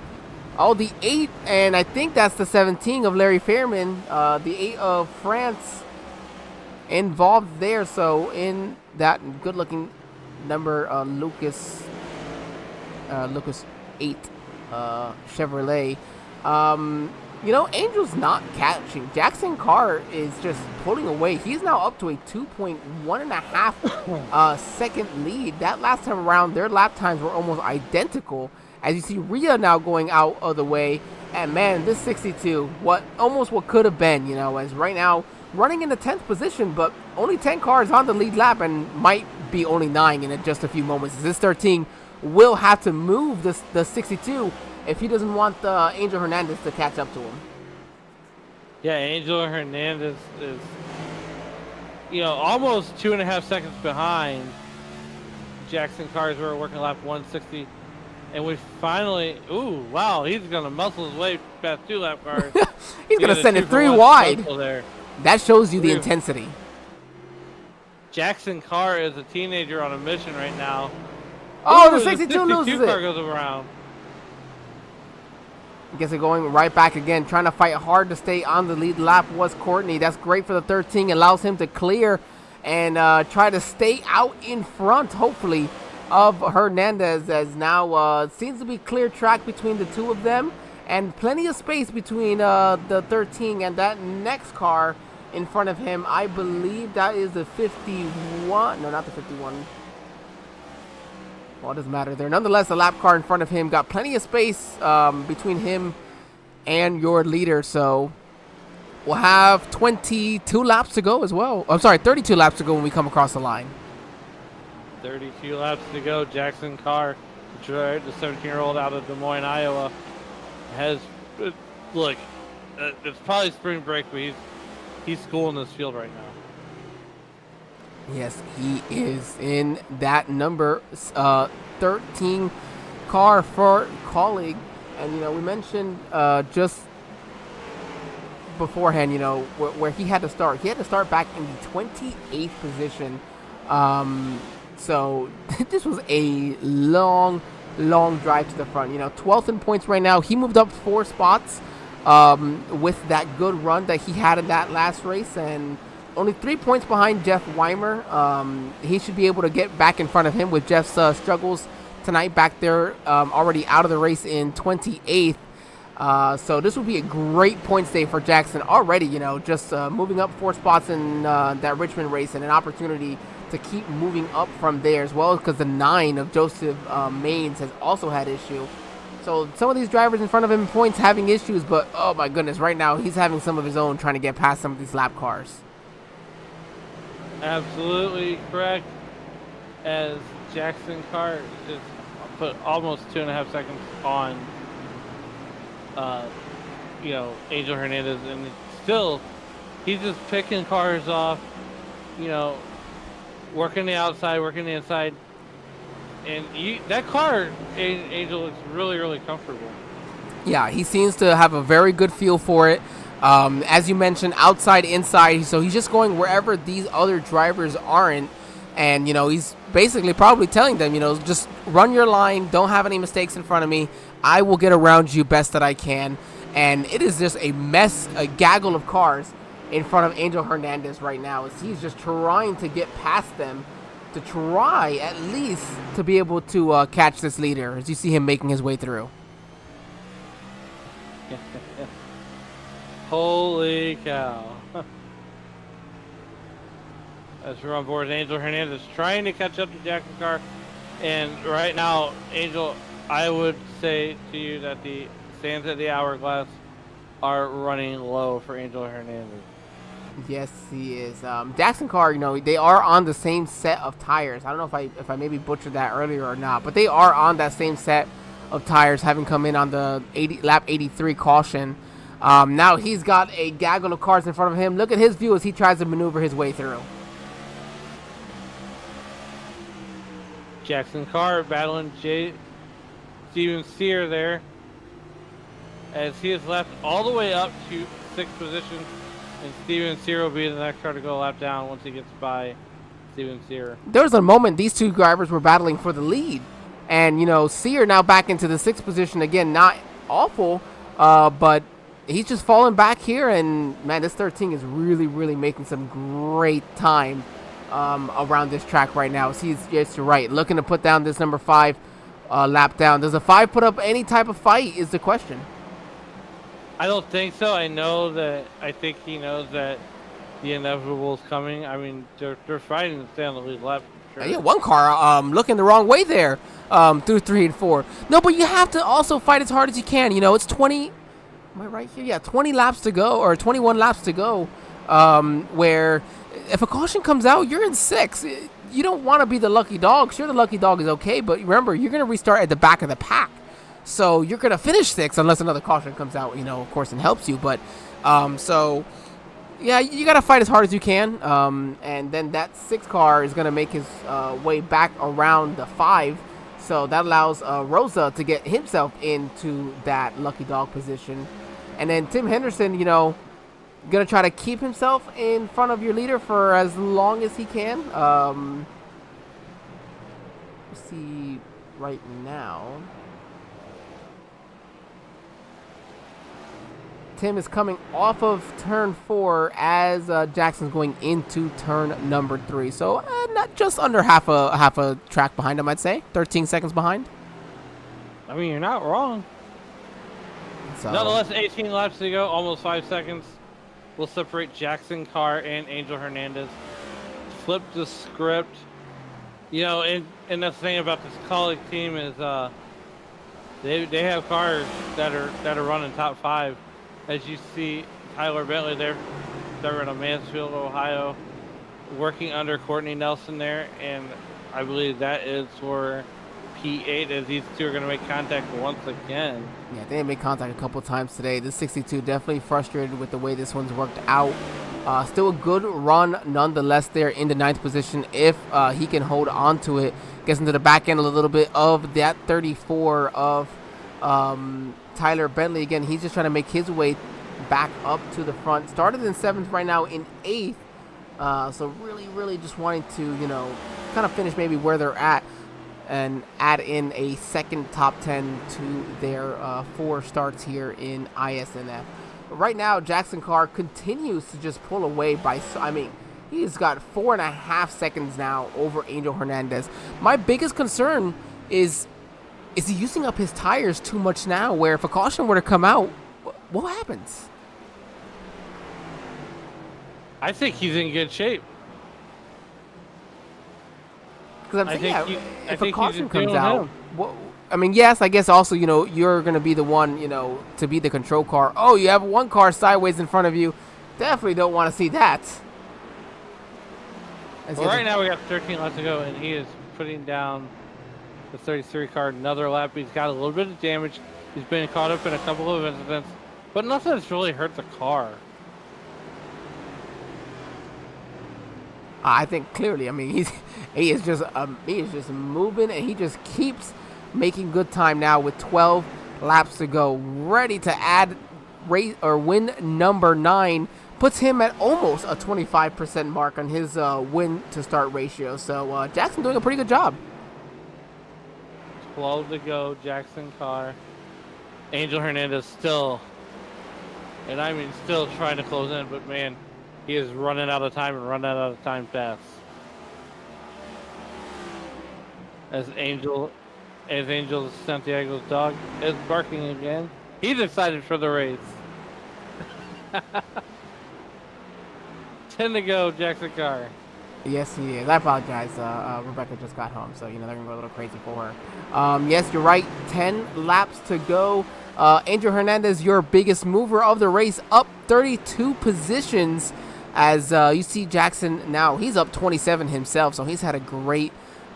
Speaker 1: Oh, the 8, and I think that's the 17 of Larry Fairman, the 8 of France involved there. So in that good-looking number, Lucas 8 Chevrolet. You know, Angel's not catching. Jackson Carr is just pulling away. He's now up to a 2.1 second lead. That last time around, their lap times were almost identical. As you see, Rhea now going out of the way. And man, this 62, what could have been, you know, as right now running in the 10th position, but only 10 cars on the lead lap and might be only 9 in just a few moments. This 13 will have to move the 62 if he doesn't want Angel Hernandez to catch up to him.
Speaker 2: Yeah, Angel Hernandez is, you know, almost 2.5 seconds behind Jackson Cars. We're working lap 160. And we finally, ooh, wow, he's going to muscle his way past 2 lap cars.
Speaker 1: He's going to send it 3 wide.
Speaker 2: There.
Speaker 1: That shows you the intensity.
Speaker 2: Jackson Carr is a teenager on a mission right now.
Speaker 1: Oh,
Speaker 2: ooh,
Speaker 1: the 62 loses
Speaker 2: car
Speaker 1: it.
Speaker 2: goes around.
Speaker 1: Gets it going right back again, trying to fight hard to stay on the lead lap was Courtney. That's great for the 13, allows him to clear and try to stay out in front, hopefully, of Hernandez, as now seems to be clear track between the two of them and plenty of space between the 13 and that next car in front of him. I believe that is the 51. No, not the 51. Well, it doesn't matter there. Nonetheless, the lap car in front of him got plenty of space between him and your leader. So we'll have 22 laps to go as well. I'm sorry, 32 laps to go when we come across the line.
Speaker 2: 32 laps to go. Jackson Carr, the 17-year-old out of Des Moines, Iowa, has, look, it's probably spring break, but he's schooling this field right now.
Speaker 1: Yes, he is in that number 13 car for colleague. And, you know, we mentioned just beforehand, you know, where he had to start. He had to start back in the 28th position. So this was a long drive to the front. You know, 12th in points right now. He moved up 4 spots with that good run that he had in that last race, and only 3 points behind Jeff Weimer. He should be able to get back in front of him with Jeff's struggles tonight back there, already out of the race in 28th. So this will be a great points day for Jackson already, you know, just moving up 4 spots in that Richmond race, and an opportunity to keep moving up from there as well, because the 9 of Joseph Maines has also had issue. So some of these drivers in front of him in points having issues, but oh my goodness, right now he's having some of his own trying to get past some of these lap cars.
Speaker 2: Absolutely correct. As Jackson Carr is put almost 2.5 seconds on, you know, Angel Hernandez, and still he's just picking cars off, you know, working the outside, working the inside, and that car, Angel, looks really comfortable.
Speaker 1: Yeah, he seems to have a very good feel for it. As you mentioned, outside, inside, so he's just going wherever these other drivers aren't. And, you know, he's basically probably telling them, you know, just run your line, don't have any mistakes in front of me. I will get around you best that I can. And it is just a mess, a gaggle of cars in front of Angel Hernandez right now, as he's just trying to get past them to try at least to be able to catch this leader, as you see him making his way through.
Speaker 2: Holy cow. As we're on board, Angel Hernandez trying to catch up to Jackson Carr. And right now, Angel, I would say to you that the sands at the hourglass are running low for Angel Hernandez.
Speaker 1: Yes, he is. Jackson Carr, you know, they are on the same set of tires. I don't know if I maybe butchered that earlier or not, but they are on that same set of tires, having come in on the lap 83 caution. Now he's got a gaggle of cars in front of him. Look at his view as he tries to maneuver his way through.
Speaker 2: Jackson Carr battling Steven Sear there, as he is left all the way up to 6th position, and Steven Sear will be the next car to go a lap down once he gets by Steven Sear.
Speaker 1: There was a moment these two drivers were battling for the lead. And, you know, Sear now back into the 6th position. Again, not awful, but he's just falling back here. And, man, this 13 is really, really making some great time around this track right now. Yes, you're right. Looking to put down this number 5 lap down. Does a 5 put up any type of fight is the question.
Speaker 2: I don't think so. I think he knows that the inevitable is coming. I mean, they're fighting to stay on the lead lap. Sure.
Speaker 1: Yeah, one car looking the wrong way there through 3 and 4. No, but you have to also fight as hard as you can. You know, it's 20. Am I right here? Yeah, 20 laps to go, or 21 laps to go. Where if a caution comes out, you're in 6th. You don't want to be the lucky dog. Sure, the lucky dog is okay, but remember, you're going to restart at the back of the pack. So you're going to finish 6th unless another caution comes out, you know, of course, and helps you. But so, yeah, you got to fight as hard as you can. And then that 6th car is going to make his way back around the 5. So that allows Rosa to get himself into that lucky dog position. And then Tim Henderson, you know, going to try to keep himself in front of your leader for as long as he can. Let's see right now. Tim is coming off of turn 4 as Jackson's going into turn number 3. So not just under half a track behind him, I'd say. 13 seconds behind.
Speaker 2: I mean, you're not wrong.
Speaker 1: So,
Speaker 2: Nonetheless, 18 laps to go, almost 5 seconds. Will separate Jackson Carr and Angel Hernandez. Flip the script. You know, and the thing about this colleague team is they have cars that are running top 5. As you see, Tyler Bentley there, they're in Mansfield, Ohio, working under Courtney Nelson there, and I believe that is for P8 as these two are going to make contact once again.
Speaker 1: Yeah, they made contact a couple times today. This 62 definitely frustrated with the way this one's worked out. Still a good run nonetheless there in the 9th position if he can hold on to it. Gets into the back end a little bit of that 34 of Tyler Bentley. Again, he's just trying to make his way back up to the front. Started in 7th, right now in 8th. So really just wanting to, you know, kind of finish maybe where they're at and add in a second top 10 to their 4 starts here in iSNF. But right now, Jackson Carr continues to just pull away by, I mean, he's got 4.5 seconds now over Angel Hernandez. My biggest concern is he using up his tires too much now, where if a caution were to come out, what happens?
Speaker 2: I think he's in good shape.
Speaker 1: Because I'm saying, yeah, if a caution comes
Speaker 2: doing
Speaker 1: out,
Speaker 2: him.
Speaker 1: what, I mean, yes, I guess also, you know, you're going to be the one, you know, to be the control car. Oh, you have one car sideways in front of you. Definitely don't want to see that.
Speaker 2: Well, right now we got 13 laps to go, and he is putting down the 33 car another lap. He's got a little bit of damage. He's been caught up in a couple of incidents, but nothing that's really hurt the car.
Speaker 1: I think clearly, I mean, he is just moving, and he just keeps making good time now with 12 laps to go, ready to add win number 9. Puts him at almost a 25% mark on his win to start ratio. So Jackson doing a pretty good job.
Speaker 2: 12 to go, Jackson Carr. Angel Hernandez still, and I mean still trying to close in, but man, he is running out of time and running out of time fast. As Angel Santiago's dog is barking again. He's excited for the race. 10 to go, Jackson Carr.
Speaker 1: Yes, he is. I apologize. Rebecca just got home, so, you know, they're going to go a little crazy for her. Yes, you're right. 10 laps to go. Angel Hernandez, your biggest mover of the race, up 32 positions. As you see Jackson now, he's up 27 himself, so he's had a great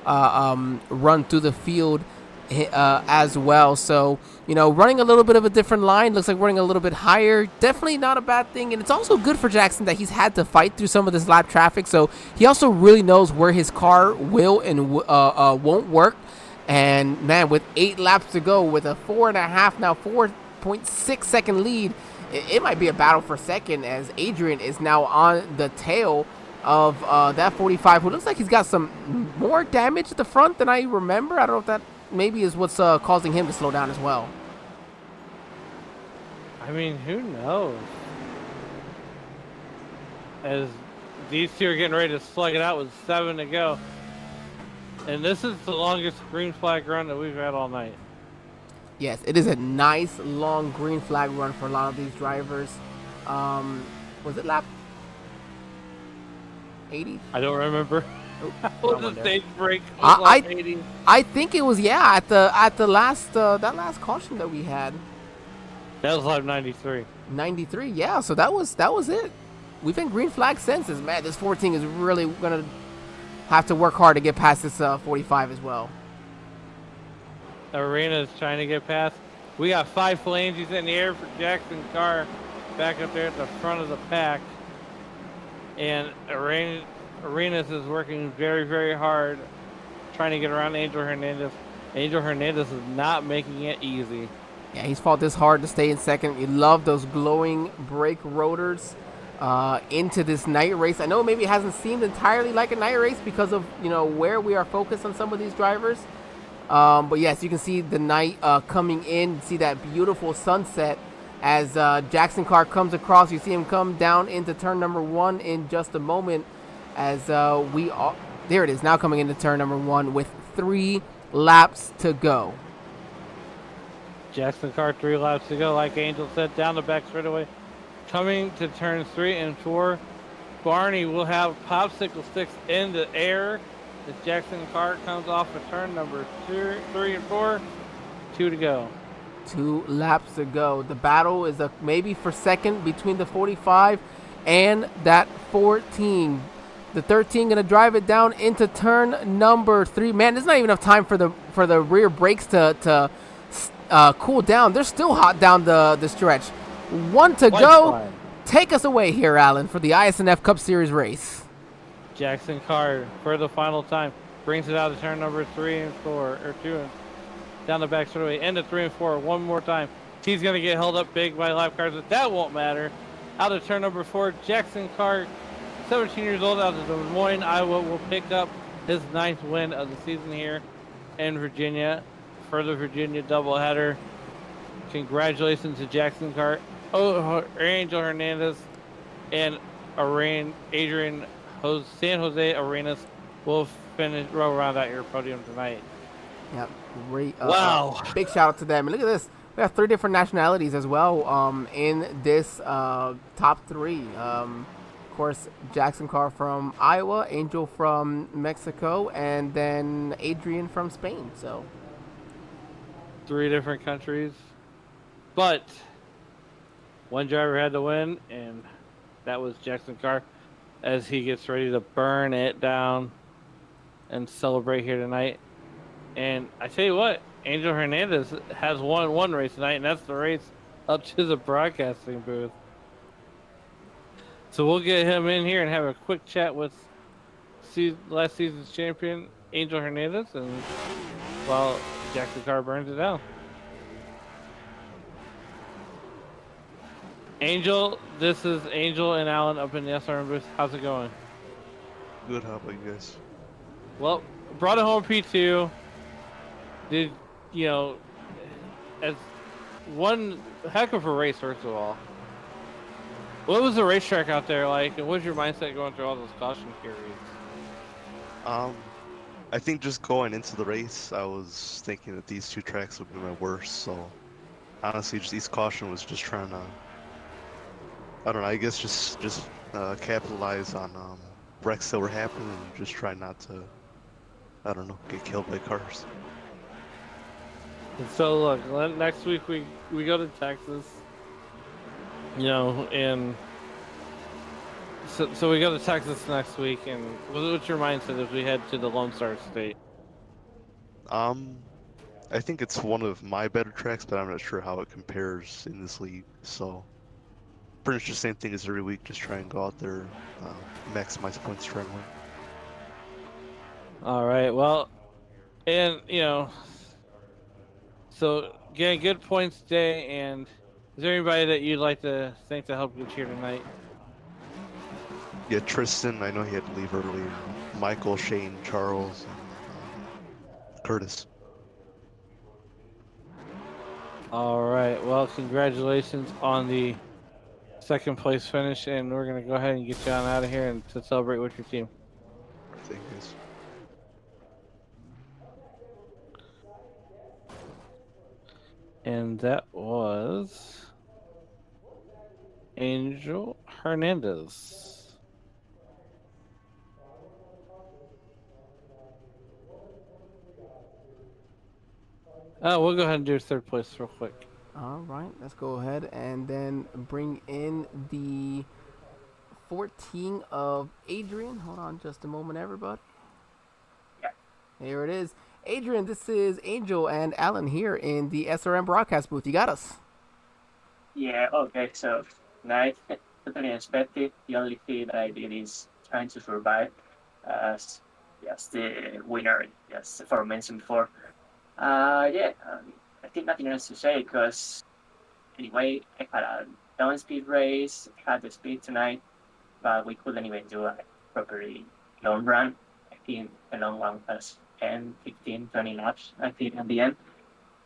Speaker 1: run through the field as well. So, you know, running a little bit of a different line, looks like running a little bit higher, definitely not a bad thing. And it's also good for Jackson that he's had to fight through some of this lap traffic, so he also really knows where his car will and won't work. And man, with 8 laps to go, with a 4.5 now 4.6 second lead, it might be a battle for second, as Adrian is now on the tail of that 45, who looks like he's got some more damage at the front than I remember. I don't know if that maybe is what's causing him to slow down as well.
Speaker 2: I mean, who knows? As these two are getting ready to slug it out with 7 to go. And this is the longest green flag run that we've had all night.
Speaker 1: Yes, it is a nice long green flag run for a lot of these drivers. Was it lap 80?
Speaker 2: I don't remember. What was the stage break?
Speaker 1: I think it was, yeah, at the last that last caution that we had.
Speaker 2: That was lap 93.
Speaker 1: 93, yeah. So that was it. We've been green flag since. Man, this 14 is really gonna have to work hard to get past this 45 as well.
Speaker 2: Arena's trying to get past. We got 5 phalanges in the air for Jackson Carr back up there at the front of the pack. And Arenas is working very, very hard trying to get around Angel Hernandez. Angel Hernandez is not making it easy.
Speaker 1: Yeah, he's fought this hard to stay in second. You love those glowing brake rotors into this night race. I know maybe it hasn't seemed entirely like a night race because of, you know, where we are focused on some of these drivers. But yes, you can see the night coming in. See that beautiful sunset as Jackson Carr comes across. You see him come down into turn number 1 in just a moment. As there it is, now coming into turn number 1 with 3 laps to go.
Speaker 2: Jackson Carr 3 laps to go, like Angel said, down the back straightaway. Coming to turns 3 and 4, Barney will have popsicle sticks in the air as Jackson Carr comes off of turn number 2, 3, and 4. 2 to go.
Speaker 1: 2 laps to go. The battle is maybe for second between the 45 and that 14. The 13 gonna drive it down into turn number 3. Man, there's not even enough time for the rear brakes to cool down. They're still hot down the stretch. 1 to go.
Speaker 2: Fine.
Speaker 1: Take us away here, Alan, for the iSNF Cup Series race.
Speaker 2: Jackson Carr for the final time brings it out to turn number 3 and 4, or 2 and down the back straightaway, into 3 and 4 one more time. He's gonna get held up big by lap cars, but that won't matter. Out of turn number 4, Jackson Carr, 17 years old, out of Des Moines, Iowa, will pick up his 9th win of the season here in Virginia for the Virginia doubleheader. Congratulations to Jackson Carr, Angel Hernandez, and Adrian San Jose Arenas will round out your podium tonight.
Speaker 1: Yep, great.
Speaker 2: Wow.
Speaker 1: Big shout out to them. And look at this. We have 3 different nationalities as well in this top 3. Of course, Jackson Carr from Iowa, Angel from Mexico, and then Adrian from Spain. So
Speaker 2: 3 different countries. But one driver had to win, and that was Jackson Carr as he gets ready to burn it down and celebrate here tonight. And I tell you what, Angel Hernandez has won 1 race tonight, and that's the race up to the broadcasting booth. So we'll get him in here and have a quick chat with last season's champion, Angel Hernandez, and while Jackson Carr burns it down. Angel, this is Angel and Alan up in the SRM booth. How's it going?
Speaker 9: Good, how about you guys?
Speaker 2: Well, brought it home P2. Did, you know, as one heck of a race, first of all. What was the racetrack out there like, and what was your mindset going through all those caution periods?
Speaker 9: I think just going into the race, I was thinking that these 2 tracks would be my worst, so honestly, just East Caution was just trying to, I don't know, I guess just capitalize on wrecks that were happening and just try not to, I don't know, get killed by cars.
Speaker 2: And so look, next week we go to Texas, you know, and so we go to Texas next week, and what's your mindset as we head to the Lone Star State?
Speaker 9: I think it's one of my better tracks, but I'm not sure how it compares in this league, so pretty much the same thing as every week, just try and go out there, maximize points, try and win.
Speaker 2: All right, well, and, you know, so getting good points today, and is there anybody that you'd like to thank to help get here tonight?
Speaker 9: Yeah, Tristan, I know he had to leave early. Michael, Shane, Charles, and Curtis.
Speaker 2: All right. Well, congratulations on the second place finish, and we're gonna go ahead and get you on out of here and to celebrate with your team.
Speaker 9: Thank you guys.
Speaker 2: And that was Angel Hernandez. We'll go ahead and do third place real quick.
Speaker 1: All right, let's go ahead and then bring in the 14 of Adrian. Hold on just a moment, everybody. Here it is. Adrian, this is Angel and Alan here in the SRM broadcast booth. You got us.
Speaker 10: Yeah, okay, so nice. Totally expected. The only thing that I did is trying to survive. Yes, the winner, yes, for mentioned before. Yeah, I think nothing else to say because anyway, I had a down speed race, had the speed tonight, but we couldn't even do a properly long run. I think the long one was 10, 15, 20 laps, I think, at the end,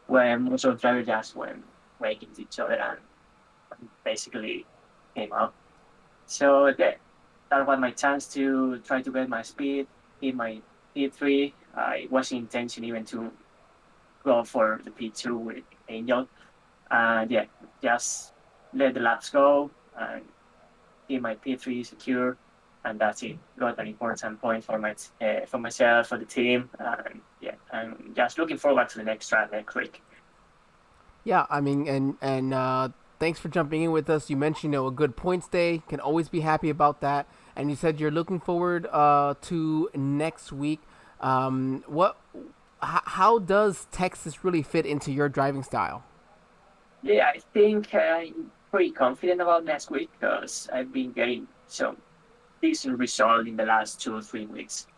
Speaker 10: when most of the drivers just went against each other and basically came up. So that was my chance to try to get my speed, hit my P3. I wasn't intention even to go for the P2 with Angel. And yeah, just let the laps go and hit my P3 secure, and that's it. Got an important point for myself, for the team, and yeah, I'm just looking forward to the next track next week.
Speaker 1: Yeah, I mean, and thanks for jumping in with us. You mentioned, a good points day. Can always be happy about that. And you said you're looking forward to next week. How does Texas really fit into your driving style?
Speaker 10: Yeah, I think I'm pretty confident about next week because I've been getting some decent result in the last 2 or 3 weeks.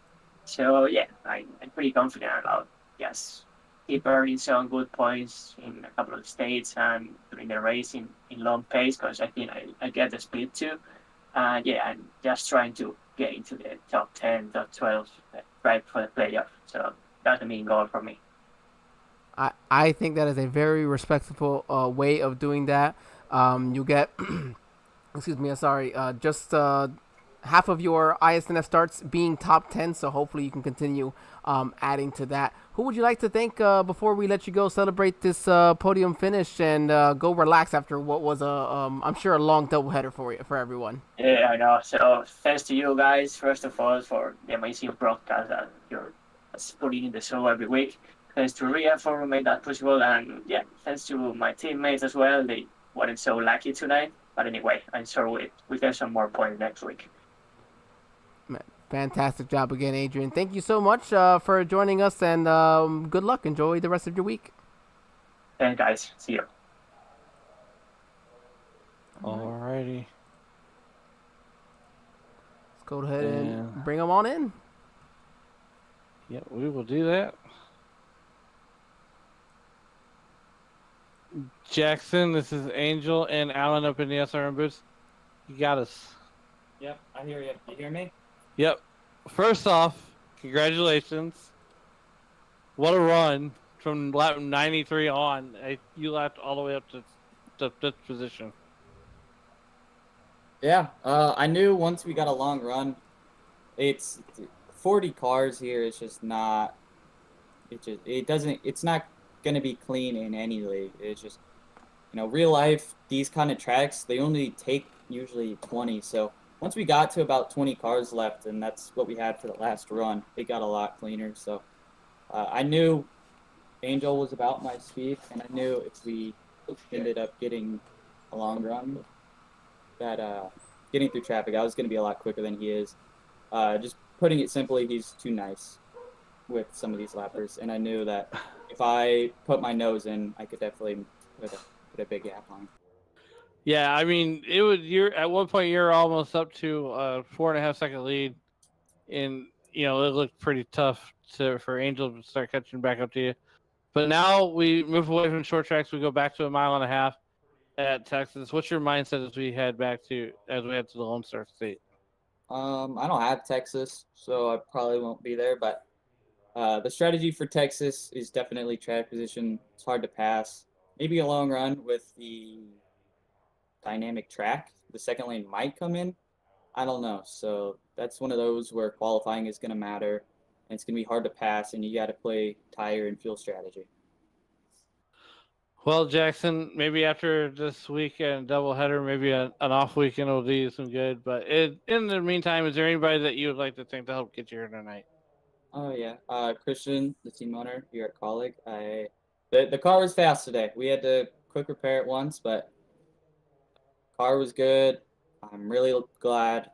Speaker 10: So yeah, I'm pretty confident about just keep earning some good points in a couple of states and during the race in long pace because I think I get the speed too. Yeah, I'm just trying to get into the top 10, top 12, right for the playoff. So that's the main goal for me.
Speaker 1: I think that is a very respectable way of doing that. You get, excuse me, sorry, just half of your iSNF starts being top 10, so hopefully you can continue adding to that. Who would you like to thank before we let you go celebrate this podium finish and go relax after what was I'm sure a long doubleheader for everyone?
Speaker 10: Yeah, I know. So thanks to you guys, first of all, for the amazing broadcast that you're putting in the show every week. Thanks to Ria for making that possible, and yeah, thanks to my teammates as well. They weren't so lucky tonight, but anyway, I'm sure we get some more points next week.
Speaker 1: Fantastic job again, Adrian. Thank you so much for joining us, and good luck. Enjoy the rest of your week.
Speaker 10: Thanks, guys. See you.
Speaker 2: Alrighty.
Speaker 1: Let's go ahead and bring them on in.
Speaker 2: Yep, we will do that. Jackson, this is Angel and Alan up in the SRM booth. You got us.
Speaker 11: Yep, I hear you. You hear me?
Speaker 2: Yep. First off, congratulations. What a run from lap 93 on. You lapped all the way up to fifth position.
Speaker 11: Yeah, I knew once we got a long run, it's 40 cars here. It's just not. It's not gonna be clean in any league. It's just, real life. These kind of tracks, they only take usually 20. So once we got to about 20 cars left, and that's what we had for the last run, it got a lot cleaner. So I knew Angel was about my speed, and I knew if we ended up getting a long run, that getting through traffic, I was going to be a lot quicker than he is. Just putting it simply, he's too nice with some of these lappers, and I knew that if I put my nose in, I could definitely put a big gap on him.
Speaker 2: Yeah, I mean, you're at one point you're almost up to a 4.5 second lead, and it looked pretty tough for Angel to start catching back up to you. But now we move away from short tracks, we go back to 1.5 miles at Texas. What's your mindset as we head to the Lone Star State?
Speaker 11: I don't have Texas, so I probably won't be there. But the strategy for Texas is definitely track position. It's hard to pass. Maybe a long run with the dynamic track. The second lane might come in. I don't know. So that's one of those where qualifying is going to matter, and it's going to be hard to pass, and you got to play tire and fuel strategy.
Speaker 2: Well, Jackson, maybe after this weekend doubleheader, maybe an off weekend will do you some good. But in the meantime, is there anybody that you would like to thank to help get you here tonight?
Speaker 11: Oh yeah, Christian, the team owner here at Colleague. The car was fast today. We had to quick repair it once, but car was good. I'm really glad.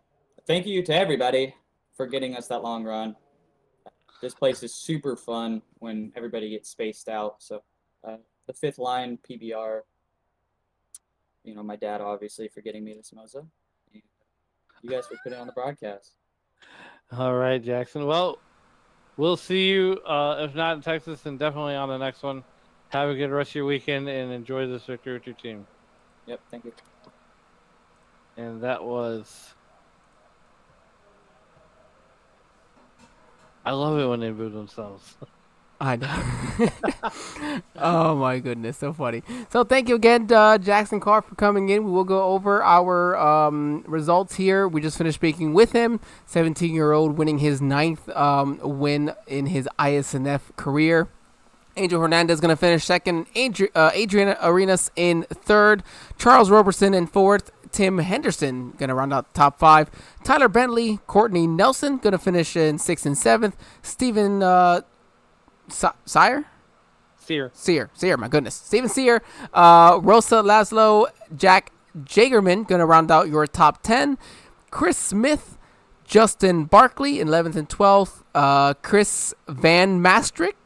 Speaker 11: Thank you to everybody for getting us that long run. This place is super fun when everybody gets spaced out. So the fifth line PBR. You know, my dad obviously for getting me this Moza. And you guys for putting it on the broadcast.
Speaker 2: All right, Jackson. Well, we'll see you, if not in Texas, then definitely on the next one. Have a good rest of your weekend and enjoy this victory with your team.
Speaker 11: Yep, thank you.
Speaker 2: And that was... I love it when they boo themselves.
Speaker 1: I know. Oh my goodness, so funny. So thank you again, Jackson Carr, for coming in. We will go over our results here. We just finished speaking with him. 17-year-old winning his 9th win in his iSNF career. Angel Hernandez going to finish second. Adrian Arenas in third. Charles Roberson in fourth. Tim Henderson going to round out the top 5. Tyler Bentley, Courtney Nelson going to finish in 6th and 7th. Stephen Sear, my goodness. Steven Sear, Rosa Laszlo, Jack Jagerman going to round out your top 10. Chris Smith, Justin Barkley in 11th and 12th. Chris Van Maastricht,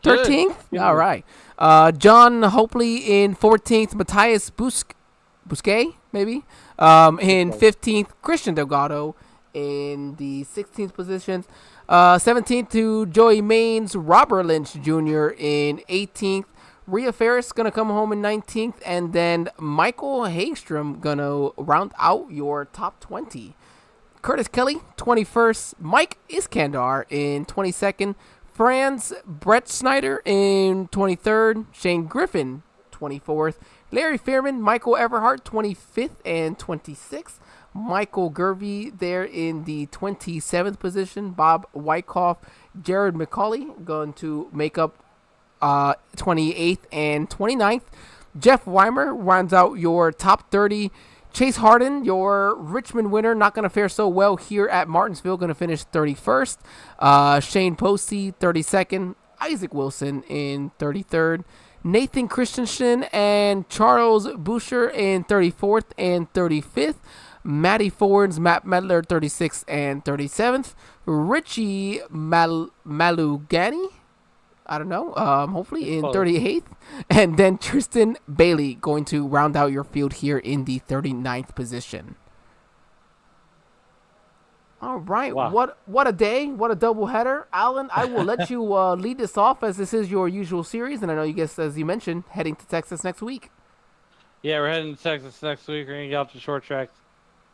Speaker 1: 13th.
Speaker 2: Good.
Speaker 1: All right. John Hopley in 14th. Matthias Busquet, maybe. In 15th. Christian Delgado in the 16th position. 17th to Joey Maines. Robert Lynch Jr. in 18th. Rhea Ferris going to come home in 19th. And then Michael Hagstrom going to round out your top 20. Curtis Kelly, 21st. Mike Iskandar in 22nd. Franz Brett Snyder in 23rd. Shane Griffin, 24th. Larry Fairman, Michael Everhart, 25th and 26th. Michael Gervey there in the 27th position. Bob Wyckoff, Jared McCauley going to make up 28th and 29th. Jeff Weimer rounds out your top 30. Chase Harden, your Richmond winner, not going to fare so well here at Martinsville, going to finish 31st. Shane Posey, 32nd. Isaac Wilson in 33rd. Nathan Christensen and Charles Boucher in 34th and 35th. Matty Fords, Matt Medler, 36th and 37th. Richie Malugani, I don't know, hopefully in 38th. And then Tristan Bailey going to round out your field here in the 39th position. All right.
Speaker 2: Wow.
Speaker 1: What a day. What a doubleheader. Alan, I will let you lead this off as this is your usual series. And I know you guys, as you mentioned, heading to Texas next week.
Speaker 2: Yeah, we're heading to Texas next week. We're going to get out to short tracks.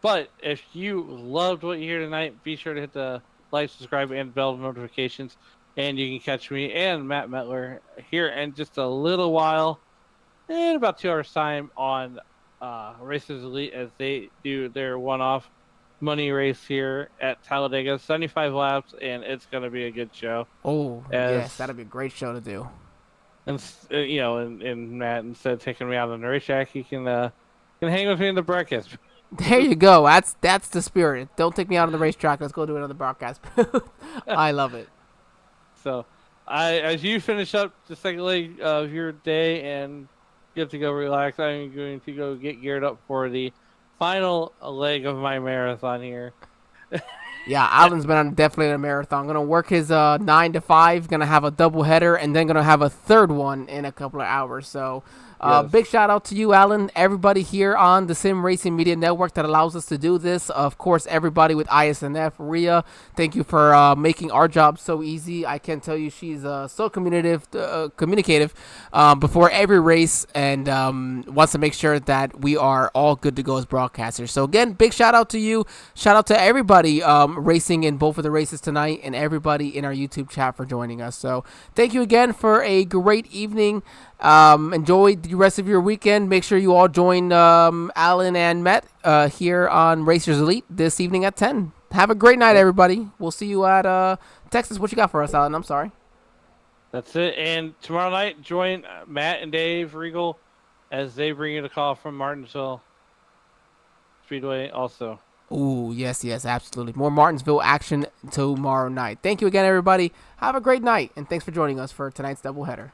Speaker 2: But if you loved what you hear tonight, be sure to hit the like, subscribe, and bell notifications. And you can catch me and Matt Metler here in just a little while, in about 2 hours' time, on Racers Elite as they do their one-off money race here at Talladega. 75 laps, and it's going to be a good show.
Speaker 1: Oh, yes, that'll be a great show to do.
Speaker 2: And and Matt, instead of taking me out on the racetrack, he can hang with me in the broadcast.
Speaker 1: There you go. That's the spirit. Don't take me out on the racetrack. Let's go do another broadcast. I love it.
Speaker 2: So, as you finish up the second leg of your day and get to go relax, I'm going to go get geared up for the final leg of my marathon here.
Speaker 1: Yeah, Alan's been definitely on a marathon. Gonna work his 9 to 5. Gonna have a double header, and then gonna have a third one in a couple of hours. So,
Speaker 2: Yes.
Speaker 1: big shout out to you, Alan. Everybody here on the Sim Racing Media Network that allows us to do this. Of course, everybody with iSNF, Rhea. Thank you for making our job so easy. I can tell you, she's so communicative before every race, and wants to make sure that we are all good to go as broadcasters. So again, big shout out to you. Shout out to everybody racing in both of the races tonight, and everybody in our YouTube chat for joining us. So thank you again for a great evening. Enjoy the rest of your weekend. Make sure you all join Alan and Matt here on Racers Elite this evening at 10. Have a great night, everybody. We'll see you at Texas. What you got for us, Alan? I'm sorry.
Speaker 2: That's it. And tomorrow night, join Matt and Dave Regal as they bring you the call from Martinsville Speedway also.
Speaker 1: Ooh, yes, absolutely. More Martinsville action tomorrow night. Thank you again, everybody. Have a great night, and thanks for joining us for tonight's doubleheader.